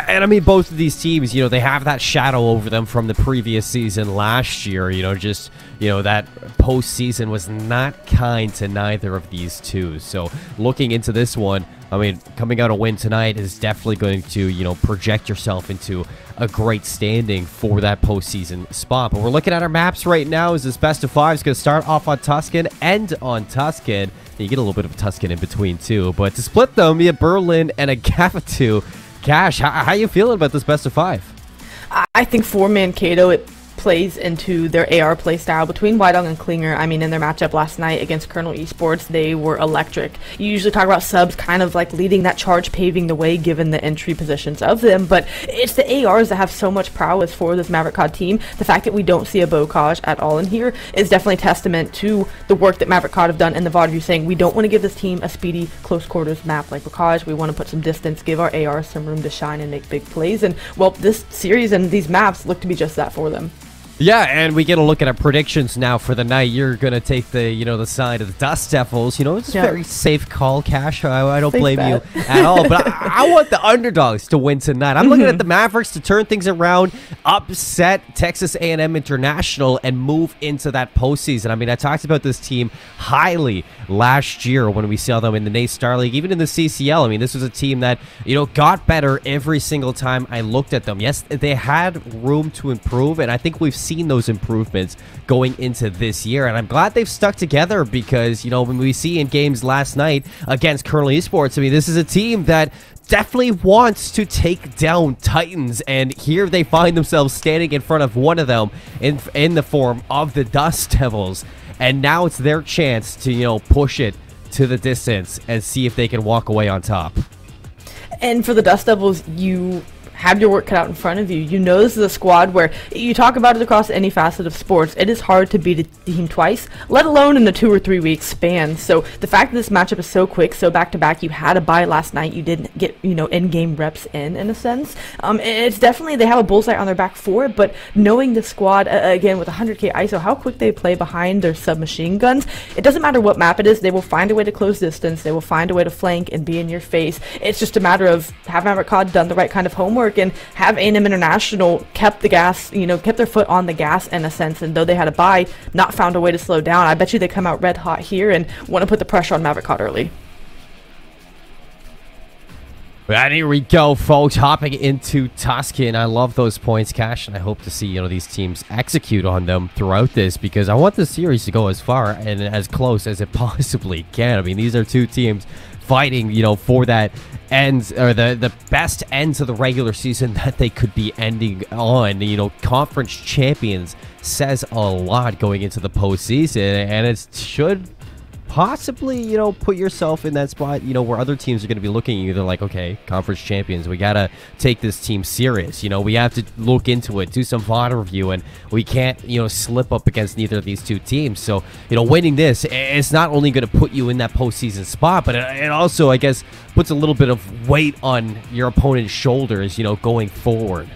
And I mean, both of these teams, they have that shadow over them from the previous season last year. That postseason was not kind to neither of these two. So looking into this one, I mean, coming out a win tonight is definitely going to, project yourself into a great standing for that postseason spot. But we're looking at our maps right now. Is this best of 5 is going to start off on Tuscan, end on Tuscan. You get a little bit of Tuscan in between too. But to split them, you have Berlin and a Gafatu. Cash, how you feeling about this best of 5? I think for Mankato, it plays into their AR play style between Wydong and Klinger. I mean, in their matchup last night against Colonel Esports, they were electric. You usually talk about subs kind of like leading that charge, paving the way given the entry positions of them, but it's the ARs that have so much prowess for this Maverick COD team. The fact that we don't see a Bocage at all in here is definitely testament to the work that Maverick COD have done in the VOD review, saying we don't want to give this team a speedy close quarters map like Bocage. We want to put some distance, give our ARs some room to shine and make big plays, and well, this series and these maps look to be just that for them. Yeah, and we get a look at our predictions now for the night. You're going to take the, the side of the Dust Devils. It's a very safe call, Cash. I don't blame you at all. But I want the underdogs to win tonight. I'm looking at the Mavericks to turn things around, upset Texas A&M International, and move into that postseason. I mean, I talked about this team highly last year when we saw them in the Nate Star League, even in the CCL. I mean, this was a team that, got better every single time I looked at them. Yes, they had room to improve, and I think we've seen those improvements going into this year, and I'm glad they've stuck together, because when we see in games last night against Colonel Esports, I mean, this is a team that definitely wants to take down Titans, and here they find themselves standing in front of one of them in the form of the Dust Devils, and now it's their chance to push it to the distance and see if they can walk away on top. And for the Dust Devils, you have your work cut out in front of you. This is a squad where you talk about it across any facet of sports. It is hard to beat a team twice, let alone in a 2 or 3 week span. So the fact that this matchup is so quick, so back to back, you had a bye last night. You didn't get, in-game reps in a sense. It's definitely, they have a bullseye on their back for it, but knowing the squad, again, with 100K ISO, how quick they play behind their submachine guns, it doesn't matter what map it is, they will find a way to close distance, they will find a way to flank and be in your face. It's just a matter of have Maverick COD done the right kind of homework and have A&M International kept the gas, kept their foot on the gas in a sense, and though they had a bye, not found a way to slow down. I bet you they come out red hot here and want to put the pressure on Maverick COD early. And here we go, folks, hopping into Tuscan. I love those points, Cash, and I hope to see, these teams execute on them throughout this, because I want this series to go as far and as close as it possibly can. I mean, these are two teams fighting, for that end, or the best ends of the regular season that they could be ending on. Conference champions says a lot going into the postseason, and it should possibly, put yourself in that spot, where other teams are going to be looking at you. They're like, okay, conference champions, we got to take this team serious. We have to look into it, do some VOD review, and we can't, slip up against neither of these two teams. So, winning this, it's not only going to put you in that postseason spot, but it also, I guess, puts a little bit of weight on your opponent's shoulders, going forward.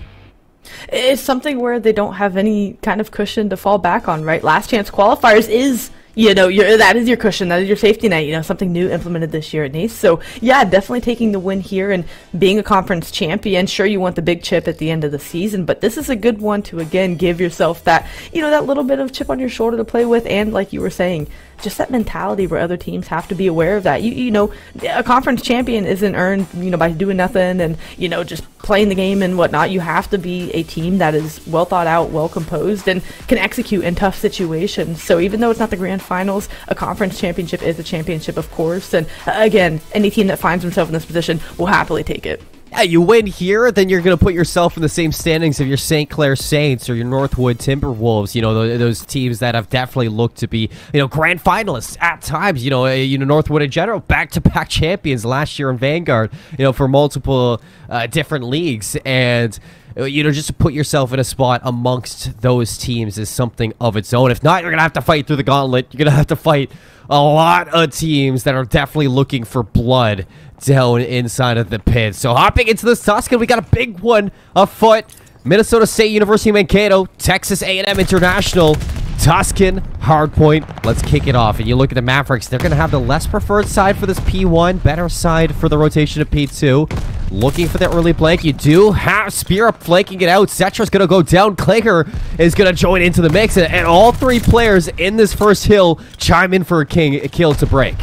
It's something where they don't have any kind of cushion to fall back on, right? Last chance qualifiers is You know, that is your cushion, that is your safety net, you know, something new implemented this year at NACE. So, yeah, definitely taking the win here and being a conference champion. Sure, you want the big chip at the end of the season, but this is a good one to, again, give yourself that, you know, that little bit of chip on your shoulder to play with. And like you were saying, just that mentality where other teams have to be aware of that. You know, a conference champion isn't earned, you know, by doing nothing and, you know, just playing the game and whatnot. You have to be a team that is well thought out, well composed, and can execute in tough situations. So even though it's not the grand finals, a conference championship is a championship, of course. And again, any team that finds themselves in this position will happily take it. Yeah, you win here, then you're going to put yourself in the same standings of your St. Clair Saints or your Northwood Timberwolves. You know, those teams that have definitely looked to be, you know, grand finalists at times. You know, Northwood in general, back-to-back champions last year in Vanguard, you know, for multiple different leagues. And, you know, just to put yourself in a spot amongst those teams is something of its own. If not, you're going to have to fight through the gauntlet. You're going to have to fight a lot of teams that are definitely looking for blood down inside of the pit. So hopping into this Tuscan, we got a big one afoot. Minnesota State University Mankato, Texas A&M International, Tuscan, Hardpoint. Let's kick it off. And you look at the Mavericks, they're going to have the less preferred side for this P1, better side for the rotation of P2. Looking for that early blank. You do have Spear up flanking it out. Cetra's going to go down. Klinger is going to join into the mix. And all three players in this first hill chime in for a kill to break.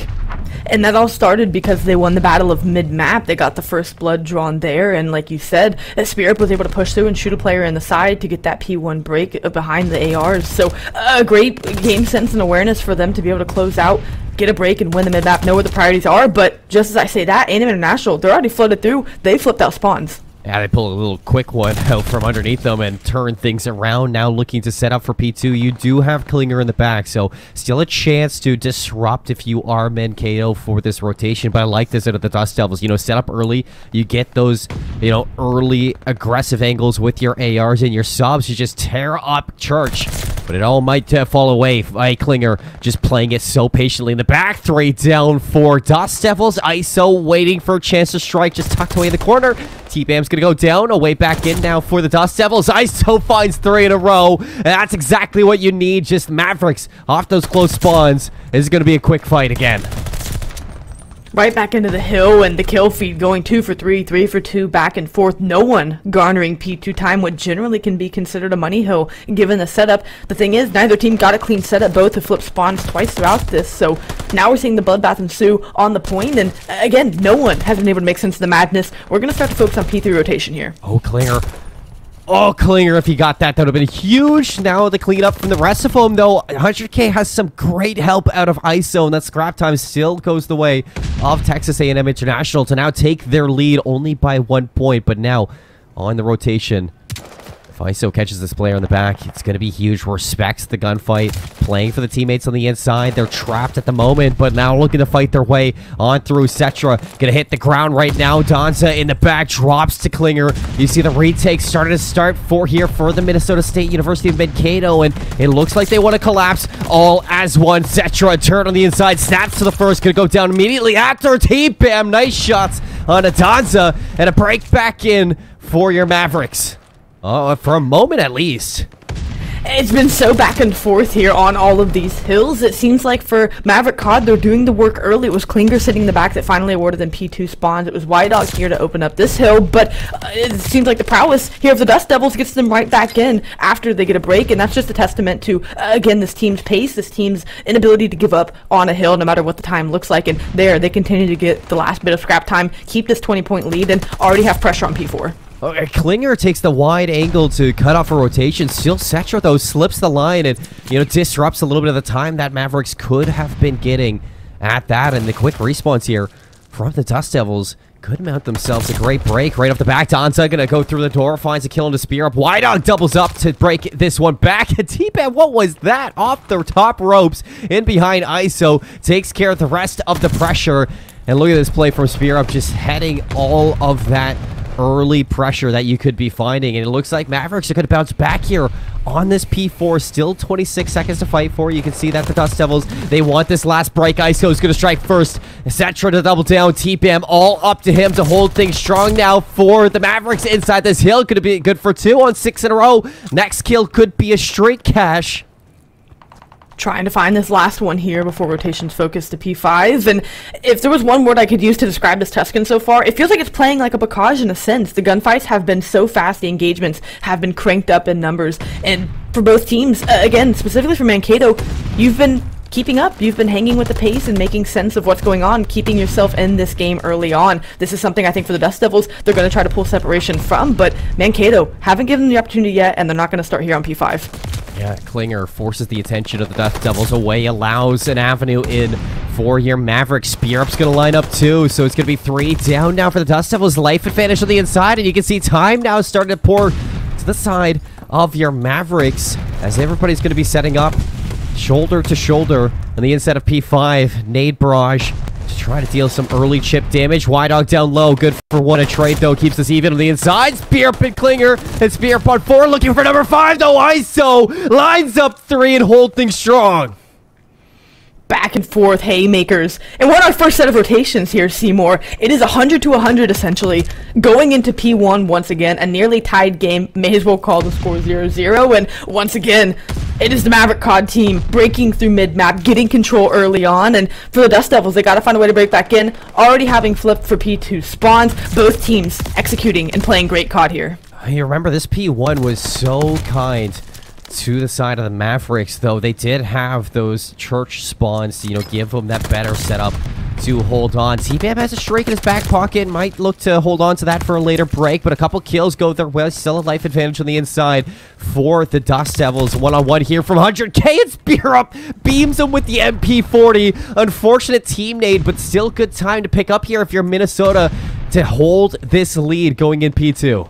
And that all started because they won the battle of mid-map. They got the first blood drawn there, and like you said, Spirit was able to push through and shoot a player in the side to get that P1 break behind the ARs. So a great game sense and awareness for them to be able to close out, get a break, and win the mid-map, know where the priorities are. But just as I say that, A&M International, they're already flooded through. They flipped out spawns. Yeah, they pull a little quick one out from underneath them and turn things around. Now looking to set up for P2. You do have Klinger in the back, so still a chance to disrupt if you are Mankato for this rotation. But I like this out of the Dust Devils. You know, set up early. You get those, you know, early aggressive angles with your ARs and your subs. You just tear up Church. But it all might fall away by Klinger just playing it so patiently in the back. 3 down for Dust Devils. ISO waiting for a chance to strike, just tucked away in the corner. T-Bam's going to go down, away back in now for the Dust Devils. ISO finds 3 in a row. And that's exactly what you need. Just Mavericks off those close spawns. This is going to be a quick fight again. Right back into the hill, and the kill feed going 2 for 3, 3 for 2, back and forth. No one garnering P2 time, what generally can be considered a money hill given the setup. The thing is, neither team got a clean setup. Both have flipped spawns twice throughout this, so now we're seeing the bloodbath ensue on the point, and again, no one has been able to make sense of the madness. We're going to start to focus on P3 rotation here. Oh, Klinger. Oh, Klinger, if he got that, that would have been huge. Now the cleanup from the rest of them, though. 100K has some great help out of ISO, and that scrap time still goes the way of Texas A&M International to now take their lead only by 1 point. But now, on the rotation, if ISO catches this player in the back, it's going to be huge. Respects the gunfight, playing for the teammates on the inside. They're trapped at the moment, but now looking to fight their way on through. Cetra going to hit the ground right now. Danza in the back, drops to Klinger. You see the retake started to start for the Minnesota State University of Mankato, and it looks like they want to collapse all as one. Cetra, turn on the inside, snaps to the first, going to go down immediately after. T-Bam, nice shots on a Danza, and a break back in for your Mavericks. For a moment at least. It's been so back and forth here on all of these hills. It seems like for Maverick COD, they're doing the work early. It was Klinger sitting in the back that finally awarded them P2 spawns. It was Y-Dog here to open up this hill, but it seems like the prowess here of the Dust Devils gets them right back in after they get a break, and that's just a testament to, again, this team's pace, this team's inability to give up on a hill no matter what the time looks like, and there they continue to get the last bit of scrap time, keep this 20-point lead, and already have pressure on P4. Okay, Klinger takes the wide angle to cut off a rotation. Still, Cetra, though, slips the line and, you know, disrupts a little bit of the time that Mavericks could have been getting at that. And the quick respawns here from the Dust Devils could mount themselves a great break right off the back. Danza gonna go through the door, finds a kill into Spear up. Y-Dog doubles up to break this one back. T-Bam, what was that? Off the top ropes, in behind ISO, takes care of the rest of the pressure. And look at this play from Spear up, just heading all of that early pressure that you could be finding, and it looks like Mavericks are going to bounce back here on this P4. Still 26 seconds to fight for. You can see that the Dust Devils, they want this last break. ISO is going to strike first. Cetra to double down. T-Bam all up to him to hold things strong now for the Mavericks inside this hill. Could be good for 2 on 6 in a row. Next kill could be a straight cash. trying to find this last one here before rotations focus to P5. And if there was one word I could use to describe this Tuscan so far, it feels like it's playing like a Bacage in a sense. The gunfights have been so fast, the engagements have been cranked up in numbers, and for both teams, again, specifically for Mankato, you've been keeping up. You've been hanging with the pace and making sense of what's going on, keeping yourself in this game early on. This is something I think for the Dust Devils, they're going to try to pull separation from, but Mankato haven't given them the opportunity yet, and they're not going to start here on P5. Yeah, Klinger forces the attention of the Dust Devils away, allows an avenue in for your Maverick. Spear Up's going to line up too, so it's going to be 3 down now for the Dust Devils. Life advantage on the inside, and you can see time now starting to pour to the side of your Mavericks as everybody's going to be setting up shoulder to shoulder on the inside of P5. Nade barrage to try to deal some early chip damage. Wydog down low, good for 1. A trade though keeps us even on the inside. Spear Up and Klinger, and Spear Up on 4 looking for number 5 though. ISO lines up 3 and hold things strong. Back and forth haymakers. And what our first set of rotations here, Seymour. It is 100 to 100 essentially. Going into P1 once again, a nearly tied game. May as well call the score 0-0. And once again, it is the Maverick COD team breaking through mid-map, getting control early on. And for the Dust Devils, they got to find a way to break back in. Already having flipped for P2 spawns. Both teams executing and playing great COD here. You remember this P1 was so kind to the side of the Mavericks, though. They did have those church spawns to, you know, give them that better setup to hold on. TBAM has a streak in his back pocket, might look to hold on to that for a later break, but a couple kills go their way. Still a life advantage on the inside for the Dust Devils. One-on-one here from 100K, and Spear Up beams him with the MP40. Unfortunate team nade, but still good time to pick up here if you're Minnesota to hold this lead going in P2.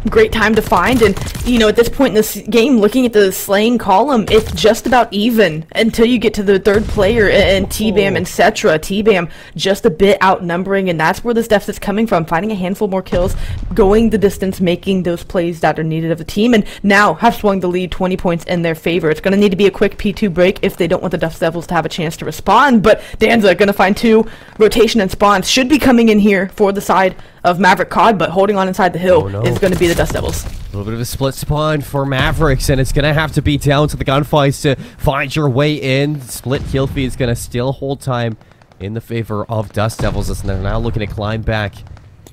Great time to find, and you know, at this point in this game, looking at the slaying column, it's just about even until you get to the third player and T-Bam, etc. T-Bam just a bit outnumbering, and that's where this deficit's coming from, finding a handful more kills, going the distance, making those plays that are needed of the team, and now have swung the lead 20 points in their favor. It's going to need to be a quick P2 break if they don't want the Dust Devils to have a chance to respond, but Danza going to find 2. Rotation and spawns should be coming in here for the side of Maverick COD, but holding on inside the hill is going to be the Dust Devils. A little bit of a split spawn for Mavericks, and it's going to have to be down to the gunfights to find your way in. Split kill feed is going to still hold time in the favor of Dust Devils, as they're now looking to climb back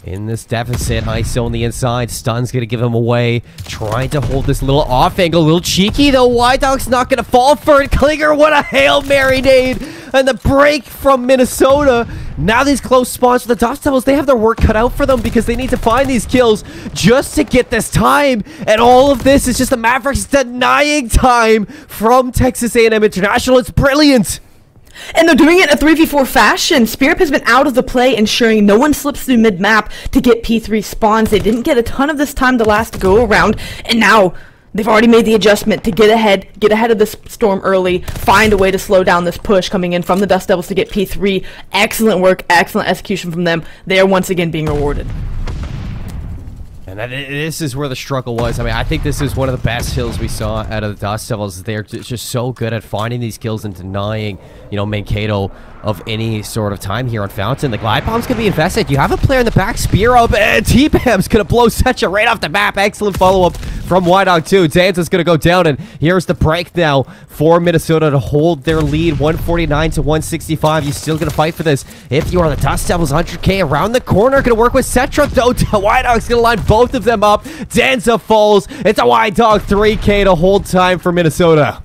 in this deficit. ISO on the inside. Stun's going to give him away. Trying to hold this little off angle. A little cheeky, though. Wydog's not going to fall for it. Klinger, what a Hail Mary nade. And the break from Minnesota. Now these close spawns for the Dust Devils, they have their work cut out for them because they need to find these kills just to get this time. And all of this is just the Mavericks denying time from Texas A&M International. It's brilliant. And they're doing it in a 3v4 fashion. Spear Up has been out of the play, ensuring no one slips through mid-map to get P3 spawns. They didn't get a ton of this time the last go-around, and now they've already made the adjustment to get ahead of this storm early, find a way to slow down this push coming in from the Dust Devils to get P3. Excellent work, excellent execution from them. They are once again being rewarded. And this is where the struggle was. I mean, I think this is one of the best kills we saw out of the Dust Devils. They're just so good at finding these kills and denying, you know, Mankato of any sort of time here on Fountain. The glide bomb's gonna be invested. You have a player in the back, Spear Up, and T-Bam's gonna blow Secha right off the map. Excellent follow-up from Wydog too. Danza's gonna go down, and here's the break now for Minnesota to hold their lead, 149 to 165. You're still gonna fight for this. If you are the Dust Devils, 100K around the corner, gonna work with Setra, though. Wydog's gonna line both of them up. Danza falls. It's a Wydog 3K to hold time for Minnesota.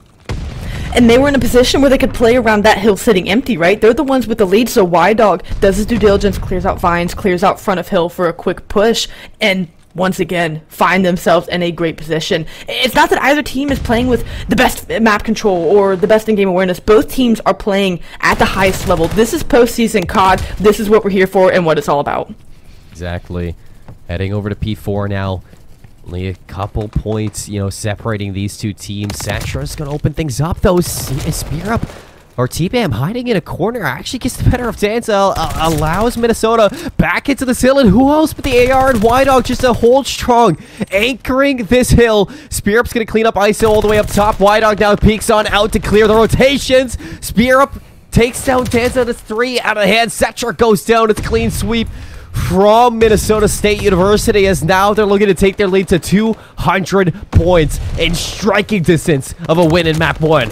And they were in a position where they could play around that hill sitting empty, right? They're the ones with the lead, so Wydog does his due diligence, clears out vines, clears out front of hill for a quick push, and once again find themselves in a great position. It's not that either team is playing with the best map control or the best in-game awareness. Both teams are playing at the highest level. This is postseason COD. This is what we're here for and what it's all about. Exactly. Heading over to P4 now. Only a couple points, you know, separating these two teams. Satra's going to open things up, though. Spear Up, or T-Bam hiding in a corner, actually gets the better of Danza, allows Minnesota back into this hill, and who else but the AR and Wydog just to hold strong, anchoring this hill. Spear Up's going to clean up ISO all the way up top. Wydog now peeks on out to clear the rotations. Spear Up takes down Danza. That's 3 out of the hand. Satra goes down. It's a clean sweep from Minnesota State University, as now they're looking to take their lead to 200 points in striking distance of a win in map 1.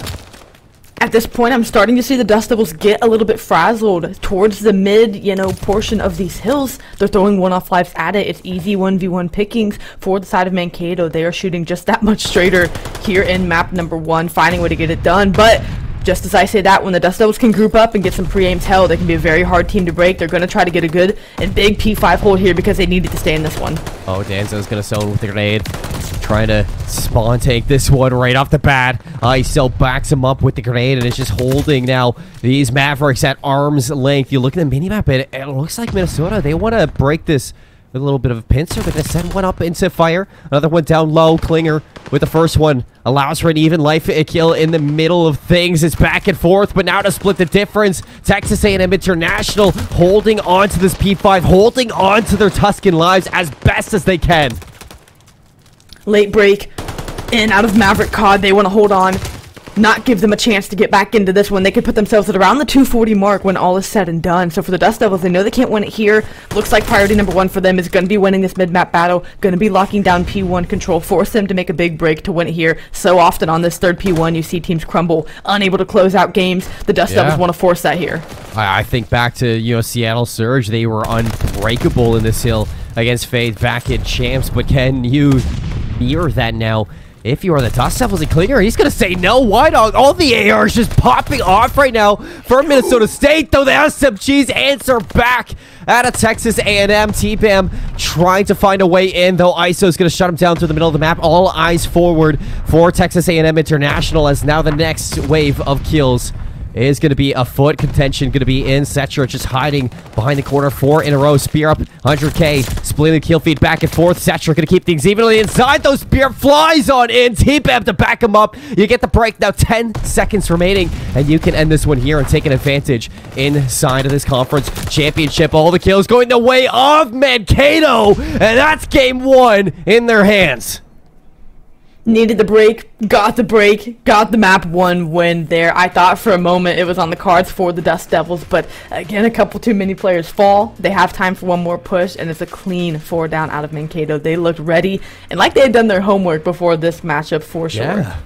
At this point, I'm starting to see the Dust Devils get a little bit frazzled towards the mid, portion of these hills. They're throwing one-off lives at it. It's easy 1v1 pickings for the side of Mankato. They are shooting just that much straighter here in map number 1, finding a way to get it done. But just as I say that, when the Dust Devils can group up and get some pre-aims held, they can be a very hard team to break. They're going to try to get a good and big P5 hold here because they needed to stay in this one. Oh, Danzo's going to zone with the grenade. Trying to spawn take this one right off the bat. He still backs him up with the grenade and is just holding now these Mavericks at arm's length. You look at the minimap and it looks like Minnesota, they want to break this with a little bit of a pincer. They're going to send one up into fire. Another one down low. Klinger with the first one. Allows for an even life kill in the middle of things. It's back and forth, but now to split the difference. Texas A&M International holding on to this P5, holding on to their Tuscan lives as best as they can. Late break in out of Maverick COD. They want to hold on, not give them a chance to get back into this one. They could put themselves at around the 240 mark when all is said and done. So for the Dust Devils, they know they can't win it here. Looks like priority number 1 for them is going to be winning this mid-map battle, going to be locking down P1 control, force them to make a big break to win it here. So often on this third P1, you see teams crumble, unable to close out games. The Dust Devils want to force that here. I think back to, Seattle Surge. They were unbreakable in this hill against Fade back in Champs, but can you mirror that now? If you are the Dust Devils and Klinger, he's going to say no. Why not? All the ARs just popping off right now for Minnesota State, though the SMGs answer back out of Texas A&M. T-Bam trying to find a way in, though ISO's going to shut him down through the middle of the map. All eyes forward for Texas A&M International as now the next wave of kills is going to be a foot contention, going to be in. Cetra just hiding behind the corner, 4 in a row. Spear up, 100K, splitting the kill feed back and forth. Cetra going to keep things evenly inside. Those spear flies on in. T-Bam to back him up. You get the break. Now 10 seconds remaining, and you can end this one here and take an advantage inside of this conference championship. All the kills going the way of Mankato, and that's game 1 in their hands. Needed the break, got the map 1 win there. I thought for a moment it was on the cards for the Dust Devils, but again, a couple too many players fall. They have time for one more push, and it's a clean 4 down out of Mankato. They looked ready, and like they had done their homework before this matchup for sure. Yeah.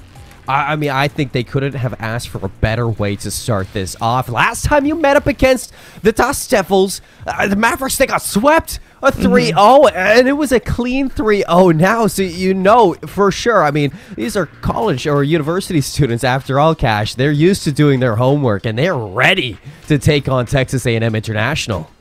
I mean, I think they couldn't have asked for a better way to start this off. Last time you met up against the Dust Devils, the Mavericks, they got swept a 3-0, and it was a clean 3-0 now, so you know for sure. I mean, these are college or university students after all, Cash. They're used to doing their homework, and they're ready to take on Texas A&M International.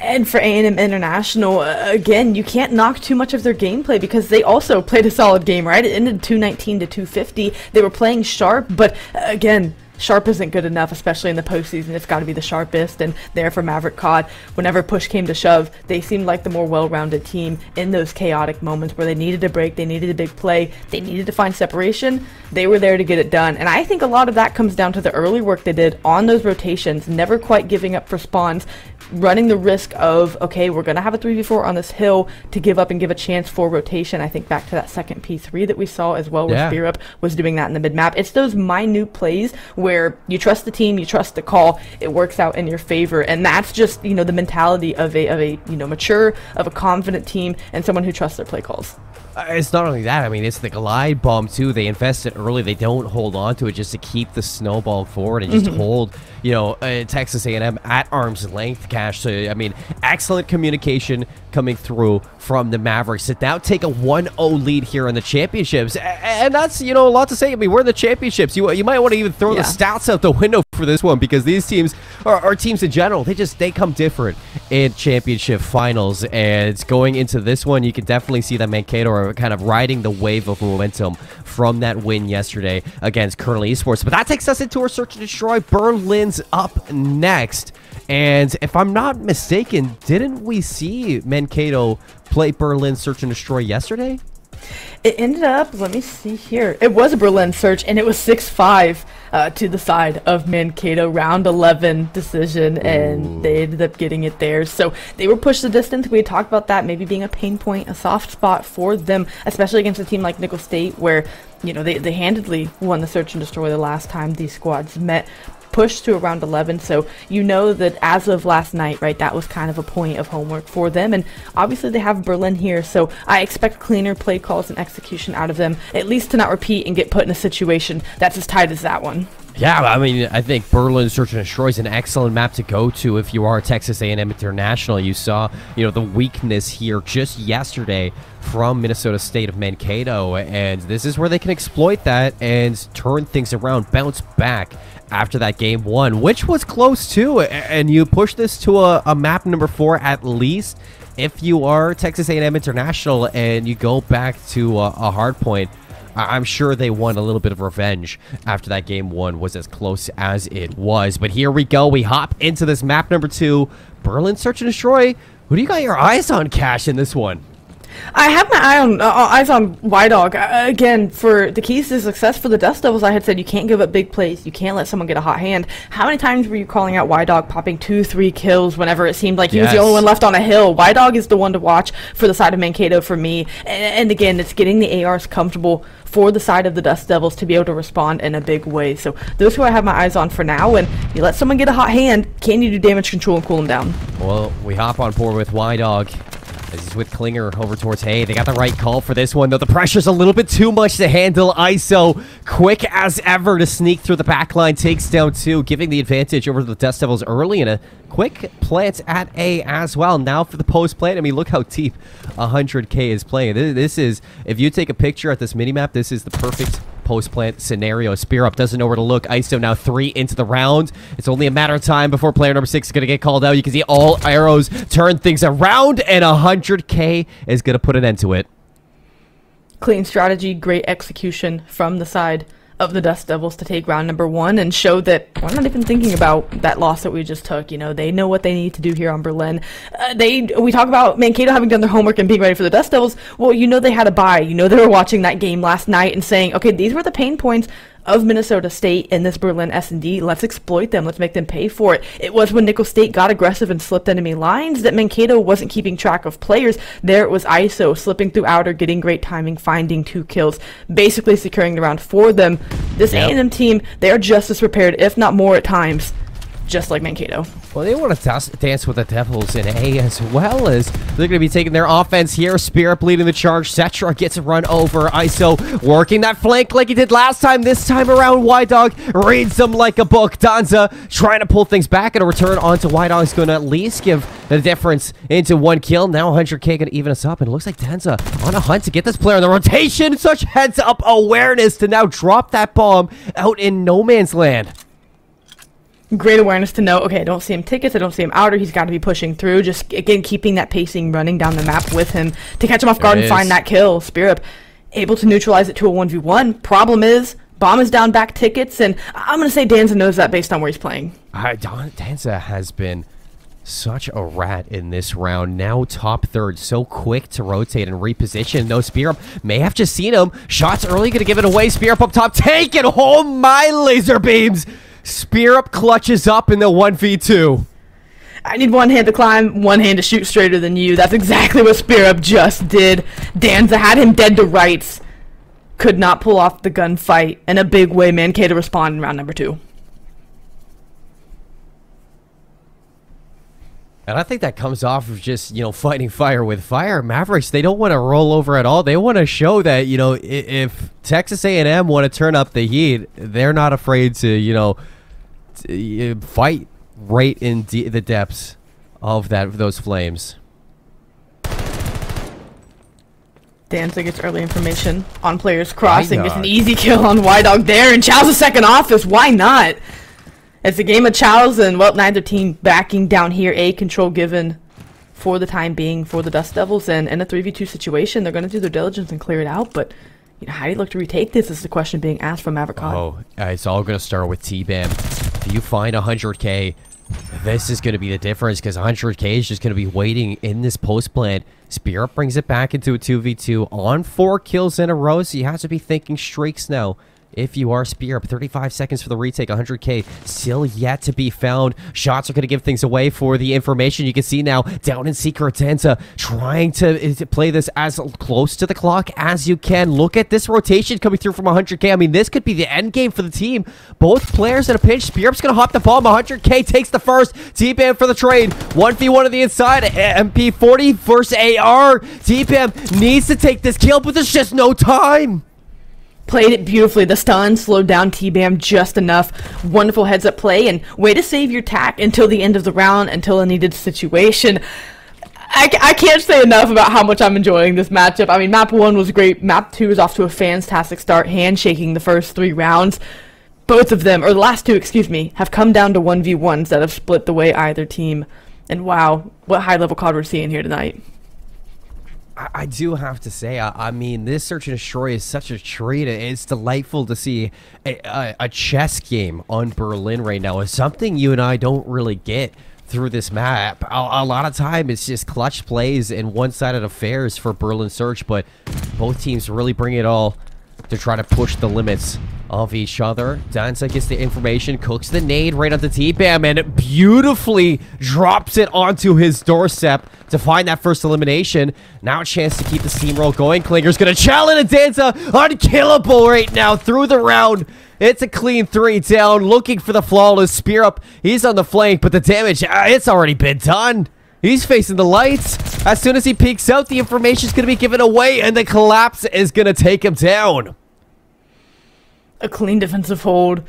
And for A&M International, again, you can't knock too much of their gameplay because they also played a solid game, right? It ended 219 to 250. They were playing sharp, but again, sharp isn't good enough, especially in the postseason. It's got to be the sharpest, and there for Maverick COD, whenever push came to shove, they seemed like the more well-rounded team in those chaotic moments where they needed a break, they needed a big play, they needed to find separation. They were there to get it done, and I think a lot of that comes down to the early work they did on those rotations, never quite giving up for spawns, running the risk of, okay, we're going to have a 3v4 on this hill to give up and give a chance for rotation. I think back to that second P3 that we saw as well, where Spear Up was doing that in the mid-map. It's those minute plays where you trust the team, you trust the call, it works out in your favor, and that's just, the mentality of a mature, of a confident team, and someone who trusts their play calls. It's not only that, I mean, it's the glide bomb too. They invested early, they don't hold on to it just to keep the snowball forward and just hold, Texas A&M at arm's length, Cash. So, I mean, excellent communication coming through from the Mavericks to now take a 1-0 lead here in the championships. And that's, a lot to say. I mean, we're in the championships. You might want to even throw the stats out the window for this one, because these teams are teams in general. They come different in championship finals. And going into this one, you can definitely see that Mankato are kind of riding the wave of momentum from that win yesterday against Colonel Esports. But that takes us into our search and destroy. Berlin's up next. And if I'm not mistaken, didn't we see Mankato play Berlin Search and Destroy yesterday? It ended up, let me see here, it was a Berlin Search, and it was 6-5 to the side of Mankato, round 11 decision, and they ended up getting it there. So they were pushed the distance. We had talked about that maybe being a pain point, a soft spot for them, especially against a team like Nickel State, where they handedly won the Search and Destroy the last time these squads met. Pushed to around 11, so that as of last night, right, that was kind of a point of homework for them, and obviously they have Berlin here, so I expect cleaner play calls and execution out of them, at least to not repeat and get put in a situation that's as tight as that one. Yeah, I mean, I think Berlin Search and Destroy is an excellent map to go to if you are Texas A&M International. You saw, the weakness here just yesterday from Minnesota State of Mankato, and this is where they can exploit that and turn things around, bounce back after that game 1, which was close too, and you push this to a map number 4 at least if you are Texas A&M International and you go back to a hard point. I'm sure they want a little bit of revenge after that game 1 was as close as it was. But here we go. We hop into this map number 2, Berlin Search and Destroy. Who do you got your eyes on, Cash, in this one? I have my eyes on Y-Dog. Again, for the keys to success for the Dust Devils, I had said you can't give up big plays. You can't let someone get a hot hand. How many times were you calling out Y-Dog popping 2-3 kills whenever it seemed like he was the only one left on a hill? Y-Dog is the one to watch for the side of Mankato for me. And again, it's getting the ARs comfortable for the side of the Dust Devils to be able to respond in a big way. So those who I have my eyes on for now, and you let someone get a hot hand, can you do damage control and cool them down? Well, we hop on board with Y-Dog. This is with Klinger over towards Hay. They got the right call for this one, though the pressure's a little bit too much to handle. ISO, quick as ever to sneak through the backline, takes down 2, giving the advantage over to the Dust Devils early, and a quick plant at A as well. Now for the post plant, I mean, look how deep 100K is playing. This is, if you take a picture at this minimap, this is the perfect post plant scenario. Spear Up doesn't know where to look. ISO now 3 into the round. It's only a matter of time before player number 6 is going to get called out. You can see all arrows turn things around, and 100K is going to put an end to it. Clean strategy, great execution from the side of the Dust Devils to take round number 1 and show that we're not even thinking about that loss that we just took. They know what they need to do here on Berlin. We talk about Mankato having done their homework and being ready for the Dust Devils. Well, they had a bye. They were watching that game last night and saying, okay, these were the pain points of Minnesota State in this Berlin S&D. Let's exploit them. Let's make them pay for it. It was when Nickel State got aggressive and slipped enemy lines that Mankato wasn't keeping track of players. There it was ISO slipping through outer, getting great timing, finding 2 kills, basically securing the round for them. This A&M team, they're just as prepared, if not more at times, just like Mankato. Well, they want to dance with the Devils in A as well, as they're going to be taking their offense here. Spirit leading the charge. Cetra gets a run over. ISO working that flank like he did last time. This time around, Y-Dog reads them like a book. Danza trying to pull things back, and a return onto Y-Dog is going to at least give the difference into 1 kill. Now 100K going to even us up, and it looks like Danza on a hunt to get this player in the rotation. Such heads-up awareness to now drop that bomb out in no man's land. Great awareness to know, okay, I don't see him tickets, I don't see him outer, he's got to be pushing through. Just, again, keeping that pacing, running down the map with him to catch him off guard and find that kill. Spirit able to neutralize it to a 1v1. Problem is, bomb is down back tickets, and I'm going to say Danza knows that based on where he's playing. Danza has been such a rat in this round. Now top third, so quick to rotate and reposition. No, Spear may have just seen him. Shots early, going to give it away. Spear up top, take it. Oh my laser beams. Spear Up clutches up in the 1v2. I need one hand to climb, one hand to shoot straighter than you. That's exactly what Spear Up just did. Danza had him dead to rights. Could not pull off the gunfight in a big way. Mankato respond in round number 2. And I think that comes off of just, fighting fire with fire. Mavericks, they don't want to roll over at all. They want to show that, if Texas A&M want to turn up the heat, they're not afraid to, fight right in the depths of those flames. Danza gets early information on players crossing. Gets an easy kill on Y-Dog there, and Chow's a second office. Why not? It's a game of Chow's, and, well, neither team backing down here. A control given for the time being for the Dust Devils, and in a 3v2 situation, they're going to do their diligence and clear it out, but how do you look to retake this is the question being asked from Maverick. It's all going to start with T-Bam. If you find 100K, this is going to be the difference, because 100K is just going to be waiting in this post plant. Spirit brings it back into a 2v2 on 4 kills in a row, so you have to be thinking streaks now. If you are Spear Up, 35 seconds for the retake, 100K still yet to be found. Shots are going to give things away for the information. You can see now, down in secret, Danza trying to play this as close to the clock as you can. Look at this rotation coming through from 100K. I mean, this could be the end game for the team. Both players in a pinch. Spear Up's going to hop the bomb. 100K takes the first. T-Bam for the trade. 1v1 on the inside. MP40 versus AR. T-Bam needs to take this kill, but there's just no time. Played it beautifully. The stun slowed down T-Bam just enough. Wonderful heads-up play, and way to save your tack until the end of the round, until a needed situation. I can't say enough about how much I'm enjoying this matchup. I mean, map 1 was great. Map 2 is off to a fantastic start, handshaking the first 3 rounds. Both of them, or the last 2, excuse me, have come down to 1v1s that have split the way either team. And wow, what high-level COD we're seeing here tonight. I do have to say, I mean, this Search and Destroy is such a treat. It's delightful to see a chess game on Berlin right now. It's something you and I don't really get through this map. A lot of time it's just clutch plays and one-sided affairs for Berlin Search, but both teams really bring it all to try to push the limits of each other. Danza gets the information, cooks the nade right onto T-Bam, and beautifully drops it onto his doorstep to find that first elimination. Now a chance to keep the steamroll going. Klinger's gonna challenge Danza, unkillable right now through the round. It's a clean 3 down, looking for the flawless spear up. He's on the flank, but the damage, it's already been done. He's facing the lights. As soon as he peeks out, the information's going to be given away, and the collapse is going to take him down. A clean defensive hold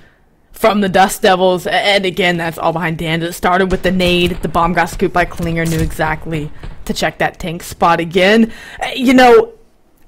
from the Dust Devils, and again, that's all behind Dan. It started with the nade. The bomb got scooped by Klinger, knew exactly to check that tank spot again. You know,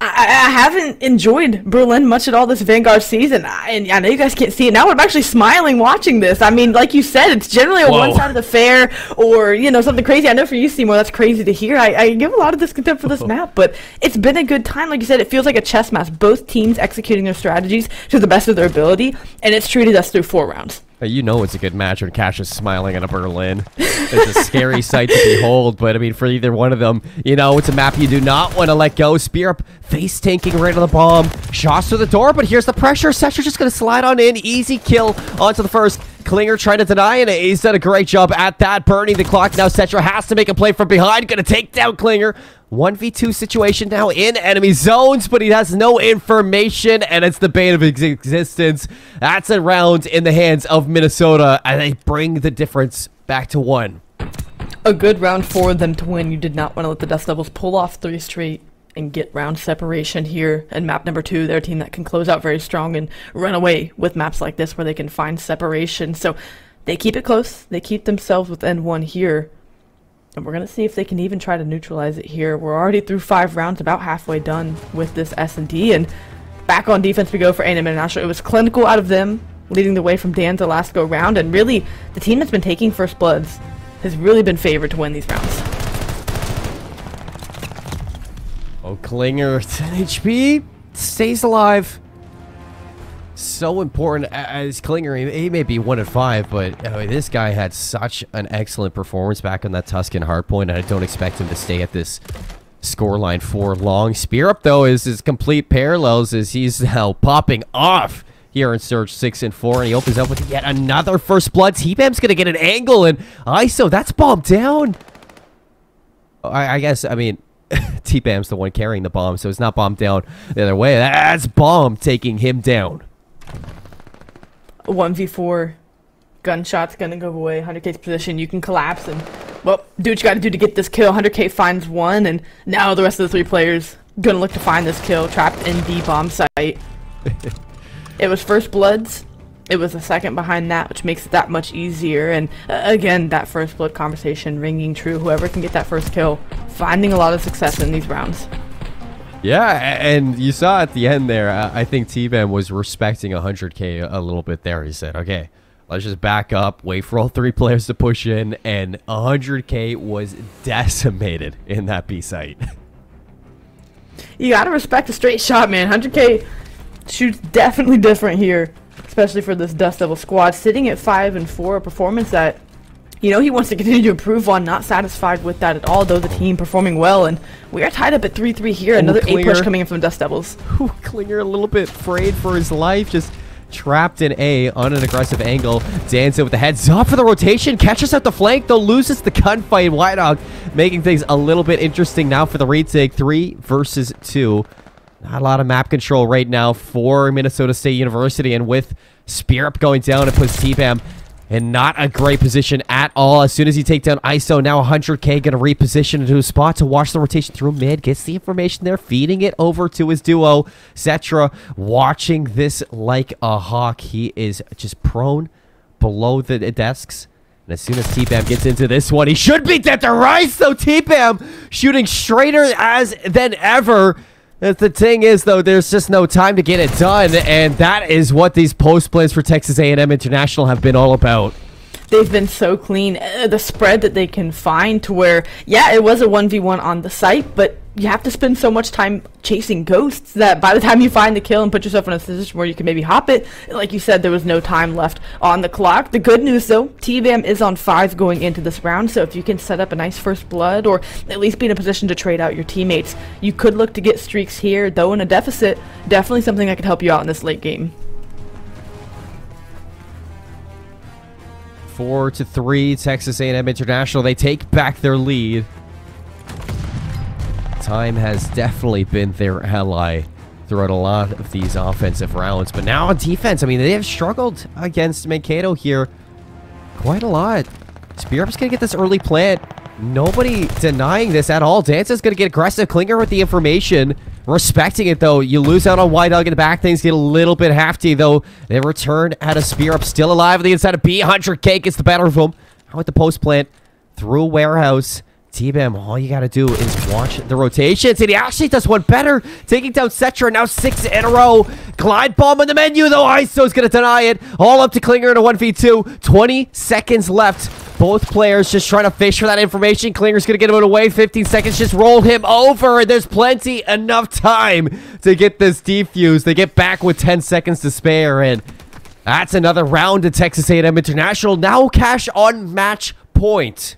I haven't enjoyed Berlin much at all this Vanguard season, and I know you guys can't see it now, but I'm actually smiling watching this. I mean, like you said, it's generally a one-sided affair, or, you know, something crazy. I know for you, Seymour, that's crazy to hear. I give a lot of discontent for this map, but it's been a good time. Like you said, it feels like a chess match. Both teams executing their strategies to the best of their ability, and it's treated us through 4 rounds. You know it's a good match when Cash is smiling at a Berlin. It's a scary sight to behold, but I mean, for either one of them, you know, it's a map you do not want to let go. Spear up, face tanking right on the bomb. Shots through the door, but here's the pressure. Setra just going to slide on in. Easy kill onto the first. Klinger trying to deny it. He's done a great job at that, burning the clock. Now Setra has to make a play from behind. Going to take down Klinger. 1v2 situation now in enemy zones, but he has no information, and it's the bane of his existence. That's a round in the hands of Minnesota, and they bring the difference back to 1. A good round for them to win. You did not want to let the Dust Devils pull off 3 straight and get round separation here. And map number 2, they're a team that can close out very strong and run away with maps like this where they can find separation. So they keep it close. They keep themselves within 1 here. And we're going to see if they can even try to neutralize it here. We're already through 5 rounds, about halfway done with this S&D. And back on defense we go for A&M International. It was clinical out of them, leading the way from Danza last go round. And really, the team that's been taking first bloods has really been favored to win these rounds. Oh, Klinger, 10 HP, stays alive. So important as Klinger. He may be 1 in 5, but I mean, this guy had such an excellent performance back on that Tuscan hardpoint, and I don't expect him to stay at this scoreline for long. Spear up, though, is his complete parallels as he's now popping off here in Surge 6 and 4, and he opens up with yet another first blood. T-Bam's going to get an angle, and ISO, that's bombed down. I guess, I mean, T-Bam's the one carrying the bomb, so it's not bombed down the other way. That's bomb taking him down. 1v4, gunshot's gonna go away. 100K's position, you can collapse and, well, do what you gotta do to get this kill. 100K finds 1, and now the rest of the 3 players gonna look to find this kill, trapped in the bomb site. It was first bloods. It was a second behind that, which makes it that much easier. And again, that first blood conversation ringing true. Whoever can get that first kill, finding a lot of success in these rounds. Yeah, and you saw at the end there, I think T-Bam was respecting 100K a little bit there. He said, okay, let's just back up, wait for all 3 players to push in, and 100K was decimated in that B site. You gotta respect a straight shot, man. 100K shoots definitely different here, especially for this Dust Devil squad. Sitting at 5 and 4, a performance that, you know, he wants to continue to improve on. Not satisfied with that at all, though. The team performing well, and we are tied up at 3-3 here. Another A push coming in from Dust Devils. Klinger a little bit afraid for his life, just trapped in A on an aggressive angle. Danza with the heads up for the rotation, catches out the flank, though loses the gunfight. Whitehawk making things a little bit interesting now for the retake. 3 versus 2. Not a lot of map control right now for Minnesota State University, and with Spear Up going down, it puts T-Bam in not a great position at all. As soon as you take down ISO, now 100K going to reposition into a spot to watch the rotation through mid. Gets the information there, feeding it over to his duo. Cetra watching this like a hawk. He is just prone below the desks. And as soon as T-Bam gets into this one, he should be dead to rise, though. T-Bam shooting straighter than ever. The thing is, though, there's just no time to get it done, and that is what these post plays for Texas A&M International have been all about. They've been so clean. The spread that they can find to where, yeah, it was a 1v1 on the site, but you have to spend so much time chasing ghosts that by the time you find the kill and put yourself in a position where you can maybe hop it, like you said, there was no time left on the clock. The good news, though, T-Bam is on 5 going into this round, so if you can set up a nice first blood or at least be in a position to trade out your teammates, you could look to get streaks here, though in a deficit. Definitely something that could help you out in this late game. 4-3, Texas A&M International. They take back their lead. Time has definitely been their ally throughout a lot of these offensive rounds. But now on defense, I mean, they have struggled against Mankato here quite a lot. Spearup's going to get this early plant. Nobody denying this at all. Dance is going to get aggressive. Klinger with the information. Respecting it, though. You lose out on White Dog in the back. Things get a little bit hefty, though. They return at a Spearup. Still alive on the inside of B. 100K gets the better of him. How with the post plant through a warehouse. T-Bam, all you got to do is watch the rotations, and he actually does one better, taking down Cetra, now 6 in a row. Glide bomb on the menu, though. ISO's going to deny it. All up to Klinger in a 1v2. 20 seconds left. Both players just trying to fish for that information. Klinger's going to get him away. 15 seconds, just roll him over, and there's enough time to get this defused. They get back with 10 seconds to spare, and that's another round to Texas A&M International. Now cash on match point.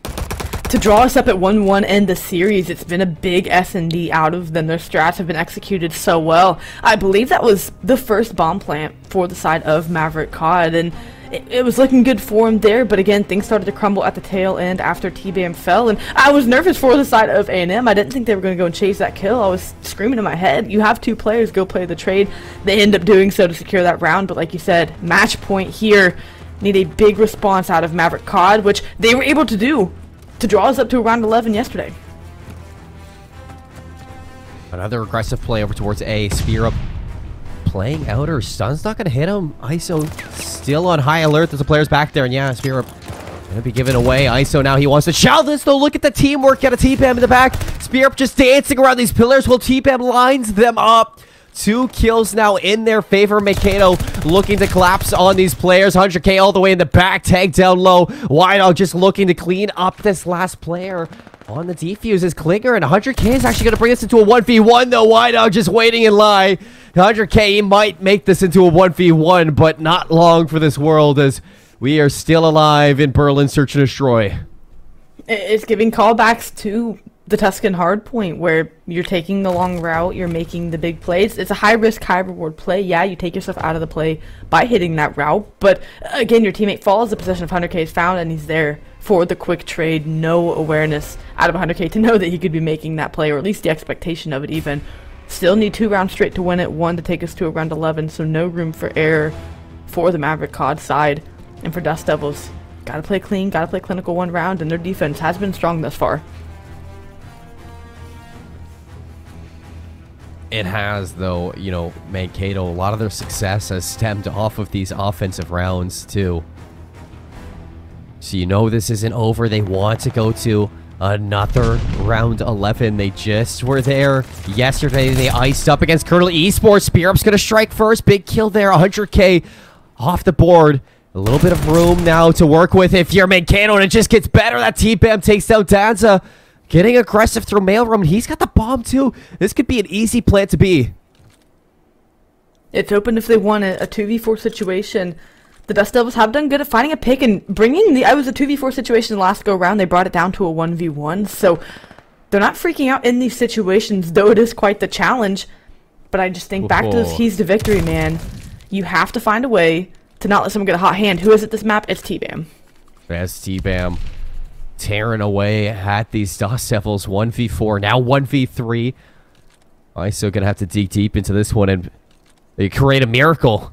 To draw us up at 1-1 in the series, it's been a big S&D out of them. Their strats have been executed so well. I believe that was the first bomb plant for the side of Maverick COD, and it was looking good for him there, but again, things started to crumble at the tail end after T-Bam fell, and I was nervous for the side of A&M. I didn't think they were going to go and chase that kill. I was screaming in my head, you have 2 players, go play the trade. They end up doing so to secure that round, but like you said, match point here. Need a big response out of Maverick COD, which they were able to do to draw us up to around 11 yesterday. Another aggressive play over towards A. Spearup playing outer. Stun's not going to hit him. ISO still on high alert. There's the players back there. And yeah, Spearup going to be given away. ISO now, he wants to shout this, though. Look at the teamwork. Got a T-Bam in the back. Spearup just dancing around these pillars while T-Bam lines them up. 2 kills now in their favor. Mankato looking to collapse on these players. 100K all the way in the back. Tag down low. White Dog just looking to clean up this last player on the defuse is Klinger. And 100K is actually going to bring us into a 1v1, though. White Dog just waiting in line. 100K might make this into a 1v1, but not long for this world as we are still alive in Berlin Search and Destroy. It's giving callbacks to the Tuscan hardpoint where you're taking the long route, you're making the big plays. It's a high risk, high reward play. Yeah, you take yourself out of the play by hitting that route, but again, your teammate falls, the possession of 100K is found, and he's there for the quick trade. No awareness out of 100K to know that he could be making that play, or at least the expectation of it even. Still need 2 rounds straight to win it, 1 to take us to around 11, so no room for error for the Maverick COD side. And for Dust Devils, gotta play clean, gotta play clinical 1 round, and their defense has been strong thus far. It has, though. You know, Mankato, a lot of their success has stemmed off of these offensive rounds, too. So you know this isn't over. They want to go to another round 11. They just were there yesterday. They iced up against Colonel Esports. Spearup's going to strike first. Big kill there. 100K off the board. A little bit of room now to work with if you're Mankato, and it just gets better. That T-Bam takes down Danza. Getting aggressive through mailroom. He's got the bomb, too. This could be an easy plant to be. It's open if they want a 2v4 situation. The Dust Devils have done good at finding a pick and bringing the... I was a 2v4 situation last go-around. They brought it down to a 1v1. So they're not freaking out in these situations, though it is quite the challenge. But I just think back to those keys to victory, man. You have to find a way to not let someone get a hot hand. Who is at this map? It's T-Bam. That's T-Bam. Tearing away at these Dust Devils. 1v4, now 1v3. ISO gonna have to dig deep into this one and they create a miracle.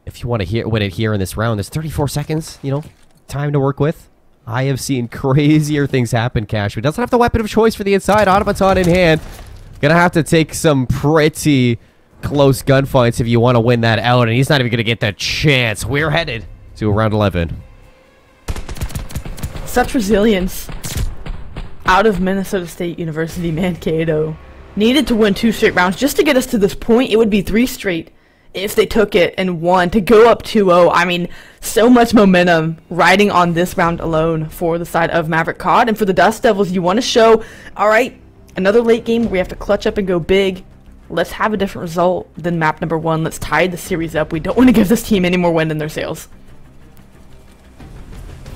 if you want to win it here in this round, there's 34 seconds, you know, time to work with. I have seen crazier things happen, Cash. He doesn't have the weapon of choice for the inside. Automaton in hand. Gonna have to take some pretty close gunfights if you want to win that out, and he's not even gonna get that chance. We're headed to round 11. Such resilience out of Minnesota State University. Mankato needed to win 2 straight rounds just to get us to this point. It would be 3 straight if they took it and won to go up 2-0. I mean, so much momentum riding on this round alone for the side of Maverick COD. And for the Dust Devils, you want to show, all right, another late game where we have to clutch up and go big. Let's have a different result than map number 1. Let's tie the series up. We don't want to give this team any more wind in their sails.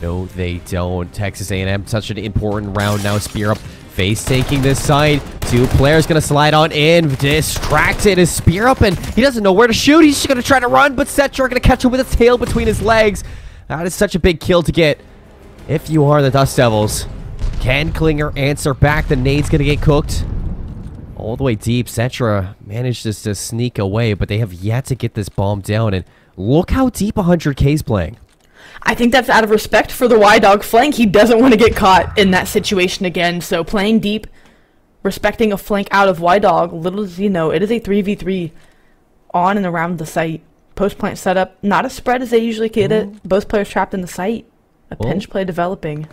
No, they don't. Texas A&M, such an important round now. Spear Up face taking this side. 2 players going to slide on in. Distracted is Spear Up, and he doesn't know where to shoot. He's just going to try to run, but Cetra going to catch him with his tail between his legs. That is such a big kill to get if you are the Dust Devils. Can Klinger answer back? The nade's going to get cooked. All the way deep. Cetra managed to sneak away, but they have yet to get this bomb down. And look how deep 100K is playing. I think that's out of respect for the Y-Dog flank. He doesn't want to get caught in that situation again. So playing deep, respecting a flank out of Y-Dog. Little does he know, it is a 3v3 on and around the site. Post-plant setup, not as spread as they usually get it. Both players trapped in the site. A pinch play developing.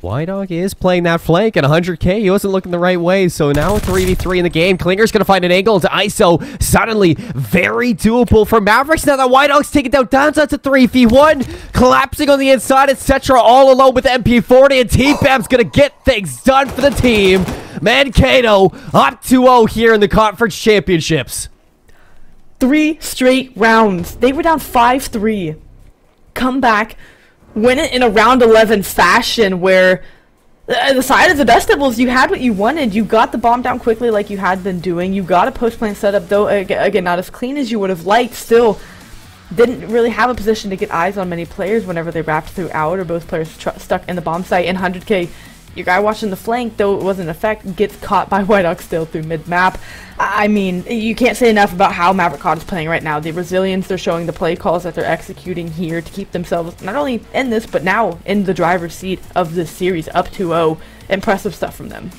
Y-Dog is playing that flank at 100K. He wasn't looking the right way, so now 3v3 in the game. Klinger's going to find an angle to ISO. Suddenly, very doable for Mavericks. Now that Y-Dog's taken down Danza to 3v1. Collapsing on the inside, etc. all alone with MP40, and T-Bam's going to get things done for the team. Mankato up 2-0 here in the Conference Championships. 3 straight rounds. They were down 5-3. Come back. Win it in a round 11 fashion where the side of the Dust Devils, you had what you wanted. You got the bomb down quickly like you had been doing. You got a post-plant setup, though, again, not as clean as you would have liked. Still, didn't really have a position to get eyes on many players whenever they wrapped throughout or both players stuck in the bomb site. And 100K, your guy watching the flank, though it wasn't an effect, gets caught by Y-Dog still through mid-map. I mean, you can't say enough about how Maverick COD is playing right now. The resilience they're showing, the play calls that they're executing here to keep themselves not only in this, but now in the driver's seat of this series, up 2-0. Impressive stuff from them.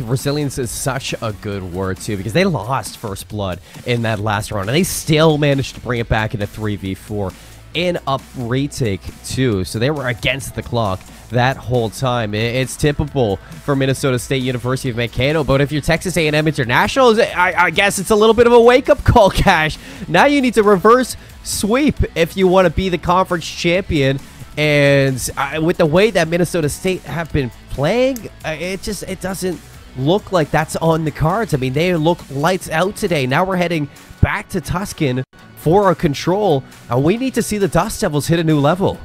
Resilience is such a good word, too, because they lost First Blood in that last round, and they still managed to bring it back into 3v4 in a retake, too. So they were against the clock that whole time. It's typical for Minnesota State University of Mankato, but if you're Texas A&M International, I guess it's a little bit of a wake-up call, Cash. Now you need to reverse sweep if you want to be the conference champion, and with the way that Minnesota State have been playing, it doesn't look like that's on the cards. I mean, they look lights out today. Now we're heading back to Tuscan for a control, and we need to see the Dust Devils hit a new level.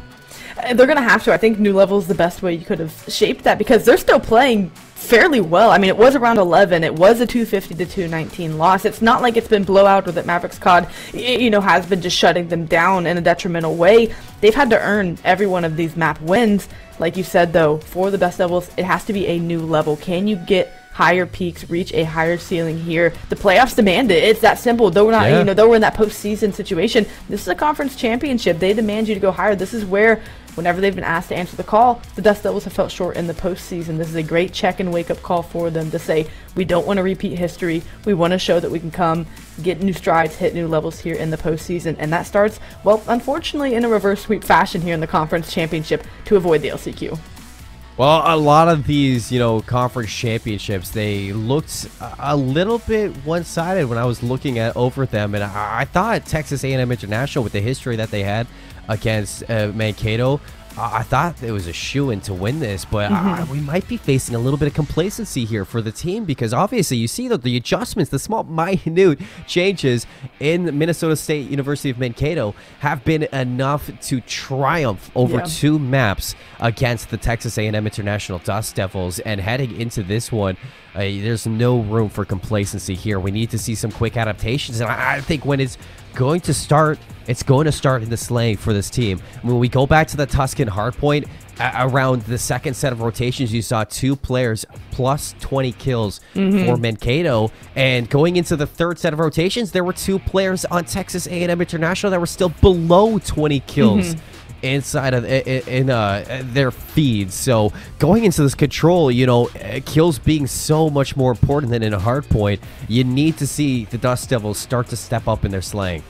They're going to have to. I think new level is the best way you could have shaped that because they're still playing fairly well. I mean, it was around 11. It was a 250-219 loss. It's not like it's been blowout or that Mavericks COD, you know, has been just shutting them down in a detrimental way. They've had to earn every one of these map wins. Like you said, though, for the Dust Devils, it has to be a new level. Can you get higher peaks, reach a higher ceiling here? The playoffs demand it. It's that simple. Though we're not, you know, though we're in that postseason situation, this is a conference championship. They demand you to go higher. This is where, whenever they've been asked to answer the call, the Dust Devils have felt short in the postseason. This is a great check and wake up call for them to say, we don't want to repeat history. We want to show that we can come, get new strides, hit new levels here in the postseason. And that starts, well, unfortunately, in a reverse sweep fashion here in the conference championship to avoid the LCQ. Well, a lot of these, you know, conference championships, they looked a little bit one-sided when I was looking over them, and I thought Texas A&M International, with the history that they had against Mankato, I thought it was a shoo-in to win this, but we might be facing a little bit of complacency here for the team because obviously you see that the adjustments, the small, minute changes in Minnesota State University of Mankato have been enough to triumph over 2 maps against the Texas A&M International Dust Devils, and heading into this one, there's no room for complacency here. We need to see some quick adaptations, and I think when it's going to start. It's going to start in the slaying for this team. When we go back to the Tuscan hardpoint, around the second set of rotations, you saw 2 players plus 20 kills for Mankato. And going into the third set of rotations, there were 2 players on Texas A&M International that were still below 20 kills inside of their feeds. So going into this control, you know, kills being so much more important than in a hardpoint, you need to see the Dust Devils start to step up in their slaying.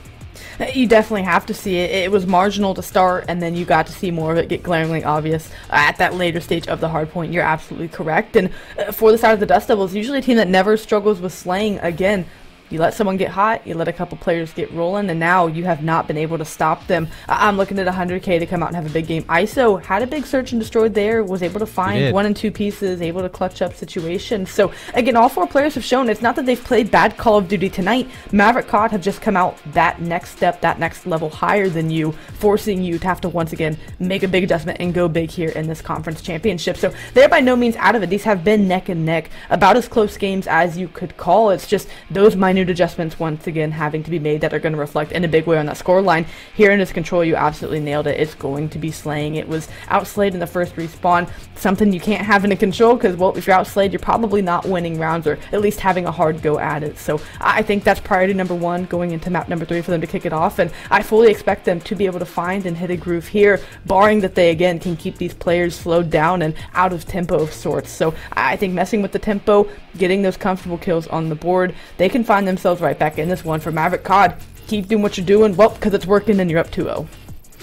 You definitely have to see it. It was marginal to start, and then you got to see more of it get glaringly obvious at that later stage of the hardpoint. You're absolutely correct. And for the side of the Dust Devils, usually a team that never struggles with slaying. Again, you let someone get hot, you let a couple players get rolling, and now you have not been able to stop them. I'm looking at 100K to come out and have a big game. ISO had a big search and destroy there, was able to find 1 and 2 pieces, able to clutch up situations. So again, all 4 players have shown it's not that they've played bad Call of Duty tonight. Maverick COD have just come out that next step, that next level higher than you, forcing you to have to once again make a big adjustment and go big here in this conference championship. So they're by no means out of it. These have been neck and neck, about as close games as you could call. It's just those minute adjustments once again having to be made that are going to reflect in a big way on that score line. Here in this control, you absolutely nailed it. It's going to be slaying. It was outslayed in the first respawn, something you can't have in a control because, well, if you're outslayed, you're probably not winning rounds or at least having a hard go at it. So I think that's priority number 1 going into map number 3 for them to kick it off, and I fully expect them to be able to find and hit a groove here, barring that they again can keep these players slowed down and out of tempo of sorts. So I think messing with the tempo, getting those comfortable kills on the board, they can find themselves right back in this one. For Maverick COD, keep doing what you're doing, well, because it's working and you're up 2-0.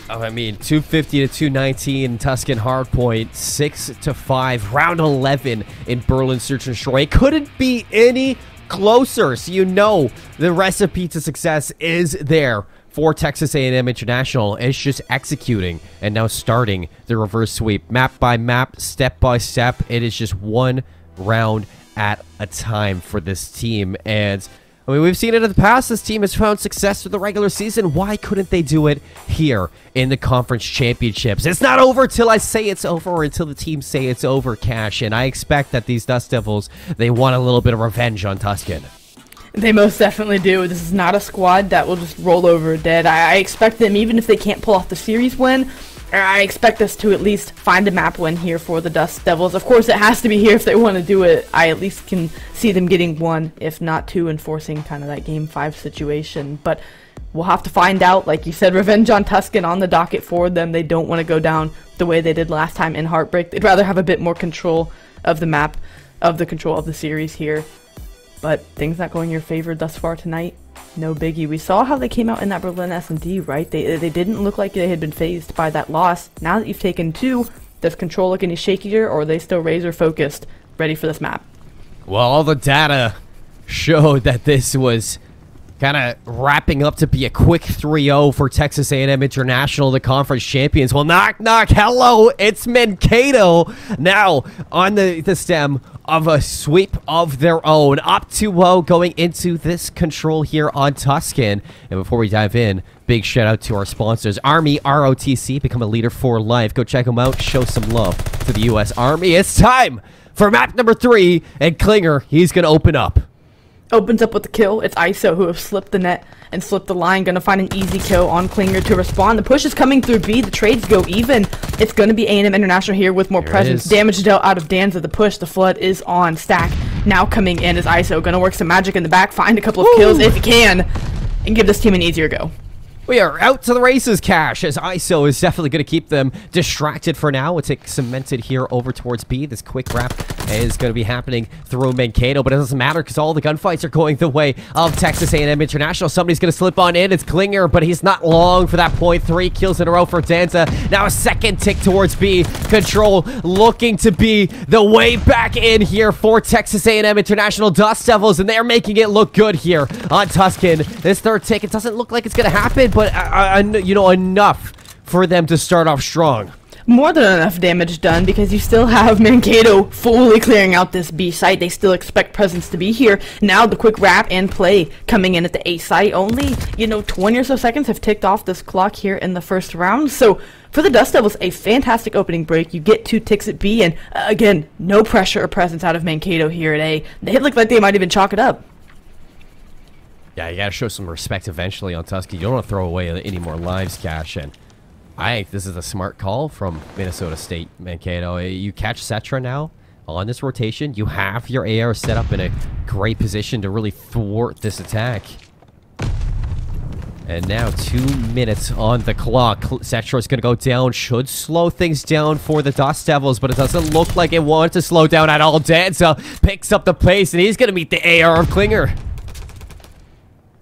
Oh, I mean, 250 to 219 Tuscan hardpoint, 6-5, round 11 in Berlin Search and Destroy. It couldn't be any closer, so you know the recipe to success is there for Texas A&M International. It's just executing and now starting the reverse sweep. Map by map, step by step. It is just one round at a time for this team. And I mean, we've seen it in the past. This team has found success through the regular season. Why couldn't they do it here in the conference championships? It's not over till I say it's over or until the team say it's over, Cash. And I expect that these Dust Devils, they want a little bit of revenge on Tuscan. They most definitely do. This is not a squad that will just roll over dead. I expect them, even if they can't pull off the series win, I expect us to at least find a map win here for the Dust Devils. Of course, it has to be here if they want to do it. I at least can see them getting 1, if not 2, and forcing kind of that Game 5 situation. But we'll have to find out. Like you said, revenge on Tuscan on the docket for them. They don't want to go down the way they did last time in Heartbreak. They'd rather have a bit more control of the map, of the control of the series here. But things not going your favor thus far tonight. No biggie. We saw how they came out in that Berlin S&D, right? They didn't look like they had been fazed by that loss. Now that you've taken 2, does control look any shakier, or are they still razor focused, ready for this map? Well, all the data showed that this was kind of wrapping up to be a quick 3-0 for Texas A&M International, the conference champions. Well, knock, knock, hello, it's Mankato now on the stem of a sweep of their own, up 2-0 going into this control here on Tuscan. And before we dive in, big shout out to our sponsors, Army ROTC, become a leader for life. Go check them out, show some love to the U.S. Army. It's time for map number 3, and Klinger, he's going to open up. Opens up with the kill. It's ISO who have slipped the net and slipped the line. Gonna find an easy kill on Klinger to respond. The push is coming through B. The trades go even. It's gonna be A&M International here with more presence. Damage dealt out of Danza. The push. The flood is on. Stack now coming in as ISO. Gonna work some magic in the back. Find a couple of kills if he can and give this team an easier go. We are out to the races, Cash, as ISO is definitely going to keep them distracted for now. We'll take Cemented here over towards B. This quick wrap is going to be happening through Mankato, but it doesn't matter because all the gunfights are going the way of Texas A&M International. Somebody's going to slip on in. It's Klinger, but he's not long for that point. 3 kills in a row for Danza. Now a second tick towards B. Control looking to be the way back in here for Texas A&M International Dust Devils, and they're making it look good here on Tuscan. This third tick, it doesn't look like it's going to happen, but you know, enough for them to start off strong. More than enough damage done, because you still have Mankato fully clearing out this B site. They still expect presence to be here. Now the quick wrap and play coming in at the A site. Only, you know, 20 or so seconds have ticked off this clock here in the first round. So for the Dust Devils, a fantastic opening break. You get 2 ticks at B, and again, no pressure or presence out of Mankato here at A. They look like they might even chalk it up. Yeah, you gotta show some respect eventually on Tusky. You don't want to throw away any more lives, Cash, and I think this is a smart call from Minnesota State, Mankato. You catch Cetra now on this rotation. You have your AR set up in a great position to really thwart this attack. And now 2 minutes on the clock. Cetra is going to go down. Should slow things down for the Dust Devils, but it doesn't look like it wants to slow down at all. Danza picks up the pace, and he's going to meet the AR of Klinger.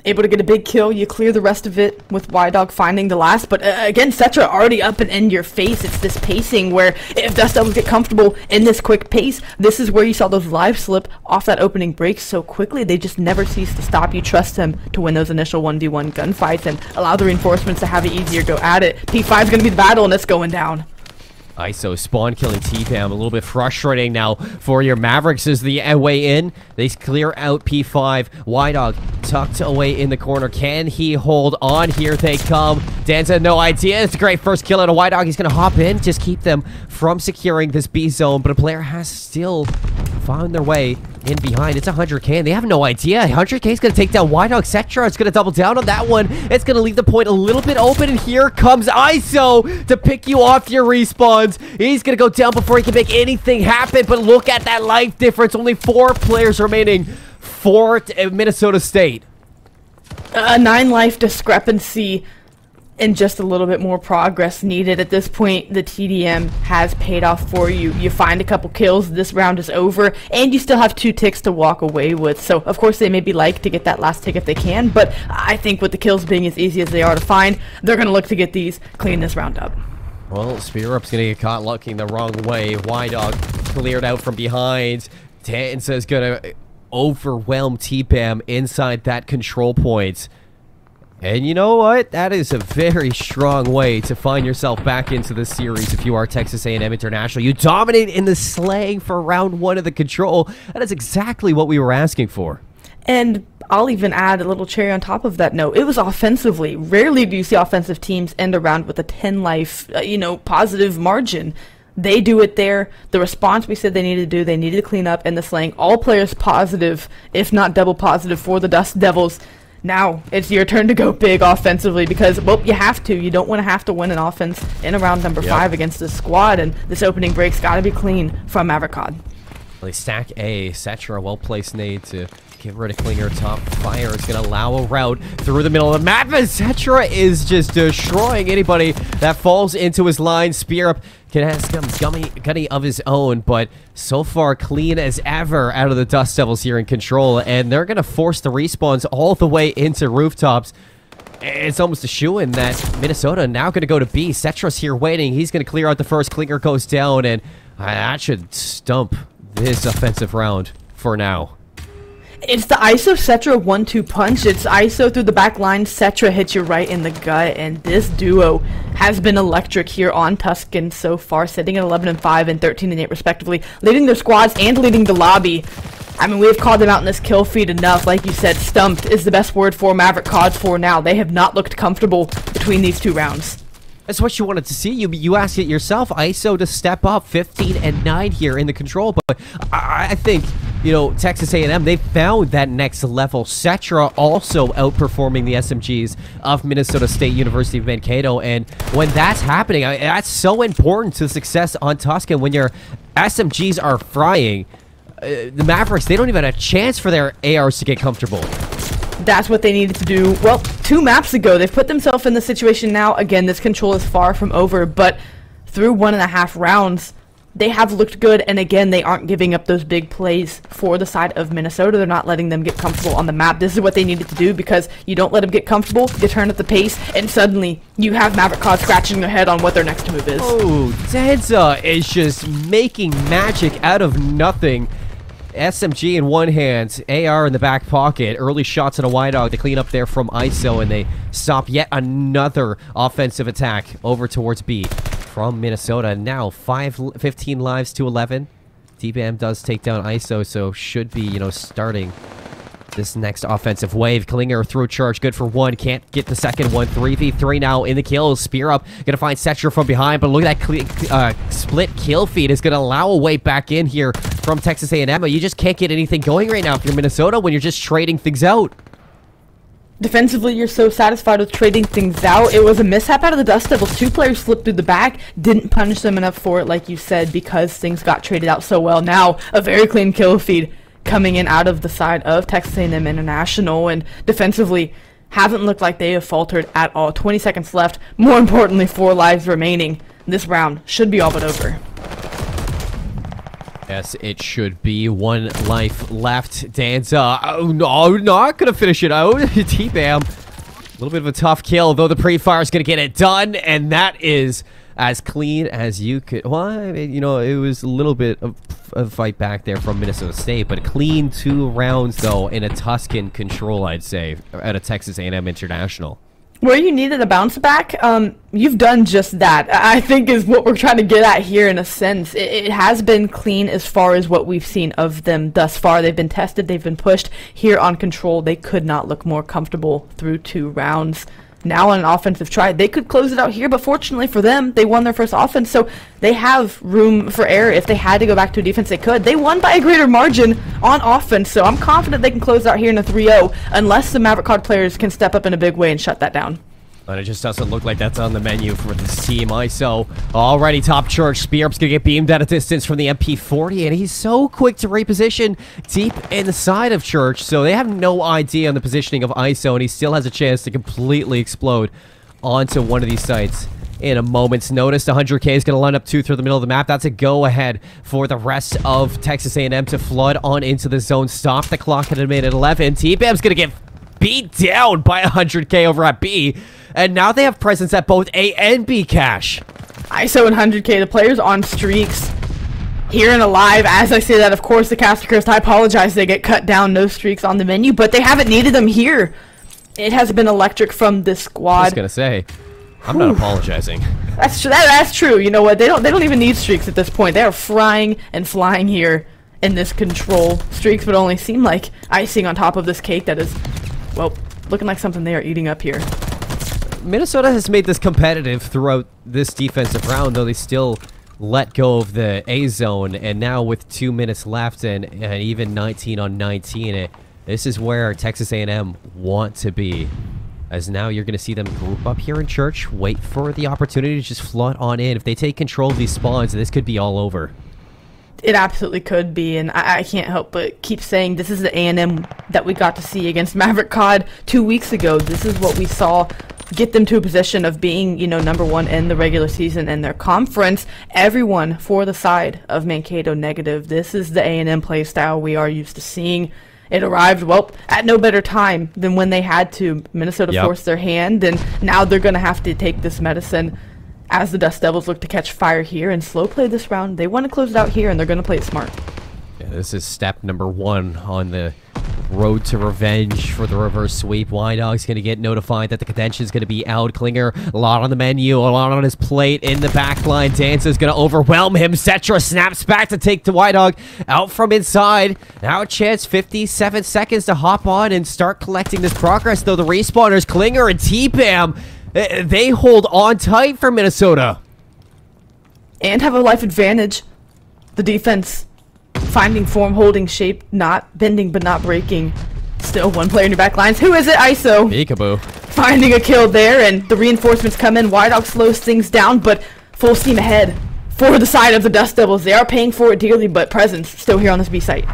Able to get a big kill, you clear the rest of it with Y-Dog finding the last, but again, Cetra already up and in your face. It's this pacing where if Dust Devils get comfortable in this quick pace, this is where you saw those live slip off that opening break so quickly. They just never cease to stop. You trust them to win those initial 1v1 gunfights and allow the reinforcements to have it easier go at it. P5 is going to be the battle, and it's going down. ISO spawn killing T-Pam, a little bit frustrating now for your Mavericks as the way in. They clear out P5. Y-Dog tucked away in the corner. Can he hold on? Here they come. Danza, no idea. It's a great first kill out of Y-Dog. He's going to hop in, just keep them from securing this B zone, but a player has still found their way in behind. It's 100K, and they have no idea. 100K is going to take down Y-Dog. Cetra is going to double down on that one. It's going to leave the point a little bit open, and here comes ISO to pick you off your respawns. He's going to go down before he can make anything happen, but look at that life difference. Only 4 players remaining for Minnesota State. A 9 life discrepancy and just a little bit more progress needed. At this point, the TDM has paid off for you. You find a couple kills, this round is over, and you still have 2 ticks to walk away with. So, of course, they maybe like to get that last tick if they can, but I think with the kills being as easy as they are to find, they're going to look to get these, clean this round up. Well, Spear Up's going to get caught looking the wrong way. Y-Dog cleared out from behind. Danza's going to overwhelm T-Pam inside that control point. And you know what? That is a very strong way to find yourself back into this series if you are Texas A&M International. You dominate in the slang for round 1 of the control. That is exactly what we were asking for. And I'll even add a little cherry on top of that note. It was offensively. Rarely do you see offensive teams end a round with a 10 life, positive margin. They do it there. The response we said they needed to do, they needed to clean up, and the slang, all players positive, if not double positive for the Dust Devils. Now, it's your turn to go big offensively because, well, you have to. You don't want to have to win an offense in a round number 5 against this squad, and this opening break's got to be clean from Maverick COD. They stack A. Cetra, well-placed nade to get rid of Klinger. Top fire is going to allow a route through the middle of the map, and Cetra is just destroying anybody that falls into his line. Spear Up can have some gutty of his own, but so far clean as ever out of the Dust Devils here in control, and they're going to force the respawns all the way into rooftops. It's almost a shoo-in that Minnesota now going to go to B. Cetra's here waiting. He's going to clear out the first. Klinger goes down, and that should stump this offensive round for now. It's the ISO Cetra 1-2 punch. It's ISO through the back line. Cetra hits you right in the gut, and this duo has been electric here on Tuscan so far, sitting at 11-5 and 13-8 respectively, leading their squads and leading the lobby. I mean, we've called them out in this kill feed enough. Like you said, stumped is the best word for Maverick COD for now. They have not looked comfortable between these 2 rounds. That's what you wanted to see. You asked it yourself. ISO to step up 15-9 here in the control, but I think, Texas A&M, they found that next level. Cetra also outperforming the SMGs of Minnesota State University of Mankato, and when that's happening, that's so important to success on Tuscan. When your SMGs are frying, the Mavericks, they don't even have a chance for their ARs to get comfortable. That's what they needed to do. Well, 2 maps ago, they've put themselves in the situation now. Again, this control is far from over, but through 1.5 rounds, they have looked good, and again, they aren't giving up those big plays for the side of Minnesota. They're not letting them get comfortable on the map. This is what they needed to do, because you don't let them get comfortable, you turn up the pace, and suddenly you have Maverick COD scratching their head on what their next move is. Oh, Danza is just making magic out of nothing. SMG in one hand, AR in the back pocket, early shots at a Y-Dog to clean up there from ISO, and they stop yet another offensive attack over towards B from Minnesota. Now 15 lives to 11. T-Pam does take down ISO, so should be, starting this next offensive wave. Klinger through charge, good for 1, can't get the second one. 3v3 now in the kills. Spear Up gonna find Cetra from behind, but look at that split kill feed is gonna allow a way back in here from Texas A&M. You just can't get anything going right now if you're Minnesota when you're just trading things out. Defensively, you're so satisfied with trading things out. It was a mishap out of the Dust Devils. 2 players slipped through the back, didn't punish them enough for it, like you said, because things got traded out so well. Now, a very clean kill feed coming in out of the side of Texas A&M International, and defensively, haven't looked like they have faltered at all. 20 seconds left. More importantly, 4 lives remaining. This round should be all but over. Yes, it should be. 1 life left. Danza. Oh, no, not going to finish it out. T-Bam. A little bit of a tough kill, though the pre-fire is going to get it done, and that is as clean as you could. Well, I mean, you know, it was a little bit of a fight back there from Minnesota State, but clean 2 rounds, though, in a Tuscan control, I'd say, at a Texas A&M International. Where you needed a bounce back, you've done just that. I think is what we're trying to get at here in a sense. It has been clean as far as what we've seen of them thus far. They've been tested, they've been pushed. Here on control, they could not look more comfortable through 2 rounds. Now on an offensive try, they could close it out here, but fortunately for them, they won their first offense, so they have room for error. If they had to go back to a defense, they could. They won by a greater margin on offense, so I'm confident they can close out here in a 3-0, unless the Maverick COD players can step up in a big way and shut that down. But it just doesn't look like that's on the menu for this team. ISO already top church. Spearup's going to get beamed at a distance from the MP40, and he's so quick to reposition deep inside of church, so they have no idea on the positioning of ISO, and he still has a chance to completely explode onto one of these sites in a moment's notice. 100K is going to line up 2 through the middle of the map. That's a go-ahead for the rest of Texas A&M to flood on into the zone. Stop the clock at a minute 11. T-Bam's going to get beat down by 100K over at B. And now they have presence at both A and B cache. ISO and 100K, the players on streaks. Here and alive. As I say that, of course, the Caster Curse, I apologize, they get cut down. No streaks on the menu, but they haven't needed them here. It has been electric from this squad. I was going to say, I'm not apologizing. That's true. You know what? They don't even need streaks at this point. They are frying and flying here in this control. Streaks would only seem like icing on top of this cake that is, well, looking like something they are eating up here. Minnesota has made this competitive throughout this defensive round, though they still let go of the A zone, and now with 2 minutes left and even 19 on 19, this is where Texas A&M want to be. As now you're going to see them group up here in church, wait for the opportunity to just flood on in. If they take control of these spawns, this could be all over. It absolutely could be, and I can't help but keep saying this is the A&M that we got to see against Maverick COD 2 weeks ago. This is what we saw get them to a position of being, you know, #1 in the regular season and their conference. Everyone for the side of Mankato negative. This is the A&M play style we are used to seeing. It arrived, well, at no better time than when they had to. Minnesota forced their hand, and now they're going to have to take this medicine as the Dust Devils look to catch fire here and slow play this round. They want to close it out here, and they're going to play it smart. Yeah, this is step number 1 on the road to revenge for the reverse sweep. Y-Dog's going to get notified that the contention is going to be out. Klinger, a lot on the menu, a lot on his plate in the back line. Danza is going to overwhelm him. Cetra snaps back to take the Y-Dog out from inside. Now a chance, 57 seconds to hop on and start collecting this progress, though the respawners, Klinger and T-Bam, they hold on tight for Minnesota. And have a life advantage. The defense finding form, holding shape, not bending but not breaking. Still 1 player in your back lines. Who is it? ISO. Peekaboo. Finding a kill there, and the reinforcements come in. Y-Dog slows things down, but full steam ahead for the side of the Dust Devils. They are paying for it dearly, but presence still here on this B site.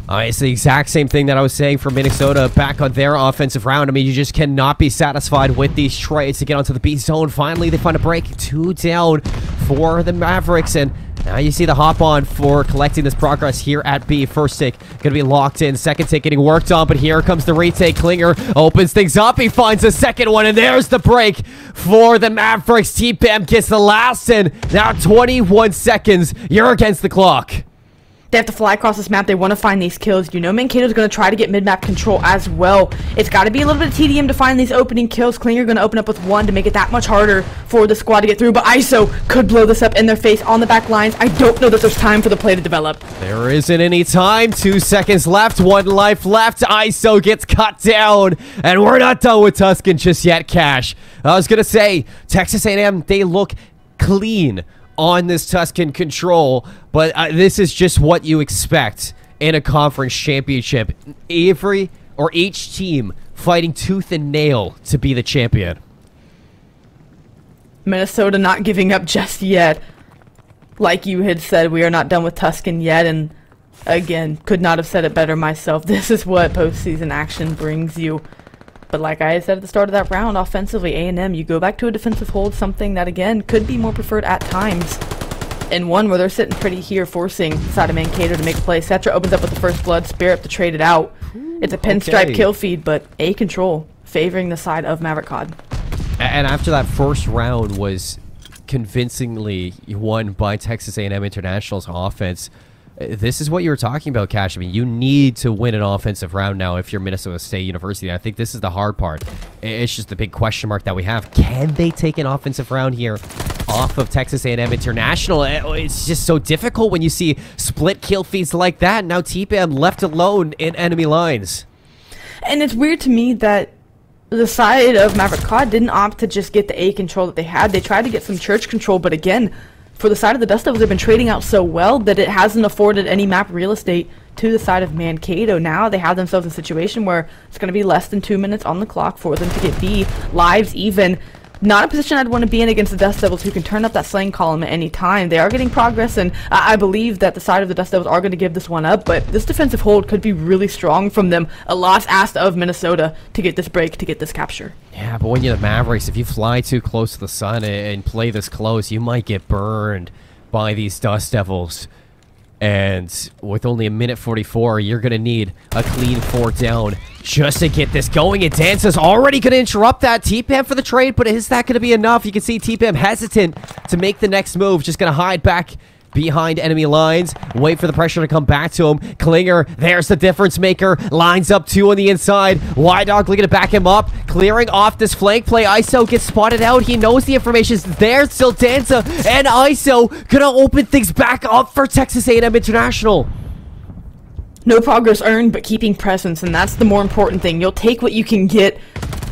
It's the exact same thing that I was saying for Minnesota back on their offensive round. I mean, you just cannot be satisfied with these trades to get onto the B zone. Finally, they find a break. 2 down for the Mavericks, and now you see the hop on for collecting this progress here at B. First take going to be locked in. Second take getting worked on, but here comes the retake. Klinger opens things up. He finds the second one, and there's the break for the Mavericks. T-Bam gets the last, and now 21 seconds. You're against the clock. They have to fly across this map. They want to find these kills. You know Mankato's going to try to get mid-map control as well. It's got to be a little bit of TDM to find these opening kills. Klinger going to open up with 1 to make it that much harder for the squad to get through. But ISO could blow this up in their face on the back lines. I don't know that there's time for the play to develop. There isn't any time. 2 seconds left. 1 life left. ISO gets cut down. And we're not done with Tuscan just yet, Cash. I was going to say, Texas A&M, they look clean on this Tuscan control, but this is just what you expect in a conference championship. Each team fighting tooth and nail to be the champion. Minnesota not giving up just yet. Like you had said, we are not done with Tuscan yet, and again, could not have said it better myself. This is what postseason action brings you. But like I said at the start of that round, offensively, A&M, you go back to a defensive hold, something that, again, could be more preferred at times. And one where they're sitting pretty here, forcing the side of Mankato to make a play. Cetra opens up with the first blood, Spirit to trade it out. It's a pinstripe kill feed, but A control favoring the side of Maverick COD. And after that first round was convincingly won by Texas A&M International's offense, this is what you were talking about, Cash. I mean, you need to win an offensive round now if you're Minnesota State University. I think this is the hard part. It's just the big question mark that we have. Can they take an offensive round here off of Texas A&M International? It's just so difficult when you see split kill feeds like that. Now TPM left alone in enemy lines. And it's weird to me that the side of Maverick COD didn't opt to just get the A control that they had. They tried to get some church control, but again, for the side of the Dust Devils, they've been trading out so well that it hasn't afforded any map real estate to the side of Mankato. Now they have themselves in a situation where it's going to be less than 2 minutes on the clock for them to get B. Lives even. Not a position I'd want to be in against the Dust Devils, who can turn up that slaying column at any time. They are getting progress, and I believe that the side of the Dust Devils are going to give this one up, but this defensive hold could be really strong from them. A lot's asked of Minnesota to get this break, to get this capture. Yeah, but when you're the Mavericks, if you fly too close to the sun and play this close, you might get burned by these Dust Devils. And with only a minute 44, you're going to need a clean 4 down just to get this going. And Danza's already going to interrupt that. TPM for the trade, but is that going to be enough? You can see TPM hesitant to make the next move. Just going to hide back behind enemy lines. Wait for the pressure to come back to him. Klinger, there's the difference maker. Lines up 2 on the inside. Y-Dog looking to back him up. Clearing off this flank play. ISO gets spotted out. He knows the information's there. Still Danza and ISO gonna open things back up for Texas A&M International. No progress earned, but keeping presence, and that's the more important thing. You'll take what you can get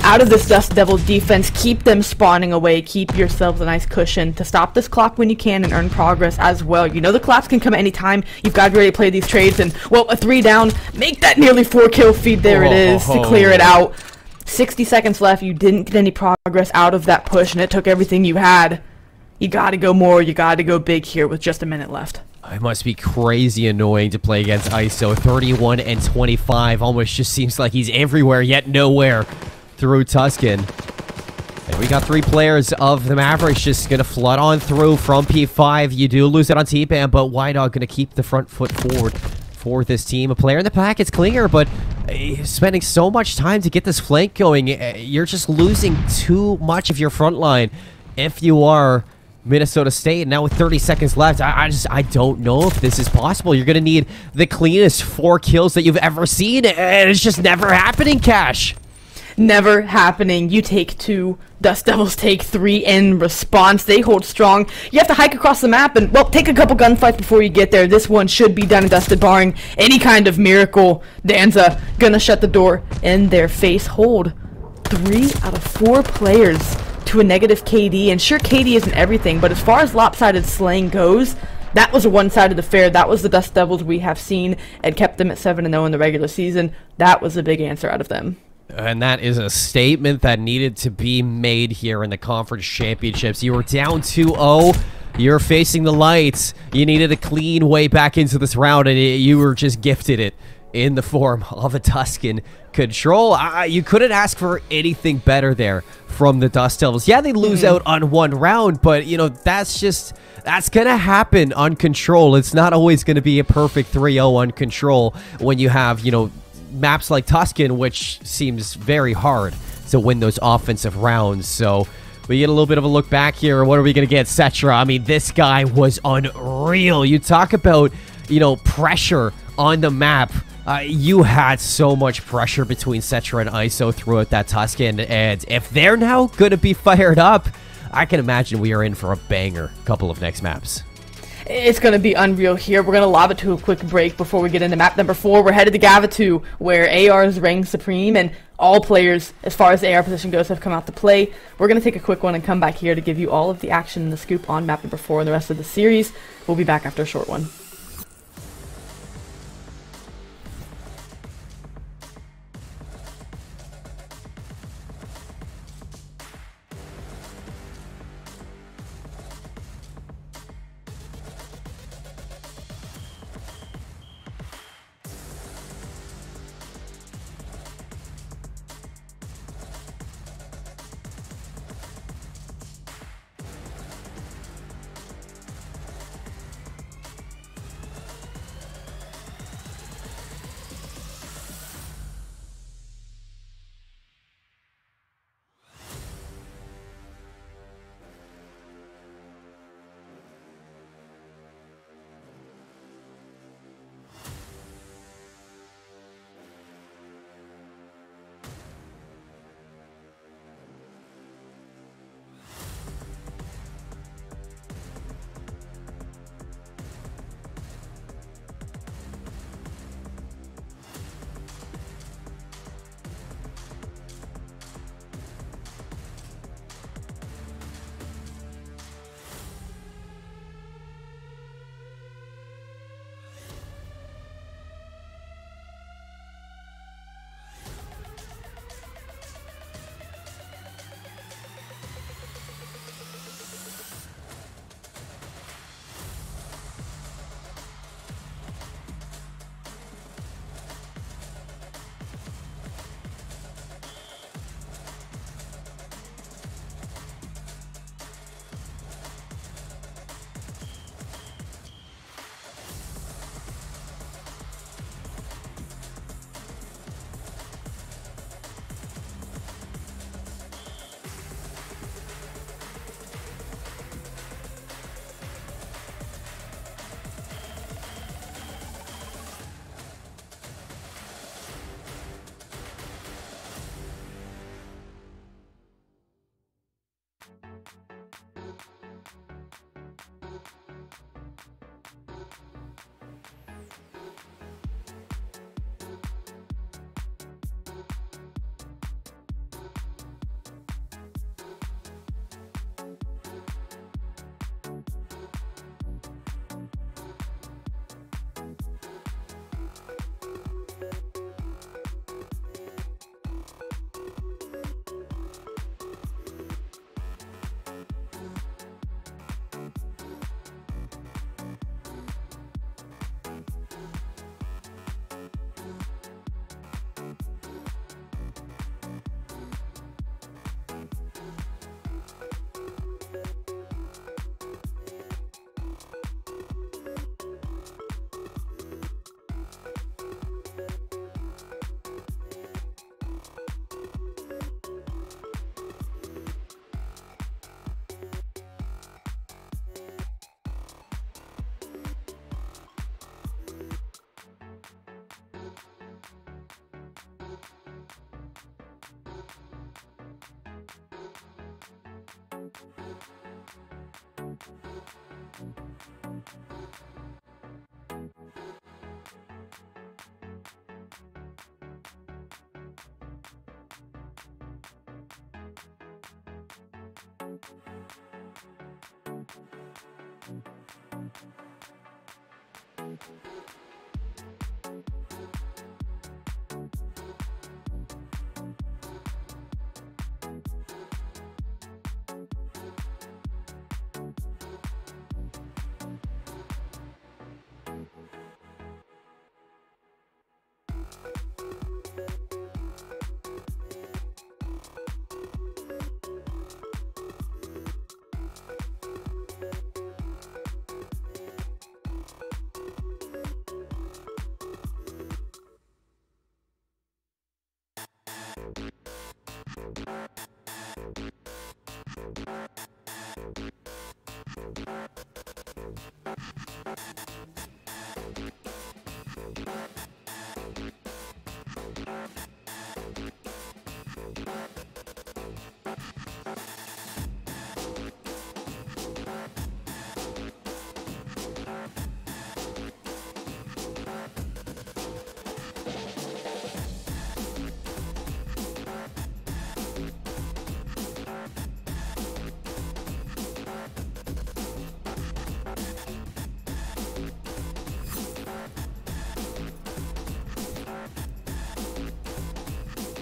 out of this Dust Devils defense, keep them spawning away, keep yourselves a nice cushion to stop this clock when you can and earn progress as well. You know the collapse can come at any time. You've got to be ready to play these trades, and, well, a 3 down, make that nearly 4 kill feed. There it is to clear it out. 60 seconds left. You didn't get any progress out of that push, and it took everything you had. You got to go more. You got to go big here with just a minute left. It must be crazy annoying to play against ISO. 31 and 25. Almost just seems like he's everywhere, yet nowhere through Tuscan. And we got 3 players of the Mavericks just going to flood on through from P5. You do lose it on T-Bam, but Y-Dog going to keep the front foot forward for this team. A player in the pack, it's Klinger, but spending so much time to get this flank going, you're just losing too much of your front line if you are Minnesota State. Now with 30 seconds left, I don't know if this is possible. You're going to need the cleanest 4 kills that you've ever seen, and it's just never happening, Cash. Never happening. You take 2, Dust Devils take 3 in response. They hold strong. You have to hike across the map and, well, take a couple gunfights before you get there. This one should be done and dusted, barring any kind of miracle. Danza gonna shut the door in their face. Hold 3 out of 4 players to a negative KD, and sure, KD isn't everything, but as far as lopsided slaying goes, that was a one-sided affair. That was the Dust Devils we have seen and kept them at 7-0 in the regular season. That was a big answer out of them. And that is a statement that needed to be made here in the conference championships. You were down 2-0. You're facing the lights. You needed a clean way back into this round, and you were just gifted it in the form of a Tuscan control. You couldn't ask for anything better there from the Dust Devils. Yeah, they lose out on 1 round, but, you know, that's going to happen on control. It's not always going to be a perfect 3-0 on control when you have, you know, maps like Tuscan, which seems very hard to win those offensive rounds. So we get a little bit of a look back here. What are we going to get? Cetra. I mean, this guy was unreal. You talk about, you know, pressure on the map. You had so much pressure between Cetra and ISO throughout that Tuscan, and if they're now going to be fired up, I can imagine we are in for a banger couple of next maps. It's going to be unreal here. We're going to lob it to a quick break before we get into map number 4. We're headed to Gavatu, where AR's reign supreme, and all players, as far as the AR position goes, have come out to play. We're going to take a quick one and come back here to give you all of the action and the scoop on map number 4 and the rest of the series. We'll be back after a short one.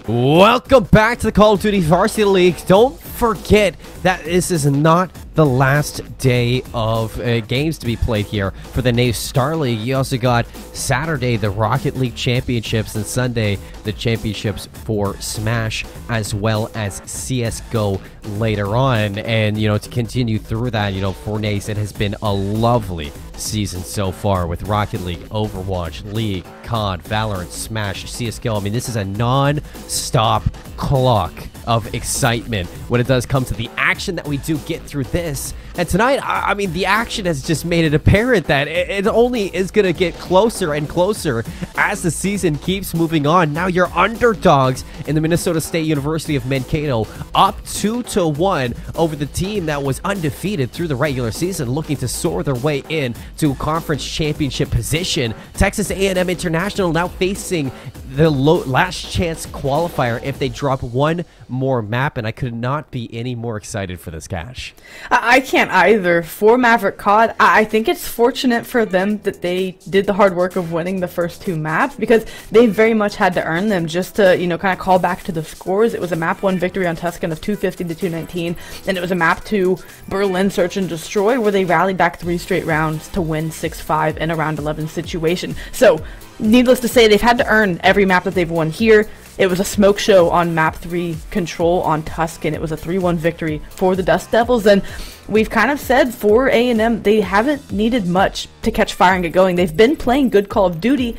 Welcome back to the Call of Duty Varsity League. Don't forget that this is not the last day of games to be played here for the Nave Star League. You also got Saturday, the Rocket League Championships, and Sunday, the championships for Smash, as well as CSGO later on. And, you know, to continue through that, you know, for Naves, it has been a lovely season so far with Rocket League, Overwatch, League, COD, Valorant, Smash, CSGO. I mean, this is a non-stop clock of excitement when it does come to the action that we do get through this. And tonight, I mean, the action has just made it apparent that it only is going to get closer and closer as the season keeps moving on. Now your underdogs in the Minnesota State University of Mankato up 2-1 over the team that was undefeated through the regular season, looking to soar their way in to conference championship position. Texas A&M International now facing the last chance qualifier if they drop one more map, and I could not be any more excited for this, Cash. I can't either. For Maverick COD, I think it's fortunate for them that they did the hard work of winning the first two maps, because they very much had to earn them. Just to, you know, kind of call back to the scores, it was a map 1 victory on Tuscan of 250 to 219, and it was a map 2 Berlin Search and Destroy where they rallied back 3 straight rounds to win 6-5 in a round 11 situation. So needless to say, they've had to earn every map that they've won here. It was a smoke show on map 3 Control on Tuscan. It was a 3-1 victory for the Dust Devils, and we've kind of said for A&M, they haven't needed much to catch fire and get going. They've been playing good Call of Duty.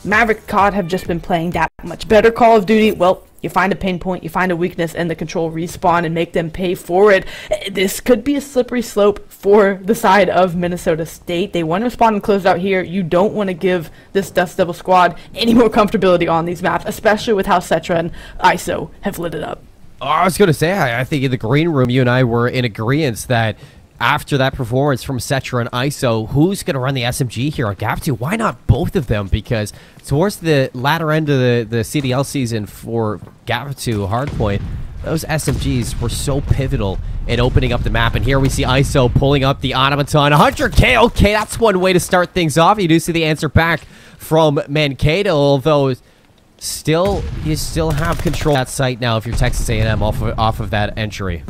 Maverick COD have just been playing that much better Call of Duty. Well, you find a pain point, you find a weakness, and the Control respawn and make them pay for it. This could be a slippery slope for the side of Minnesota State. They want to respond and close out here. You don't want to give this Dust Devil squad any more comfortability on these maps, especially with how Cetra and ISO have lit it up. I was going to say, I think in the green room, you and I were in agreement that after that performance from Cetra and ISO, who's going to run the SMG here on Gap2? Why not both of them? Because towards the latter end of the CDL season for Gap2 Hardpoint, those SMGs were so pivotal in opening up the map. And here we see ISO pulling up the Automaton. 100K, okay, that's one way to start things off. You do see the answer back from Mankato, although you still have control of that site now if you're Texas A&M off of that entry.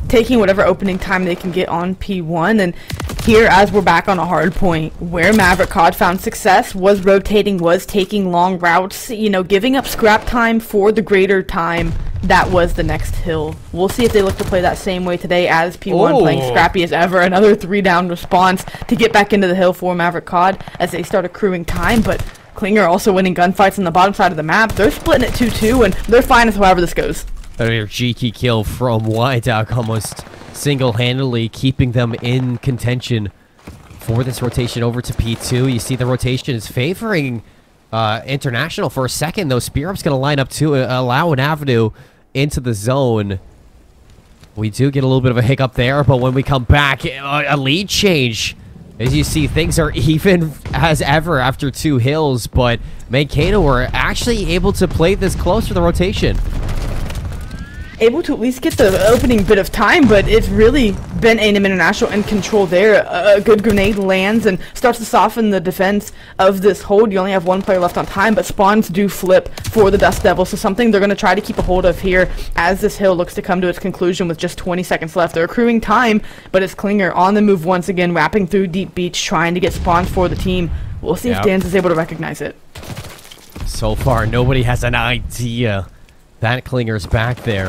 Taking whatever opening time they can get on P1, and here, as we're back on a hard point, where Maverick COD found success was rotating, was taking long routes, you know, giving up scrap time for the greater time that was the next hill. We'll see if they look to play that same way today as P1, playing scrappy as ever. Another 3-down response to get back into the hill for Maverick COD as they start accruing time, but Klinger also winning gunfights on the bottom side of the map. They're splitting it 2-2, and they're fine with however this goes. Another cheeky kill from Wideout, almost single-handedly keeping them in contention for this rotation over to P2. You see the rotation is favoring International for a second, though. Spear Up's going to line up to allow an avenue into the zone. We do get a little bit of a hiccup there, but when we come back, a lead change. As you see, things are even as ever after 2 hills, but Mankato were actually able to play this close for the rotation. Able to at least get the opening bit of time, but it's really been A&M International in control there. A good grenade lands and starts to soften the defense of this hold. You only have 1 player left on time, but spawns do flip for the Dust Devils, so something they're going to try to keep a hold of here as this hill looks to come to its conclusion with just 20 seconds left. They're accruing time, but it's Klinger on the move once again, wrapping through Deep Beach, trying to get spawns for the team. We'll see if Dan's is able to recognize it. So far, nobody has an idea that Klinger's back there.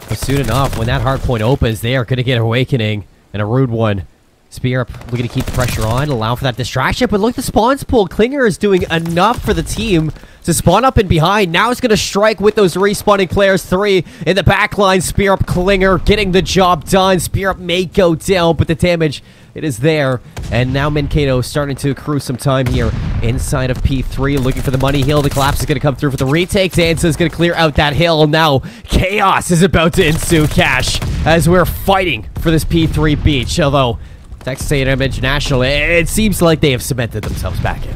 But soon enough, when that hard point opens, they are going to get Awakening, and a rude one. Spear Up looking to keep the pressure on, allow for that distraction, but look at the spawns pull. Klinger is doing enough for the team to spawn up and behind. Now it's going to strike with those respawning players. 3 in the back line. Spear Up, Klinger getting the job done. Spear Up may go down, but the damage, it is there. And now Mankato starting to accrue some time here inside of P3, looking for the money hill. The collapse is going to come through for the retake. Danza is going to clear out that hill. Now chaos is about to ensue, Cash, as we're fighting for this P3 beach. Although Texas A&M International, it seems like they have cemented themselves back in.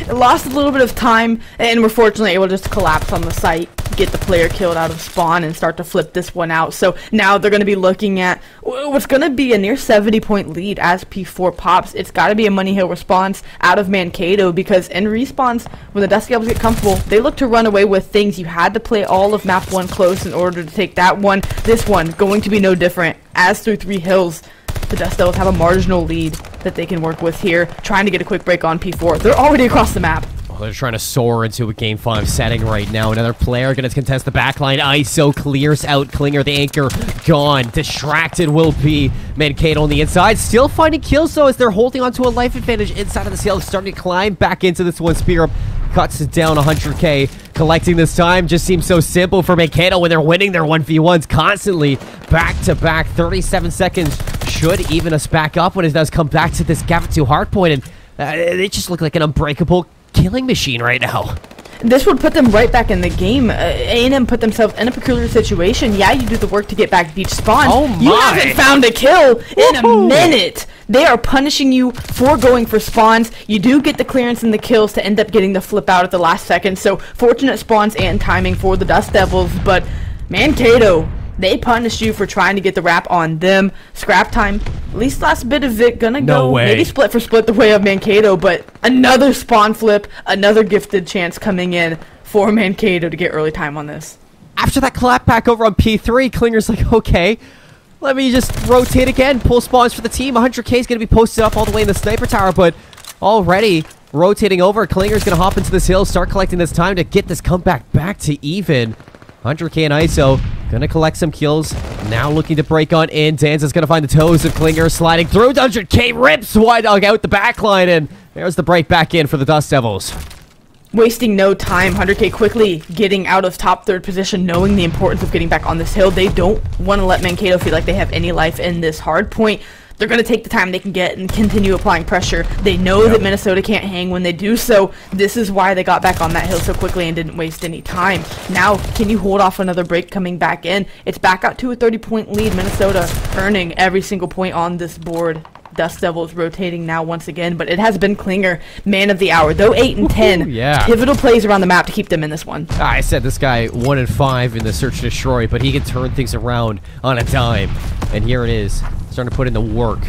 It lost a little bit of time, and we're fortunately able to just collapse on the site get the player killed out of spawn and start to flip this one out. So now they're going to be looking at what's going to be a near 70-point lead as P4 pops. It's got to be a Money Hill response out of Mankato, because in respawns, when the Dust Devils get comfortable, they look to run away with things. You had to play all of map 1 close in order to take that one. This one going to be no different, as through 3 hills, the Dust Devils have a marginal lead that they can work with here, trying to get a quick break on P4. They're already across the map. Oh, they're trying to soar into a Game 5 setting right now. Another player going to contest the backline. ISO clears out Klinger, the anchor, gone. Distracted will be Mankato on the inside. Still finding kills, though, as they're holding onto a life advantage inside of the hill. Starting to climb back into this one. Spear up, cuts it down 100k. Collecting this time just seems so simple for Mankato when they're winning their 1v1s constantly. Back-to-back, 37 seconds should even us back up when it does come back to this gap to hardpoint. And they just look like an unbreakable killing machine right now. This would put them right back in the game. A&M put themselves in a peculiar situation. Yeah, you do the work to get back beach spawn. Oh my. You haven't found a kill in a minute. They are punishing you for going for spawns. You do get the clearance and the kills to end up getting the flip out at the last second. So fortunate spawns and timing for the Dust Devils. But Mankato, they punished you for trying to get the wrap on them. Scrap time, at least last bit of it, gonna No go way. maybe split for split the way of Mankato, but another spawn flip, another gifted chance coming in for Mankato to get early time on this. After that clap back over on P3, Klinger's like, okay, let me just rotate again, pull spawns for the team. 100k is going to be posted up all the way in the sniper tower, but already rotating over, Klinger's going to hop into this hill, start collecting this time to get this comeback back to even. 100k and ISO, gonna collect some kills. Now looking to break on in. Danza's gonna find the toes of Klinger, sliding through. 100k rips Wide Dog out the backline, and there's the break back in for the Dust Devils. Wasting no time, 100k quickly getting out of top 3rd position, knowing the importance of getting back on this hill. They don't want to let Mankato feel like they have any life in this hard point. They're going to take the time they can get and continue applying pressure. They know that Minnesota can't hang when they do so. This is why they got back on that hill so quickly and didn't waste any time. Now, can you hold off another break coming back in? It's back out to a 30-point lead. Minnesota earning every single point on this board. Dust Devils rotating now once again, but it has been Klinger, man of the hour. Though 8 and 10, yeah. Pivotal plays around the map to keep them in this one. I said this guy 1 and 5 in the search and destroy, but he can turn things around on a dime. And here it is, starting to put in the work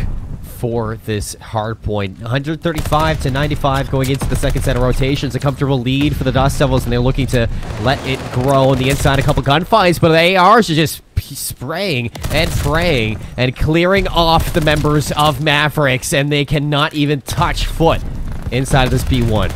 for this hard point. 135 to 95 going into the second set of rotations. A comfortable lead for the Dust Devils, and they're looking to let it grow on the inside. A couple gunfights, but the ARs are just spraying and praying and clearing off the members of Mavericks, and they cannot even touch foot inside of this B1.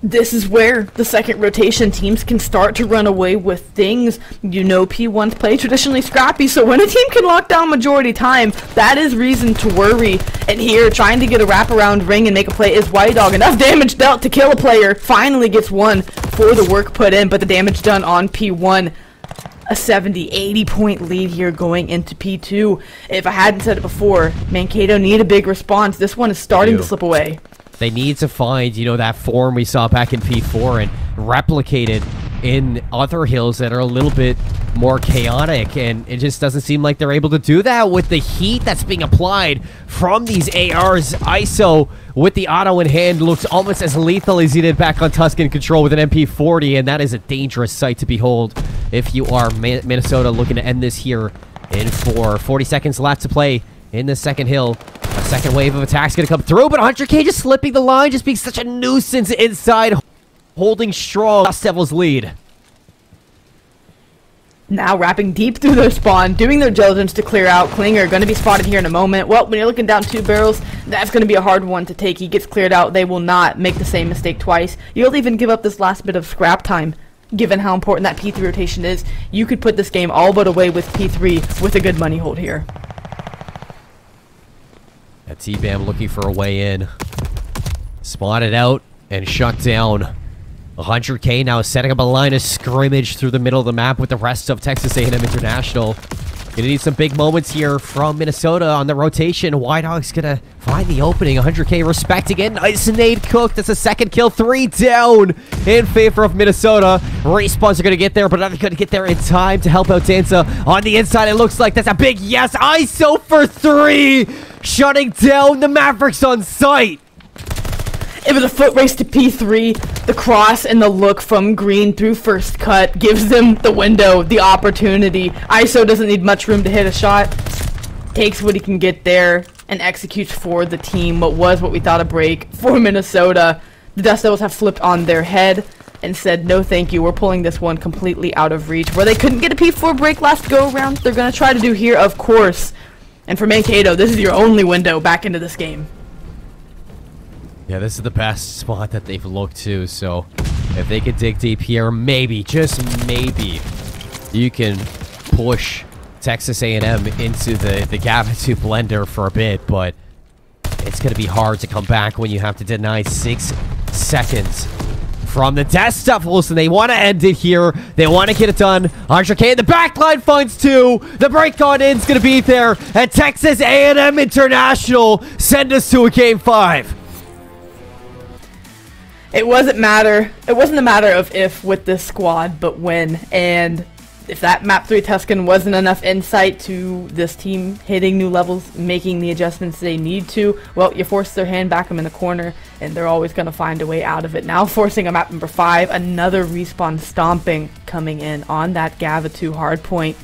This is where the second rotation teams can start to run away with things. You know, P1s play traditionally scrappy, so when a team can lock down majority time, that is reason to worry. And here, trying to get a wraparound ring and make a play is White Dog. Enough damage dealt to kill a player. Finally gets one for the work put in, but the damage done on P1. A 70-80 point lead here going into P2. If I hadn't said it before, Mankato need a big response. This one is starting to slip away. They need to find, you know, that form we saw back in P4 and replicate it in other hills that are a little bit more chaotic, and it just doesn't seem like they're able to do that with the heat that's being applied from these ARs. ISO with the auto in hand looks almost as lethal as he did back on Tuscan Control with an MP40, and that is a dangerous sight to behold if you are Minnesota looking to end this here in 4. 40 seconds left to play in the second hill. A second wave of attacks going to come through, but 100k just slipping the line, just being such a nuisance inside, holding strong. Dust Devils lead. Now wrapping deep through their spawn, doing their diligence to clear out. Klinger going to be spotted here in a moment. Well, when you're looking down 2 barrels, that's going to be a hard one to take. He gets cleared out. They will not make the same mistake twice. You'll even give up this last bit of scrap time. Given how important that P3 rotation is, you could put this game all but away with P3 with a good money hold here. That T-Bam looking for a way in. Spotted out and shut down. 100k now setting up a line of scrimmage through the middle of the map with the rest of Texas A&M International. Gonna need some big moments here from Minnesota on the rotation. White Dog's gonna find the opening. 100k respect again. Nice nade cooked. That's a second kill. 3 down in favor of Minnesota. Respawns are gonna get there, but not gonna get there in time to help out Danza on the inside. It looks like that's a big yes. ISO for 3, shutting down the Mavericks on sight. It was a foot race to P3. The cross and the look from Green through first cut gives them the window, the opportunity. ISO doesn't need much room to hit a shot. Takes what he can get there and executes for the team. What we thought a break for Minnesota. The Dust Devils have flipped on their head and said, no thank you, we're pulling this one completely out of reach. Where they couldn't get a P4 break last go around, they're going to try to do here, of course. And for Mankato, this is your only window back into this game. Yeah, this is the best spot that they've looked to, so if they could dig deep here, maybe, just maybe, you can push Texas A&M into the Gavin 2 blender for a bit, but it's going to be hard to come back when you have to deny 6 seconds from the Dust Devils, and they want to end it here. They want to get it done. 100K in the backline finds 2. The break on in is going to be there, and Texas A&M International send us to a Game 5. It wasn't a matter of if with this squad, but when. And if that map 3 Tuscan wasn't enough insight to this team hitting new levels, making the adjustments they need to, well, you force their hand back them in the corner, and they're always going to find a way out of it. Now forcing a map number 5, another respawn stomping coming in on that Gava 2 hardpoint.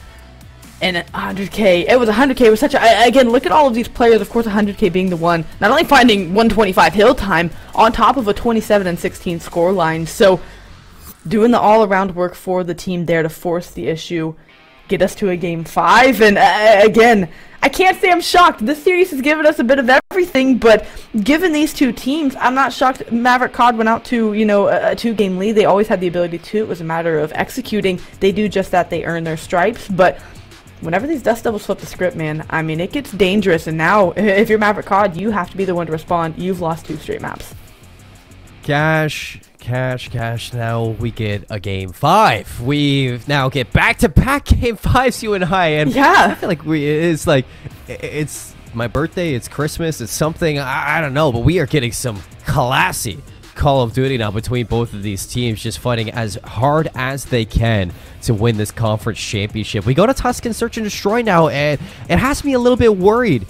And 100K, it was 100K, it was such a, again, look at all of these players, of course 100K being the one, not only finding 125 hill time, on top of a 27 and 16 score line, so doing the all-around work for the team there to force the issue, get us to a Game 5, and again, I can't say I'm shocked. This series has given us a bit of everything, but given these two teams, I'm not shocked Maverick COD went out to, you know, a 2-game lead. They always had the ability to. It was a matter of executing. They do just that. They earn their stripes, but whenever these Dust Devils flip the script, man, I mean, it gets dangerous, and now, if you're Maverick COD, you have to be the one to respond. You've lost 2 straight maps. Cash. Now we get a Game 5. We now get back-to-back Game 5s, you and I. And yeah, I feel like it's my birthday, it's Christmas, it's something, I don't know, but we are getting some classy Call of Duty now between both of these teams, just fighting as hard as they can to win this conference championship. We go to Tuscan Search and Destroy now, and it has me a little bit worried.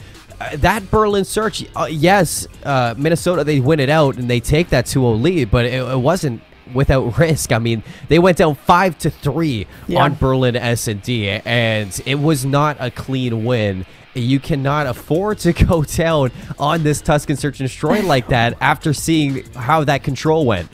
That Berlin Search, yes, Minnesota, they win it out and they take that 2-0 lead, but it wasn't without risk. I mean, they went down 5-3 on Berlin S&D, and it was not a clean win. You cannot afford to go down on this Tuscan Search and Destroy like that after seeing how that control went.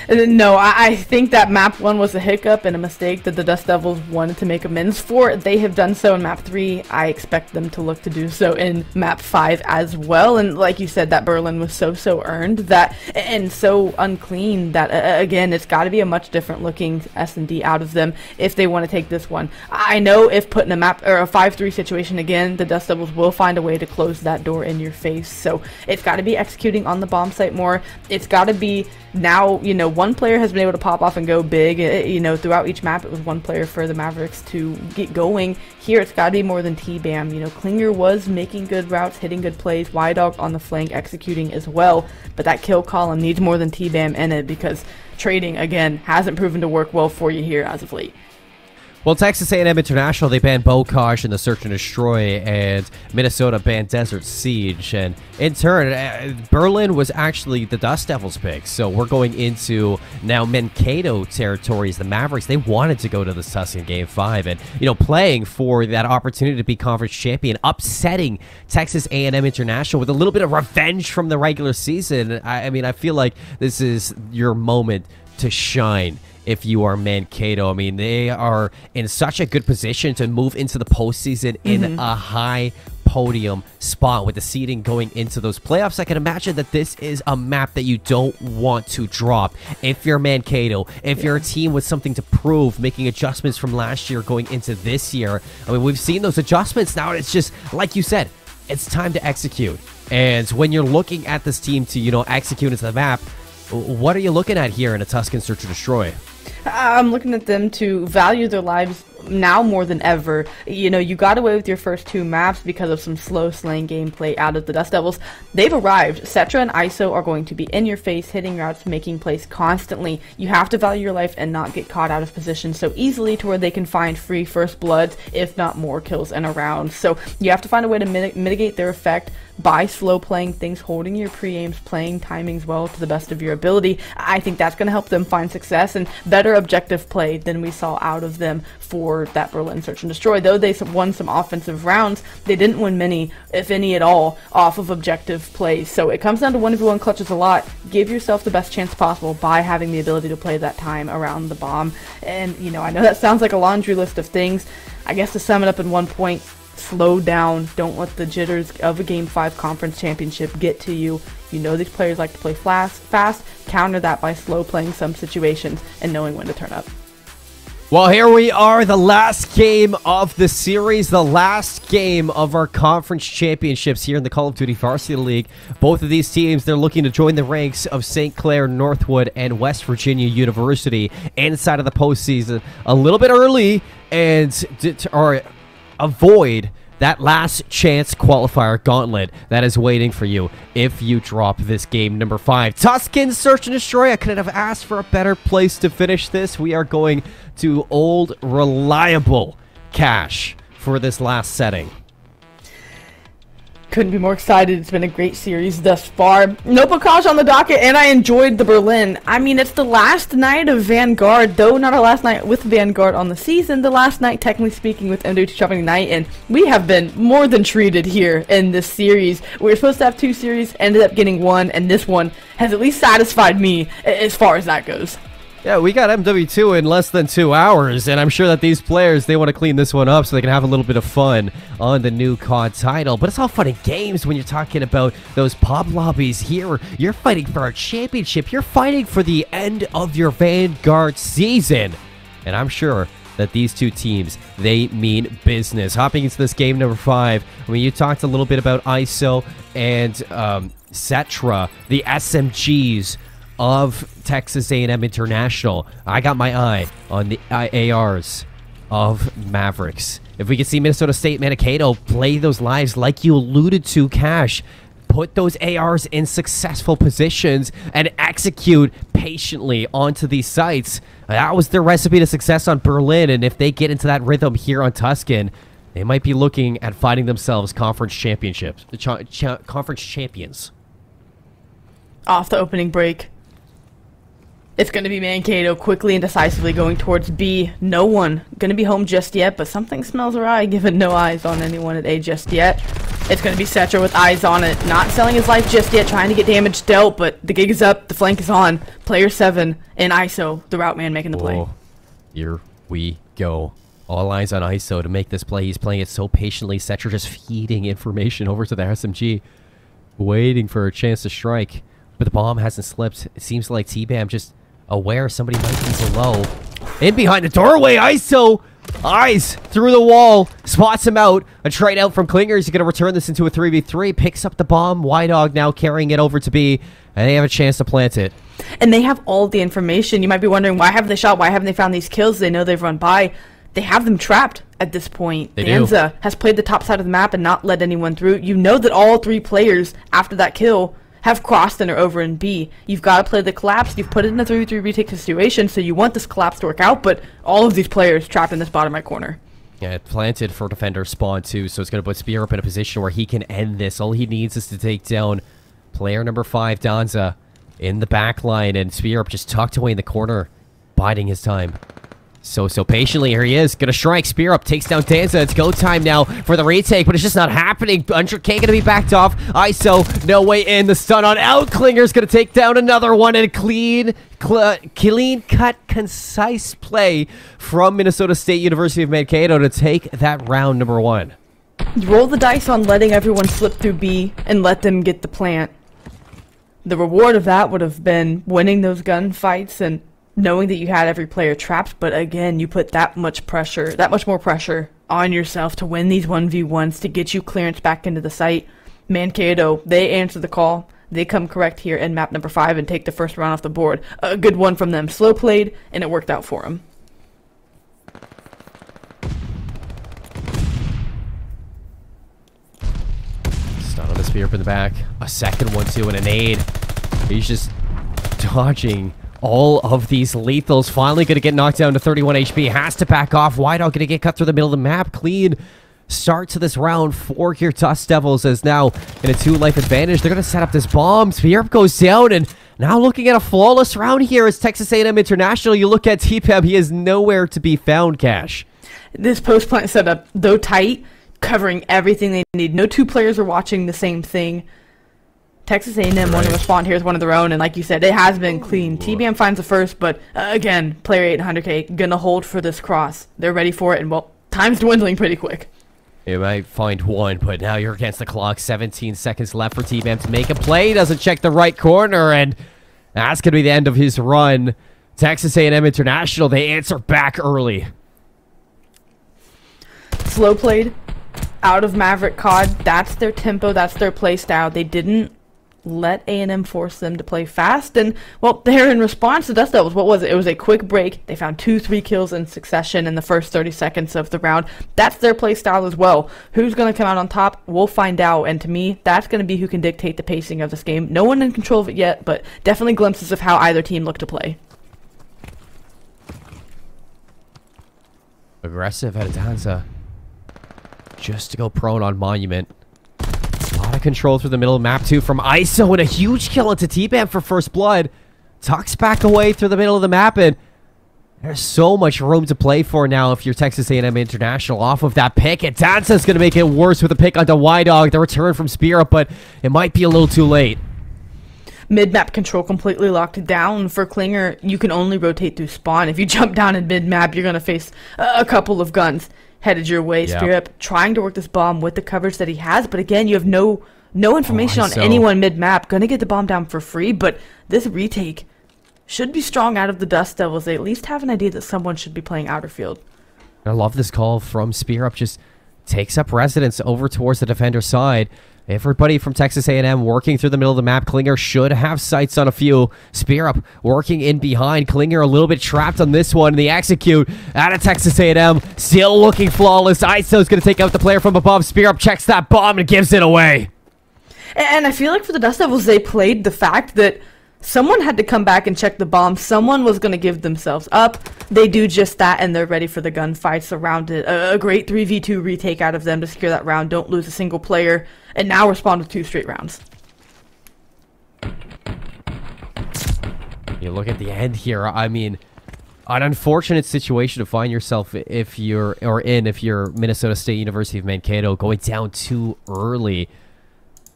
No, I think that map 1 was a hiccup and a mistake that the Dust Devils wanted to make amends for. They have done so in map 3. I expect them to look to do so in map 5 as well. And like you said, that Berlin was so earned that, and so unclean that, again, it's got to be a much different looking S&D out of them if they want to take this one. I know if put in a map or a 5-3 situation again, the Dust Devils will find a way to close that door in your face. So it's got to be executing on the bomb site more. It's got to be now, you know, one player has been able to pop off and go big. You know, throughout each map, it was one player for the Mavericks to get going. Here, it's got to be more than T-Bam. You know, Klinger was making good routes, hitting good plays, Y-Dog on the flank, executing as well. But that kill column needs more than T-Bam in it because trading, again, hasn't proven to work well for you here as of late. Well, Texas A&M International, they banned Bokash in the Search and Destroy, and Minnesota banned Desert Siege. And in turn, Berlin was actually the Dust Devils pick. So we're going into now Mankato territories. The Mavericks, they wanted to go to the Tuscan Game 5 and, you know, playing for that opportunity to be conference champion, upsetting Texas A&M International with a little bit of revenge from the regular season. I mean, I feel like this is your moment to shine. If you are Mankato, I mean, they are in such a good position to move into the postseason in a high podium spot with the seeding going into those playoffs. I can imagine that this is a map that you don't want to drop. If you're Mankato, if you're a team with something to prove, making adjustments from last year going into this year. I mean, we've seen those adjustments now. It's just, like you said, it's time to execute. And when you're looking at this team to, you know, execute into the map, what are you looking at here in a Tuscan Search and Destroy? I'm looking at them to value their lives now more than ever. You know, you got away with your first 2 maps because of some slow slaying gameplay out of the Dust Devils. They've arrived. Cetra and ISO are going to be in your face, hitting routes, making plays constantly. You have to value your life and not get caught out of position so easily to where they can find free first bloods, if not more kills in a round. So you have to find a way to mitigate their effect, by slow playing things, holding your pre-aims, playing timings well to the best of your ability. I think that's going to help them find success and better objective play than we saw out of them for that Berlin Search and Destroy. Though they won some offensive rounds, they didn't win many, if any at all, off of objective plays. So it comes down to 1v1 clutches a lot. Give yourself the best chance possible by having the ability to play that time around the bomb. And, you know, I know that sounds like a laundry list of things. I guess to sum it up in one point, slow down. Don't let the jitters of a Game 5 conference championship get to you. You know these players like to play fast. Counter that by slow playing some situations and knowing when to turn up. Well, here we are, the last game of the series, the last game of our conference championships here in the Call of Duty Varsity League. Both of these teams, they're looking to join the ranks of St. Clair, Northwood, and West Virginia University inside of the postseason a little bit early and avoid that last chance qualifier gauntlet that is waiting for you if you drop this game number 5. Tuscan Search and Destroy. I couldn't have asked for a better place to finish this. We are going to old reliable Cash for this last setting. Couldn't be more excited. It's been a great series thus far. No Pokaj on the docket, and I enjoyed the Berlin. I mean, it's the last night of Vanguard, though not our last night with Vanguard on the season. The last night, technically speaking, with MW2 Shopping Night, and we have been more than treated here in this series. We were supposed to have 2 series, ended up getting 1, and this one has at least satisfied me as far as that goes. Yeah, we got MW2 in less than 2 hours, and I'm sure that these players, they want to clean this one up so they can have a little bit of fun on the new COD title. But it's all fun and games when you're talking about those pub lobbies here. You're fighting for a championship. You're fighting for the end of your Vanguard season. And I'm sure that these two teams, they mean business. Hopping into this game number 5, I mean, you talked a little bit about ISO and Cetra, the SMGs of Texas A&M International. I got my eye on the ARs of Mavericks. If we could see Minnesota State Mankato play those lives like you alluded to, Cash, put those ARs in successful positions and execute patiently onto these sites. That was their recipe to success on Berlin, and if they get into that rhythm here on Tuscan, they might be looking at finding themselves conference championships, conference champions. Off the opening break, it's going to be Mankato quickly and decisively going towards B. No one going to be home just yet, but something smells awry given no eyes on anyone at A just yet. It's going to be Cetra with eyes on it, not selling his life just yet, trying to get damage dealt, but the gig is up, the flank is on. Player 7 and ISO, the route man, making the play. Here we go. All eyes on ISO to make this play. He's playing it so patiently. Cetra just feeding information over to the SMG, waiting for a chance to strike. But the bomb hasn't slipped. It seems like T-Bam just aware somebody might be below. In behind the doorway, ISO! Eyes through the wall, spots him out. A trade out from Klingers. He's going to return this into a 3v3. Picks up the bomb. Y-Dog now carrying it over to B. And they have a chance to plant it. And they have all the information. You might be wondering, why haven't they shot? Why haven't they found these kills? They know they've run by. They have them trapped at this point. Danza has played the top side of the map and not let anyone through. You know that all 3 players after that kill have crossed and are over in B. You've got to play the collapse. You've put it in a 3v3 retake situation, so you want this collapse to work out, but all of these players trapped in this bottom right corner. Yeah, it planted for defender spawn too, so it's going to put Spear up in a position where he can end this. All he needs is to take down player number 5, Danza, in the back line, and Spear up just tucked away in the corner, biding his time. So patiently, here he is, gonna strike, Spear up, takes down Danza. It's go time now for the retake, but it's just not happening. Under K gonna be backed off. ISO, no way in, the stun on out. Klinger's gonna take down another one, and clean cut, concise play from Minnesota State University of Mankato to take that round number 1. You roll the dice on letting everyone slip through B and let them get the plant. The reward of that would have been winning those gunfights and knowing that you had every player trapped, but again, you put that much more pressure on yourself to win these 1v1s to get you clearance back into the site. Mankato, they answer the call. They come correct here in map number 5 and take the first round off the board. A good one from them. Slow played, and it worked out for them. Stun on the Spear up in the back. A second one too, and a nade. He's just dodging all of these lethals. Finally going to get knocked down to 31 HP. Has to back off. Y-Dog going to get cut through the middle of the map. Clean start to this round for your Dust Devils, as now in a 2-life advantage. They're going to set up this bomb. Spear goes down, and now looking at a flawless round here as Texas A&M International. You look at TPEM, he is nowhere to be found, Cash. This post-plant setup, though tight, covering everything they need. No two players are watching the same thing. Texas A&M want to respond here with one of their own, and like you said, it has been clean. TBM finds the first, but again, player 800K gonna hold for this cross. They're ready for it, and well, time's dwindling pretty quick. You might find one, but now you're against the clock. 17 seconds left for TBM to make a play. Doesn't check the right corner, and that's gonna be the end of his run. Texas A&M International, they answer back early. Slow played out of Maverick COD. That's their tempo, that's their play style. They didn't let A&M force them to play fast, and well, they're in response to Dust Devils. What was it? It was a quick break. They found 2-3 kills in succession in the first 30 seconds of the round. That's their play style as well. Who's going to come out on top? We'll find out, and to me, that's going to be who can dictate the pacing of this game. No one in control of it yet, but definitely glimpses of how either team look to play. Aggressive at Adanza. Just to go prone on Monument. A lot of control through the middle of map 2 from ISO, and a huge kill into T-Bam for first blood. Tucks back away through the middle of the map, and there's so much room to play for now if you're Texas A&M International off of that pick. And Danza's going to make it worse with a pick onto Y-Dog. The return from Spear Up, but it might be a little too late. Mid-map control completely locked down. For Klinger, you can only rotate through spawn. If you jump down in mid-map, you're going to face a couple of guns headed your way. Yep. Spear Up trying to work this bomb with the coverage that he has, but again, you have no information on anyone mid-map. Gonna get the bomb down for free, but this retake should be strong out of the Dust Devils. They at least have an idea that someone should be playing outer field. I love this call from Spear Up. Just takes up residence over towards the defender side. Everybody from Texas A&M working through the middle of the map. Klinger should have sights on a few. Spear Up working in behind. Klinger a little bit trapped on this one. The execute out of Texas A&M. Still looking flawless. ISO's going to take out the player from above. Spear Up checks that bomb and gives it away. And I feel like for the Dust Devils, they played the fact that someone had to come back and check the bomb. Someone was going to give themselves up. They do just that, and they're ready for the gunfights around it. A great 3v2 retake out of them to secure that round. Don't lose a single player, and now respond with 2 straight rounds. You look at the end here. I mean, an unfortunate situation to find yourself if you're Minnesota State University of Mankato, going down too early.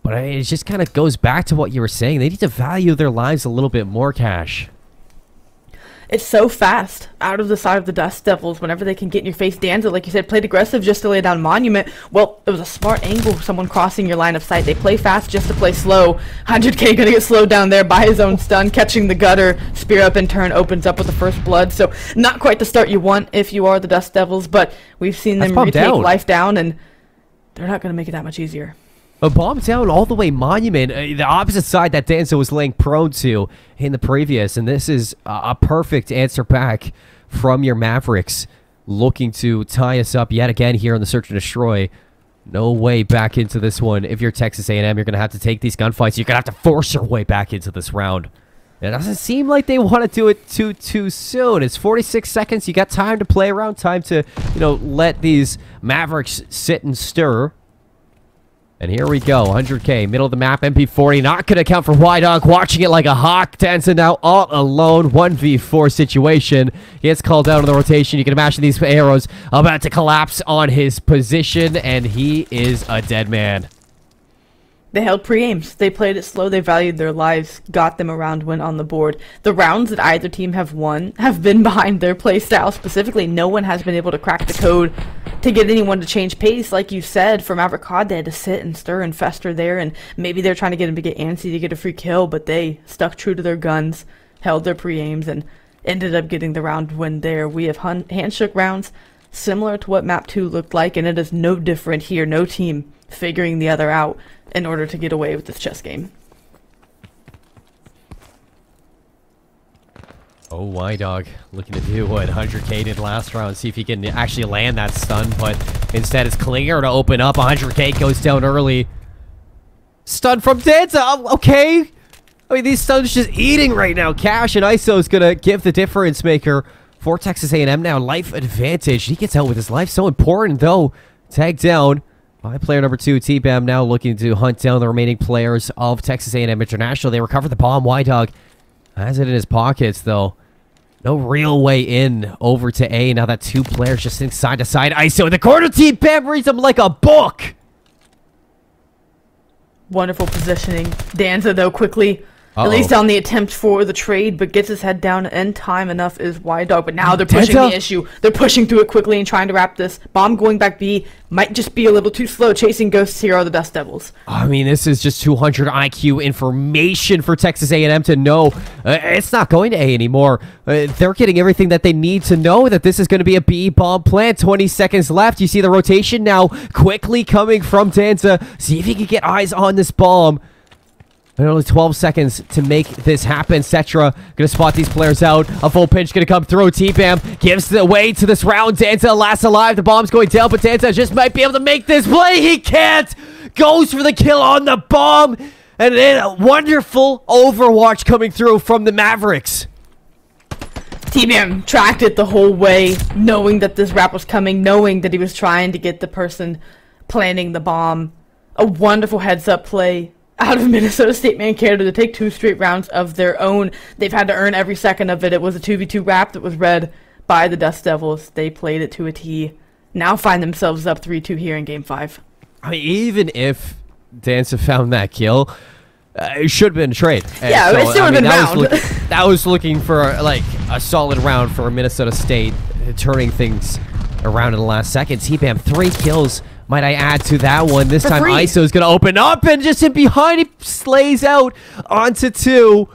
But it just kind of goes back to what you were saying. They need to value their lives a little bit more, Cash. It's so fast out of the side of the Dust Devils whenever they can get in your face. Danza, like you said, played aggressive just to lay down Monument. Well, it was a smart angle, someone crossing your line of sight. They play fast just to play slow. 100K gonna get slowed down there by his own stun, catching the gutter. Spear Up in turn opens up with the first blood. So not quite the start you want if you are the Dust Devils, but we've seen them retake life down, and they're not gonna make it that much easier. A bomb down all the way Monument, the opposite side that Danza was laying prone to in the previous, and this is a perfect answer back from your Mavericks, looking to tie us up yet again here in the Search and Destroy. No way back into this one. If you're Texas A&M, you're going to have to take these gunfights. You're going to have to force your way back into this round. It doesn't seem like they want to do it too soon. It's 46 seconds. You got time to play around, time to, let these Mavericks sit and stir. And here we go, 100K, middle of the map, MP40, not going to count for Y-Dog, watching it like a hawk. Danza now all alone, 1v4 situation. He gets called out on the rotation. You can imagine these arrows about to collapse on his position, and he is a dead man. They held pre-aims. They played it slow. They valued their lives, got them a round win on the board. The rounds that either team have won have been behind their play style. Specifically, no one has been able to crack the code to get anyone to change pace. Like you said, for Maverick COD, they had to sit and stir and fester there, and maybe they're trying to get him to get antsy to get a free kill, but they stuck true to their guns, held their pre-aims, and ended up getting the round win there. We have handshook rounds similar to what Map 2 looked like, and it is no different here. No team figuring the other out in order to get away with this chess game. Oh, Y-Dog looking to do what 100K did last round. See if he can actually land that stun, but instead it's Klinger to open up. 100K goes down early. Stun from Danza. Okay. I mean, these stuns just eating right now. Cash and ISO is going to give the difference maker for Texas A&M now. Life advantage. He gets out with his life. So important, though. Tagged down by player number 2, T-Bam, now looking to hunt down the remaining players of Texas A&M International. They recover the bomb. Y-Dog has it in his pockets, though. No real way in over to A. Now that 2 players just sitting side to side. ISO in the corner. T-Bam reads them like a book. Wonderful positioning. Danza, though, quickly at least on the attempt for the trade, but gets his head down in time enough is Y-Dog. But now they're pushing the issue. They're pushing through it quickly and trying to wrap this. Bomb going back B might just be a little too slow. Chasing ghosts here are the Dust Devils. I mean, this is just 200 IQ information for Texas A&M to know it's not going to A anymore. They're getting everything that they need to know that this is going to be a B bomb plant. 20 seconds left. You see the rotation now quickly coming from Danza. See if he can get eyes on this bomb. And only 12 seconds to make this happen. Cetra gonna spot these players out. A full pinch gonna come through. T-Bam gives the way to this round. Danza last alive. The bomb's going down, but Danza just might be able to make this play. He can't. Goes for the kill on the bomb. And then a wonderful overwatch coming through from the Mavericks. T-Bam tracked it the whole way, knowing that this wrap was coming, knowing that he was trying to get the person planting the bomb. A wonderful heads-up play out of Minnesota State Mankato to take 2 straight rounds of their own. They've had to earn every second of it. It was a 2v2 wrap that was read by the Dust Devils. They played it to a T. Now find themselves up 3-2 here in Game 5. I mean, even if Danza found that kill, it should have been a trade. Yeah, so, it still would have been round. That was looking for like a solid round for Minnesota State, turning things around in the last second. T-Bam, 3 kills. Might I add to that one? This time ISO is going to open up and just in behind he slays out onto 2.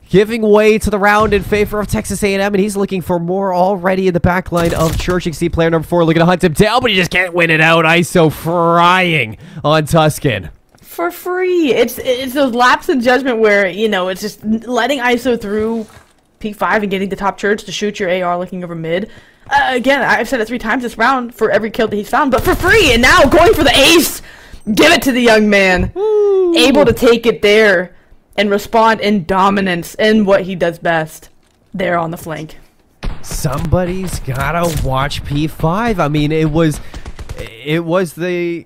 Giving way to the round in favor of Texas A&M, and he's looking for more already in the back line of Church. You can see player number 4 looking to hunt him down, but he just can't win it out. ISO frying on Tuscan. For free. It's those laps in judgment where, you know, it's just letting ISO through P5 and getting the top Church to shoot your AR looking over mid. Again, I've said it 3 times this round for every kill that he's found, but for free, and now going for the ace. Give it to the young man. Ooh. Able to take it there and respond in dominance in what he does best there on the flank. Somebody's gotta watch P5. I mean, it was the,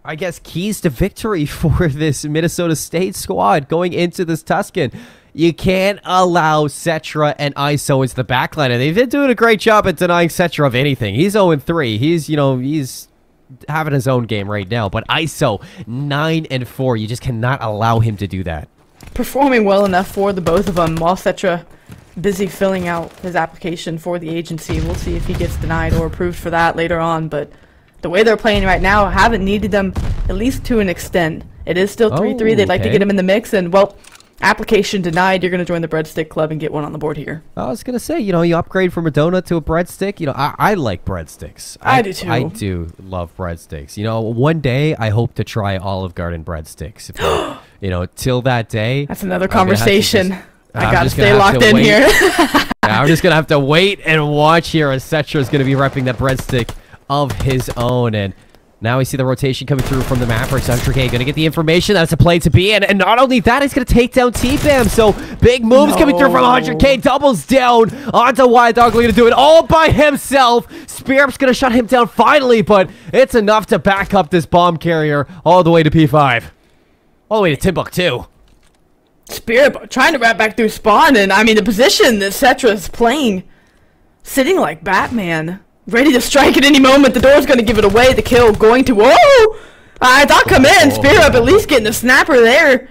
I guess, keys to victory for this Minnesota State squad going into this Tuscan. You can't allow Cetra and ISO into the backline. And they've been doing a great job at denying Cetra of anything. He's 0-3. He's having his own game right now. But ISO, 9-4. You just cannot allow him to do that. Performing well enough for the both of them while Cetra busy filling out his application for the agency. We'll see if he gets denied or approved for that later on. But the way they're playing right now, haven't needed them, at least to an extent. It is still 3-3. They'd like to get him in the mix. And, well, application denied. You're going to join the breadstick club and get one on the board here. I was going to say, you upgrade from a donut to a breadstick. I like breadsticks. I do too. I do love breadsticks. One day I hope to try Olive Garden breadsticks. Till that day. That's another conversation. I got to stay locked in here. I'm just going to have to wait and watch here as Cetra is going to be repping that breadstick of his own. And now we see the rotation coming through from the Mavericks. Hunter K going to get the information. That's a play to be. And not only that, he's going to take down T-Bam. So big moves coming through from 100K. Doubles down onto Y-Dog. Going to do it all by himself. Spearup's going to shut him down finally, but it's enough to back up this bomb carrier all the way to P5. All the way to Timbuktu. Spearup trying to wrap back through spawn. And, I mean, the position that Cetra's playing, sitting like Batman. Ready to strike at any moment. The door's going to give it away. The kill going to... Whoa! I thought come in. Spearup at least getting the snapper there.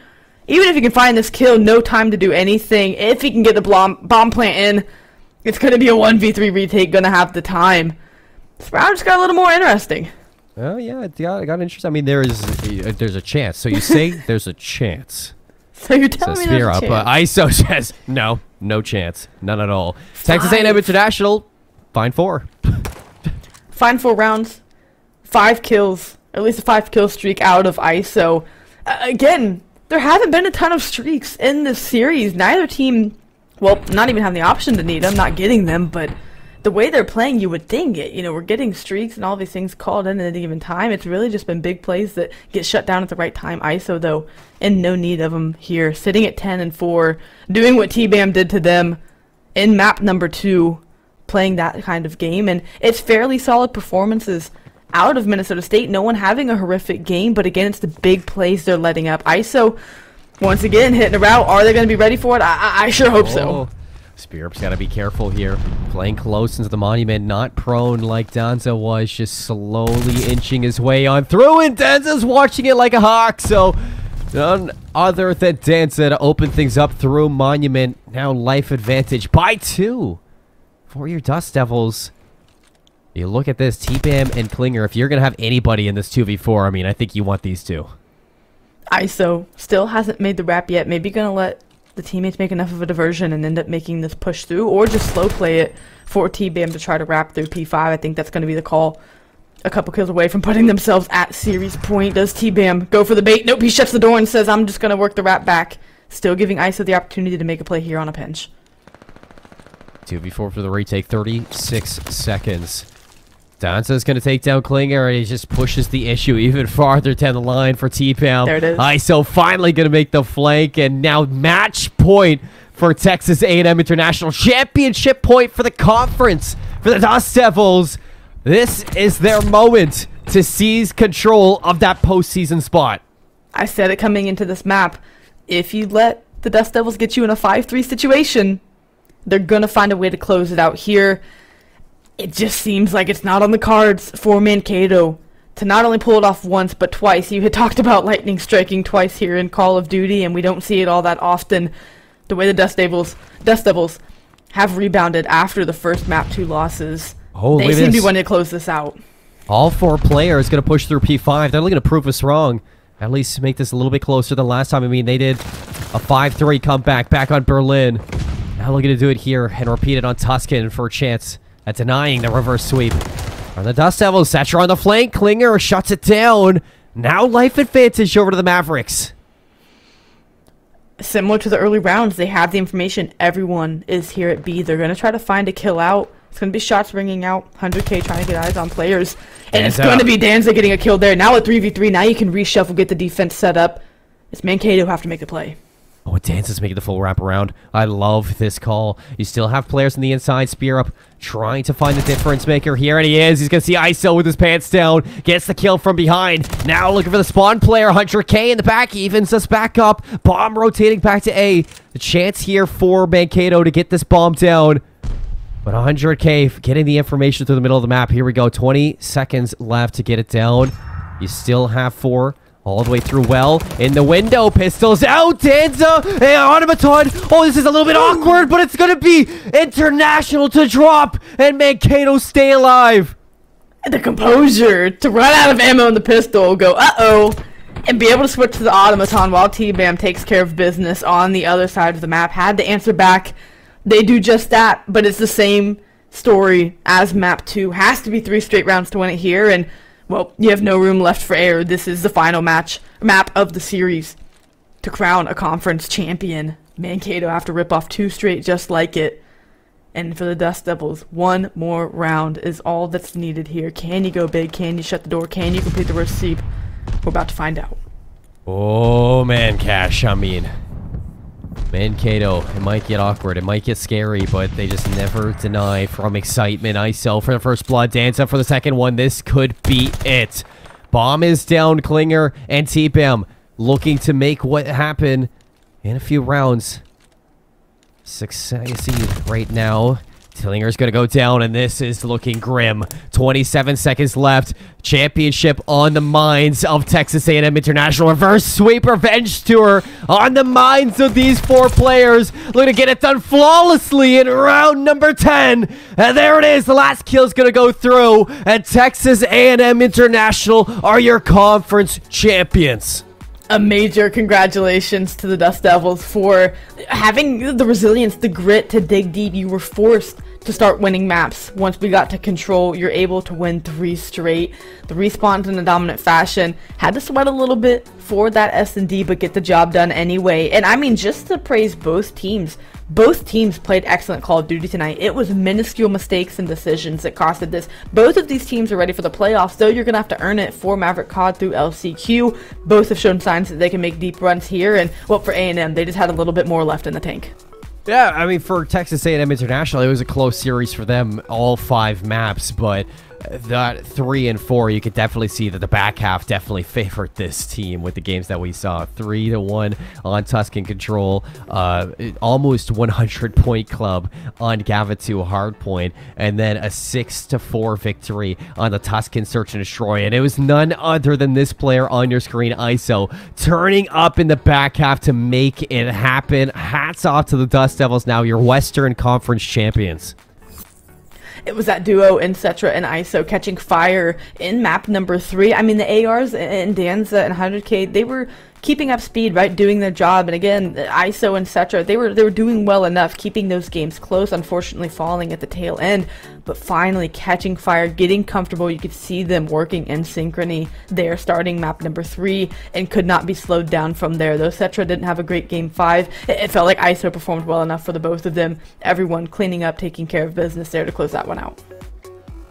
Even if he can find this kill, no time to do anything. If he can get the bomb plant in, it's going to be a 1v3 retake. Going to have the time. This round just got a little more interesting. Oh, yeah. It got interesting. I mean, there's a chance. So you say there's a chance. So you're telling me there's a chance. But ISO says, no chance. None at all. Texas A&M International, fine 4. Fine 4 rounds, 5 kills, at least a 5-kill streak out of ISO. Again, there haven't been a ton of streaks in this series. Neither team, well, not even having the option to need them, not getting them, but the way they're playing, you would think it. We're getting streaks and all these things called in at any given time. It's really just been big plays that get shut down at the right time. ISO, though, in no need of them here, sitting at 10-4, doing what T-Bam did to them in map number 2. Playing that kind of game, and it's fairly solid performances out of Minnesota State. No one having a horrific game, but again, it's the big plays they're letting up. ISO, once again, hitting a route. Are they going to be ready for it? I sure hope so. Spirup's got to be careful here. Playing close into the monument, not prone like Danza was, just slowly inching his way on through, and Danza's watching it like a hawk, so none other than Danza to open things up through monument. Now life advantage by 2 for your Dust Devils. You look at this, T-Bam and Klinger, if you're going to have anybody in this 2v4, I mean, I think you want these two. ISO still hasn't made the wrap yet. Maybe going to let the teammates make enough of a diversion and end up making this push through, or just slow play it for T-Bam to try to wrap through P5. I think that's going to be the call. A couple kills away from putting themselves at series point. Does T-Bam go for the bait? Nope, he shuts the door and says, I'm just going to work the wrap back. Still giving ISO the opportunity to make a play here on a pinch. 2v4 for the retake, 36 seconds. Danza's going to take down Klinger, and he just pushes the issue even farther down the line for T-Bam. There it is. ISO finally going to make the flank, and now match point for Texas A&M International. Championship point for the conference, for the Dust Devils. This is their moment to seize control of that postseason spot. I said it coming into this map. If you let the Dust Devils get you in a 5-3 situation, they're going to find a way to close it out here. It just seems like it's not on the cards for Mankato to not only pull it off once, but twice. You had talked about lightning striking twice here in Call of Duty, and we don't see it all that often. The way the Dust Devils have rebounded after the first map 2 losses. Oh, they seem to be wanting to close this out. All 4 players going to push through P5. They're looking to prove us wrong. At least make this a little bit closer than last time. I mean, they did a 5-3 comeback back on Berlin. Now looking to do it here and repeat it on Tuscan for a chance at denying the reverse sweep. On the Dust Devils, Setcher on the flank. Klinger shuts it down. Now life advantage over to the Mavericks. Similar to the early rounds, they have the information. Everyone is here at B. They're going to try to find a kill out. It's going to be shots ringing out. 100K trying to get eyes on players. And it's going to be Danza getting a kill there. Now at 3v3, now you can reshuffle, get the defense set up. It's Mankato who have to make the play. Oh, Danza's making the full wraparound. I love this call. You still have players on the inside. Spear up, trying to find the difference maker here, and he is. He's going to see ISO with his pants down. Gets the kill from behind. Now looking for the spawn player. 100K in the back. Evens us back up. Bomb rotating back to A. The chance here for Mankato to get this bomb down. But 100K getting the information through the middle of the map. Here we go. 20 seconds left to get it down. You still have 4. All the way through well. In the window. Pistols out. Danza. Hey, automaton. Oh, this is a little bit awkward, but it's going to be international to drop. And Mankato stay alive. The composure to run out of ammo in the pistol. Go, uh-oh. And be able to switch to the automaton while T-Bam takes care of business on the other side of the map. Had to answer back. They do just that, but it's the same story as map 2. Has to be 3 straight rounds to win it here, and well, you have no room left for error. This is the final map of the series to crown a conference champion. Mankato have to rip off 2 straight just like it. And for the Dust Devils, 1 more round is all that's needed here. Can you go big? Can you shut the door? Can you complete the reverse sweep? We're about to find out. Oh, man, Cash, I mean, Mankato, it might get awkward, it might get scary, but they just never deny from excitement. ISO for the first blood, Danza for the second one. This could be it. Bomb is down, Klinger and T-Bam looking to make what happen in a few rounds. Succeed right now. Tillinger's going to go down, and this is looking grim. 27 seconds left. Championship on the minds of Texas A&M International. Reverse sweep revenge tour on the minds of these 4 players. Looking to get it done flawlessly in round number 10. And there it is. The last kill's going to go through. And Texas A&M International are your conference champions. A major congratulations to the Dust Devils for having the resilience, the grit to dig deep. You were forced to start winning maps. Once we got to control, you're able to win 3 straight. The respawns in a dominant fashion. Had to sweat a little bit for that S&D, but get the job done anyway. And I mean, just to praise both teams. Both teams played excellent Call of Duty tonight. It was minuscule mistakes and decisions that costed this. Both of these teams are ready for the playoffs, though you're going to have to earn it for Maverick COD through LCQ. Both have shown signs that they can make deep runs here, and well, for A&M, they just had a little bit more left in the tank. Yeah, I mean, for Texas A&M International, it was a close series for them, all 5 maps, but that 3 and 4, you could definitely see that the back half definitely favored this team with the games that we saw. 3-1 on Tuscan Control, almost 100-point club on Gavitu Hardpoint, and then a 6-4 victory on the Tuscan Search and Destroy. And it was none other than this player on your screen, ISO, turning up in the back half to make it happen. Hats off to the Dust Devils, now your Western Conference champions. It was that duo in Cetra and ISO catching fire in map number 3. I mean, the ARs and Danza and 100K, they were keeping up speed, right, doing their job. And again, ISO and Cetra, they were doing well enough, keeping those games close, unfortunately falling at the tail end, but finally catching fire, getting comfortable. You could see them working in synchrony there, starting map number 3, and could not be slowed down from there. Though Cetra didn't have a great game 5, it felt like ISO performed well enough for the both of them. Everyone cleaning up, taking care of business there to close that one out.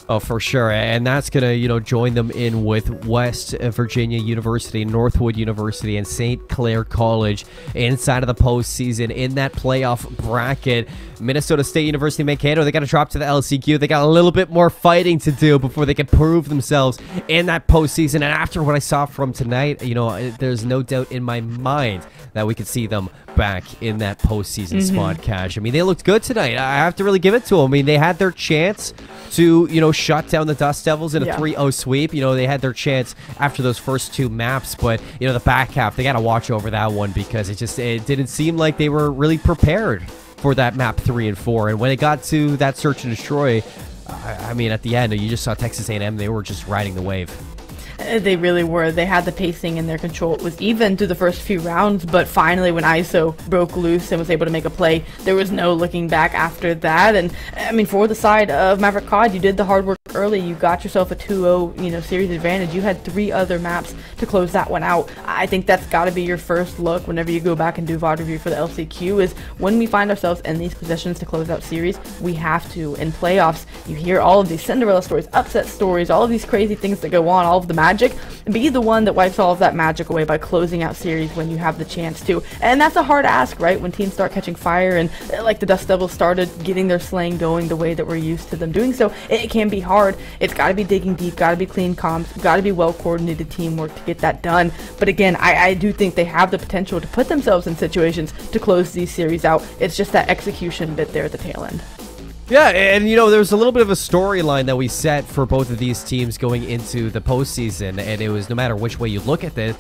Oh, for sure. And that's going to, join them in with West Virginia University, Northwood University, and St. Clair College inside of the postseason in that playoff bracket. Minnesota State University, Mankato, they got to drop to the LCQ. They got a little bit more fighting to do before they can prove themselves in that postseason. And after what I saw from tonight, there's no doubt in my mind that we could see them back in that postseason spot, Cash. I mean, they looked good tonight. I have to really give it to them. I mean, they had their chance to, shut down the Dust Devils in a 3-0 sweep. They had their chance after those first 2 maps, but, the back half, they got to watch over that one because it didn't seem like they were really prepared for that map 3 and 4. And when it got to that Search and Destroy, I mean, at the end, you just saw Texas A&M. They were just riding the wave. They really were. They had the pacing in their control. It was even through the first few rounds, but finally when ISO broke loose and was able to make a play, there was no looking back after that. And I mean, for the side of Maverick COD, you did the hard work early. You got yourself a 2-0, series advantage. You had 3 other maps to close that one out. I think that's got to be your first look whenever you go back and do VOD review for the LCQ, is when we find ourselves in these positions to close out series, we have to. In playoffs, you hear all of these Cinderella stories, upset stories, all of these crazy things that go on, all of the magic. Be the one that wipes all of that magic away by closing out series when you have the chance to. And that's a hard ask, right? When teams start catching fire and like the Dust Devils started getting their slaying going the way that we're used to them doing so, it can be hard. It's got to be digging deep, got to be clean comms, got to be well-coordinated teamwork to get that done. But again, I do think they have the potential to put themselves in situations to close these series out. It's just that execution bit there at the tail end. Yeah, and there was a little bit of a storyline that we set for both of these teams going into the postseason, and it was no matter which way you look at this,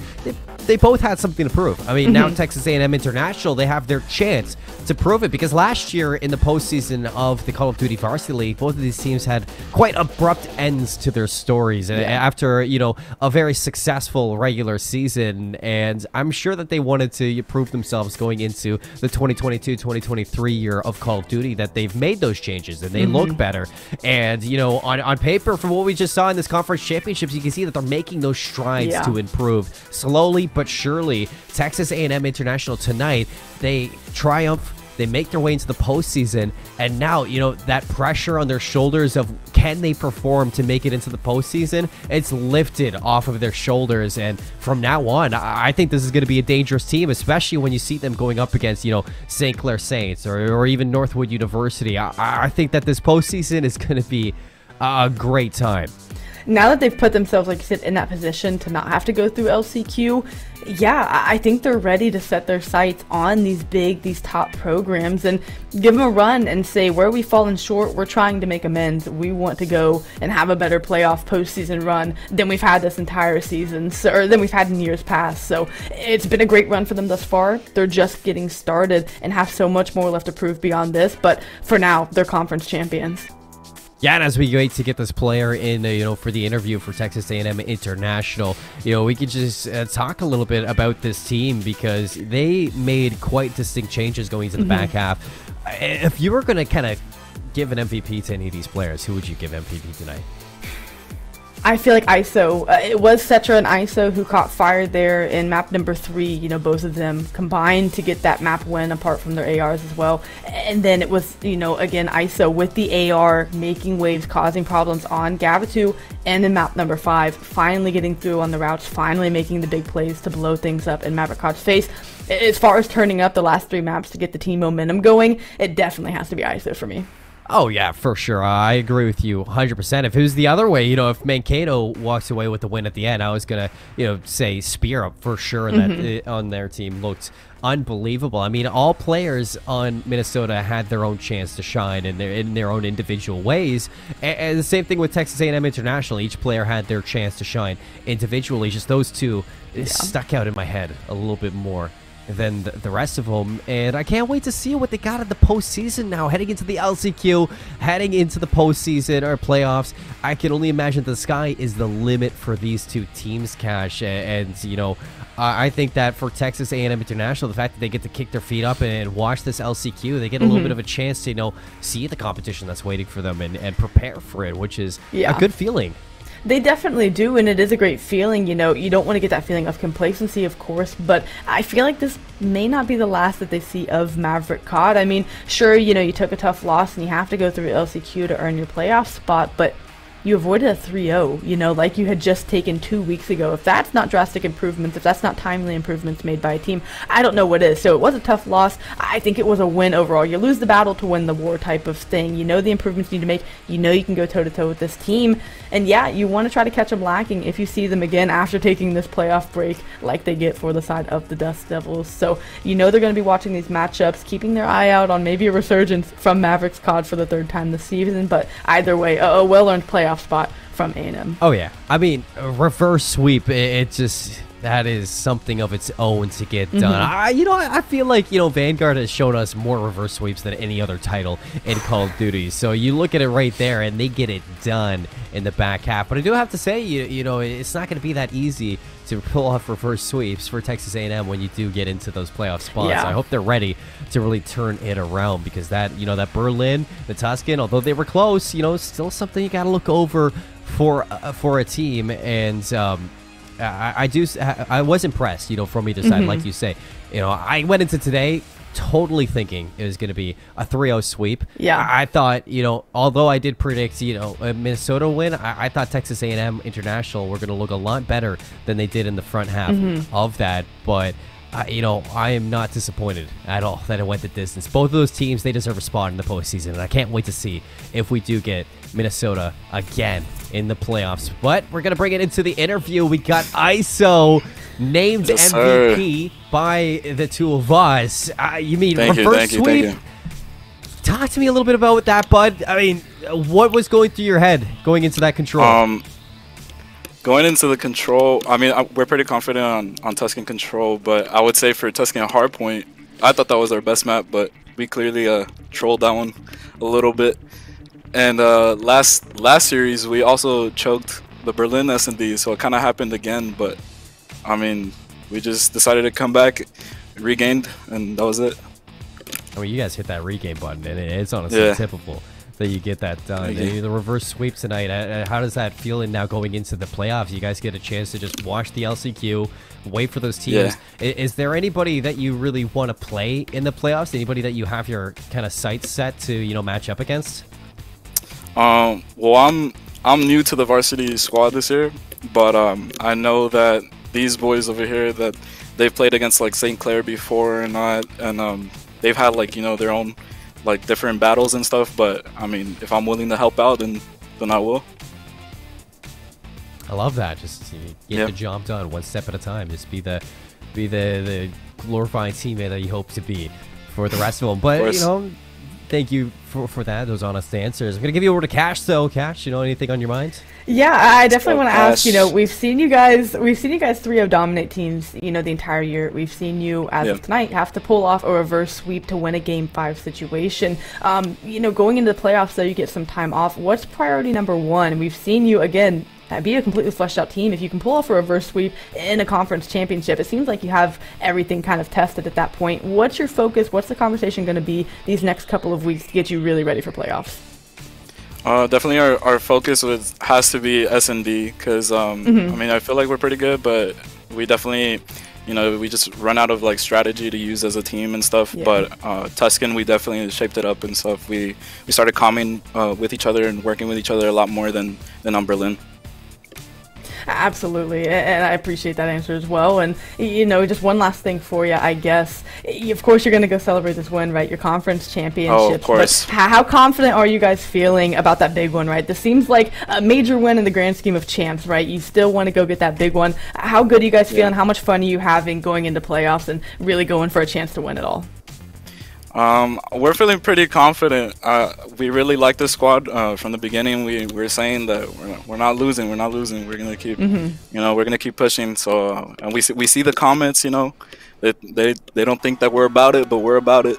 they both had something to prove. I mean, now Texas A&M International, they have their chance to prove it, because last year in the postseason of the Call of Duty Varsity League, both of these teams had quite abrupt ends to their stories after, a very successful regular season, and I'm sure that they wanted to prove themselves going into the 2022-2023 year of Call of Duty, that they've made those changes and they look better. And on paper, from what we just saw in this conference championships, you can see that they're making those strides to improve slowly but surely. Texas A&M International tonight, they triumph, they make their way into the postseason, and now that pressure on their shoulders of can they perform to make it into the postseason, it's lifted off of their shoulders. And from now on, I think this is going to be a dangerous team, especially when you see them going up against St. Clair Saints or even Northwood University. I think that this postseason is going to be a great time. Now that they've put themselves, like you said, in that position to not have to go through LCQ, I think they're ready to set their sights on these top programs and give them a run and say, where we've fallen short, we're trying to make amends. We want to go and have a better playoff postseason run than we've had this entire season, or than we've had in years past. So it's been a great run for them thus far. They're just getting started and have so much more left to prove beyond this, but for now, they're conference champions. Yeah, and as we wait to get this player in, for the interview for Texas A&M International, we could just talk a little bit about this team, because they made quite distinct changes going into the back half. If you were going to kind of give an MVP to any of these players, who would you give MVP tonight? I feel like ISO, it was Cetra and ISO who caught fire there in map number 3. Both of them combined to get that map win apart from their ARs as well. And then it was, again, ISO with the AR making waves, causing problems on Gavitu and in map number 5, finally getting through on the routes, finally making the big plays to blow things up in Maverick COD's face. As far as turning up the last 3 maps to get the team momentum going, it definitely has to be ISO for me. Oh, yeah, for sure. I agree with you 100%. If it was the other way, you know, if Mankato walks away with the win at the end, I was going to, you know, say Spear Up for sure that on their team looked unbelievable. I mean, all players on Minnesota had their own chance to shine in their own individual ways. And the same thing with Texas A&M International. Each player had their chance to shine individually. Just those two stuck out in my head a little bit more than the rest of them, and I can't wait to see what they got in the postseason now, heading into the LCQ, heading into the postseason or playoffs. I can only imagine the sky is the limit for these two teams, Cash, and you know, I think that for Texas A&M International, the fact that they get to kick their feet up and watch this LCQ, they get a little bit of a chance to, you know, see the competition that's waiting for them and prepare for it, which is a good feeling. They definitely do, and it is a great feeling. You know, you don't want to get that feeling of complacency, of course, but I feel like this may not be the last that they see of Maverick COD. I mean, sure, you know, you took a tough loss and you have to go through LCQ to earn your playoff spot, but you avoided a 3-0, you know, like you had just taken 2 weeks ago. If that's not drastic improvements, if that's not timely improvements made by a team, I don't know what is. So it was a tough loss. I think it was a win overall. You lose the battle to win the war type of thing. You know the improvements you need to make. You know you can go toe-to-toe with this team. And yeah, you want to try to catch them lacking if you see them again after taking this playoff break like they get for the side of the Dust Devils. So you know they're going to be watching these matchups, keeping their eye out on maybe a resurgence from Mavericks COD for the 3rd time this season. But either way, a well-earned playoff spot from A&M. Oh yeah, I mean, a reverse sweep, it just, that is something of its own to get done. I feel like, you know, Vanguard has shown us more reverse sweeps than any other title in Call of Duty. So you look at it right there, and they get it done in the back half. But I do have to say, you know, it's not going to be that easy to pull off reverse sweeps for Texas A&M when you do get into those playoff spots. I hope they're ready to really turn it around, because that, you know, that Berlin, the Tuscan, although they were close, you know, still something you got to look over for a team. And I was impressed, you know, from either side. Like you say, you know, I went into today totally thinking it was going to be a 3-0 sweep. I thought, you know, although I did predict, you know, a Minnesota win, I thought Texas A&M International were going to look a lot better than they did in the front half of that. But you know, I am not disappointed at all that it went the distance. Both of those teams, they deserve a spot in the postseason, and I can't wait to see if we do get Minnesota again in the playoffs. But we're going to bring it into the interview. We got ISO named MVP by the two of us. You mean reverse sweep? Talk to me a little bit about that, bud. I mean, what was going through your head going into that control? Going into the control, I mean, we're pretty confident on Tuscan control, but I would say for Tuscan Hardpoint, I thought that was our best map, but we clearly trolled that one a little bit. And last series, we also choked the Berlin S&D, so it kind of happened again, but I mean, we just decided to come back, regained, and that was it. I mean, you guys hit that regain button, and it's honestly typical that you get that done. The reverse sweep tonight, how does that feel now going into the playoffs? You guys get a chance to just watch the LCQ, wait for those teams. Is there anybody that you really want to play in the playoffs? Anybody that you have your kind of sights set to, you know, match up against? Well, I'm new to the varsity squad this year, but I know that these boys over here, that they've played against like St. Clair before and not, and they've had like, you know, their own like different battles and stuff. But I mean, if I'm willing to help out, then I will. I love that. Just get the job done one step at a time. Just be the glorifying teammate that you hope to be for the rest of them. But you know, thank you for that, those honest answers. I'm gonna give you over to Cash though. Cash, you know, anything on your mind? Yeah, I definitely want to ask, you know, we've seen you guys 3-0 dominate teams, you know, the entire year. We've seen you, as of tonight, have to pull off a reverse sweep to win a Game 5 situation. You know, going into the playoffs, though, you get some time off. What's priority number one? We've seen you, again, be a completely fleshed out team. If you can pull off a reverse sweep in a conference championship, it seems like you have everything kind of tested at that point. What's your focus? What's the conversation going to be these next couple of weeks to get you really ready for playoffs? Definitely our focus has to be S&D, because I mean, I feel like we're pretty good, but we definitely, you know, we just run out of like strategy to use as a team and stuff. But Tuscan, we definitely shaped it up and stuff. We started calming with each other and working with each other a lot more than on Berlin. Absolutely, and I appreciate that answer as well. And, you know, just one last thing for you, I guess. Of course, you're going to go celebrate this win, right? Your conference championship. Oh, of course. But how confident are you guys feeling about that big one, right? This seems like a major win in the grand scheme of champs, right? You still want to go get that big one. How good are you guys feeling? How much fun are you having going into playoffs and really going for a chance to win it all? We're feeling pretty confident. We really like the squad from the beginning. We're saying that we're not losing. We're not losing. We're gonna keep, you know, we're gonna keep pushing. So, and we see the comments. You know, they don't think that we're about it, but we're about it.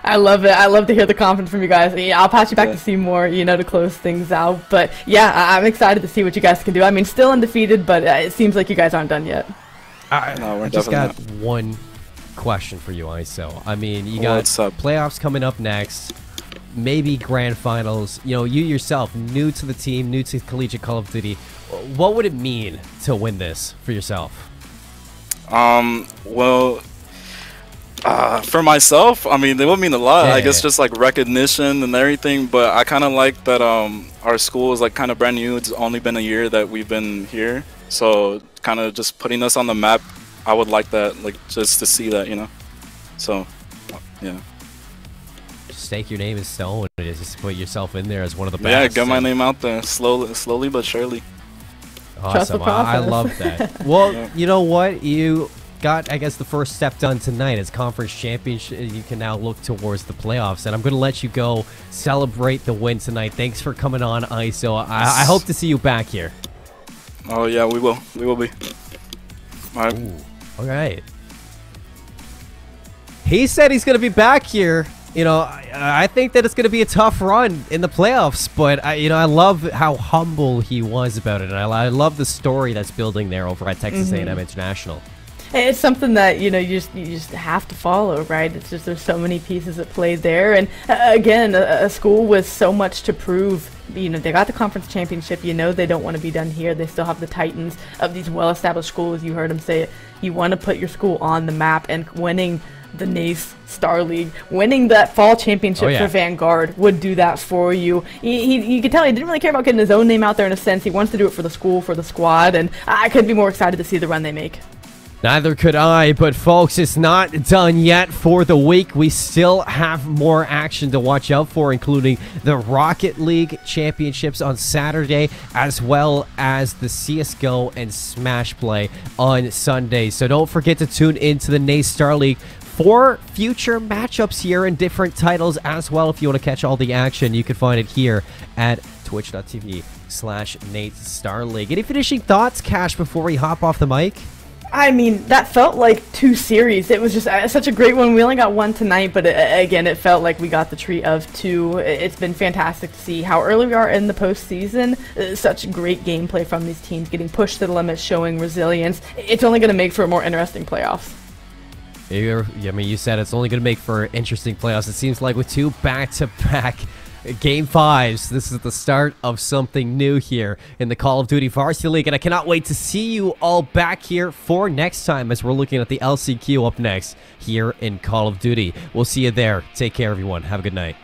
I love it. I love to hear the confidence from you guys. Yeah, I'll pass you back to Seymour, you know, to close things out. But yeah, I'm excited to see what you guys can do. I mean, still undefeated, but it seems like you guys aren't done yet. No, we're I just got definitely not. one question for you, ISO. I mean, you got playoffs coming up next, maybe grand finals. You know, you yourself, new to the team, new to collegiate Call of Duty. What would it mean to win this for yourself? Well, for myself, I mean, it would mean a lot. I guess just like recognition and everything. But I kind of like that our school is like kind of brand new. It's only been a year that we've been here, so kind of just putting us on the map. I would like that, like, just to see that, you know. So, yeah. Stake your name in stone and just put yourself in there as one of the best. Yeah, get my name out there slowly but surely. Awesome. I love that. Well, you know what? You got, I guess, the first step done tonight as conference championship. You can now look towards the playoffs, and I'm going to let you go celebrate the win tonight. Thanks for coming on, ISO. I hope to see you back here. Oh yeah, we will. We will be. All right. All right. He said he's going to be back here. You know, I think that it's going to be a tough run in the playoffs, but I love how humble he was about it, and I love the story that's building there over at Texas A&M International. It's something that, you know, you just have to follow, right? It's just there's so many pieces at play there, and again, a school with so much to prove. You know, they got the conference championship. You know, they don't want to be done here. They still have the titans of these well-established schools. You heard him say it. You want to put your school on the map, and winning the NACE Star League, winning that fall championship for Vanguard would do that for you. You could tell he didn't really care about getting his own name out there in a sense. He wants to do it for the school, for the squad, and I couldn't be more excited to see the run they make. Neither could I, but folks, it's not done yet for the week. We still have more action to watch out for, including the Rocket League Championships on Saturday, as well as the CSGO and Smash Play on Sunday. So don't forget to tune into the NACE Star League for future matchups here in different titles as well. If you want to catch all the action, you can find it here at twitch.tv/NACE Star League. Any finishing thoughts, Cash, before we hop off the mic? I mean, that felt like 2 series. It was just such a great one. We only got 1 tonight, but again, it felt like we got the treat of 2. It's been fantastic to see how early we are in the postseason. Such great gameplay from these teams, getting pushed to the limit, showing resilience. It's only going to make for a more interesting playoffs. I mean, you said it's only going to make for interesting playoffs. It seems like with 2 back-to-back Game 5s, this is the start of something new here in the Call of Duty Varsity League, and I cannot wait to see you all back here for next time as we're looking at the LCQ up next here in Call of Duty. We'll see you there. Take care, everyone. Have a good night.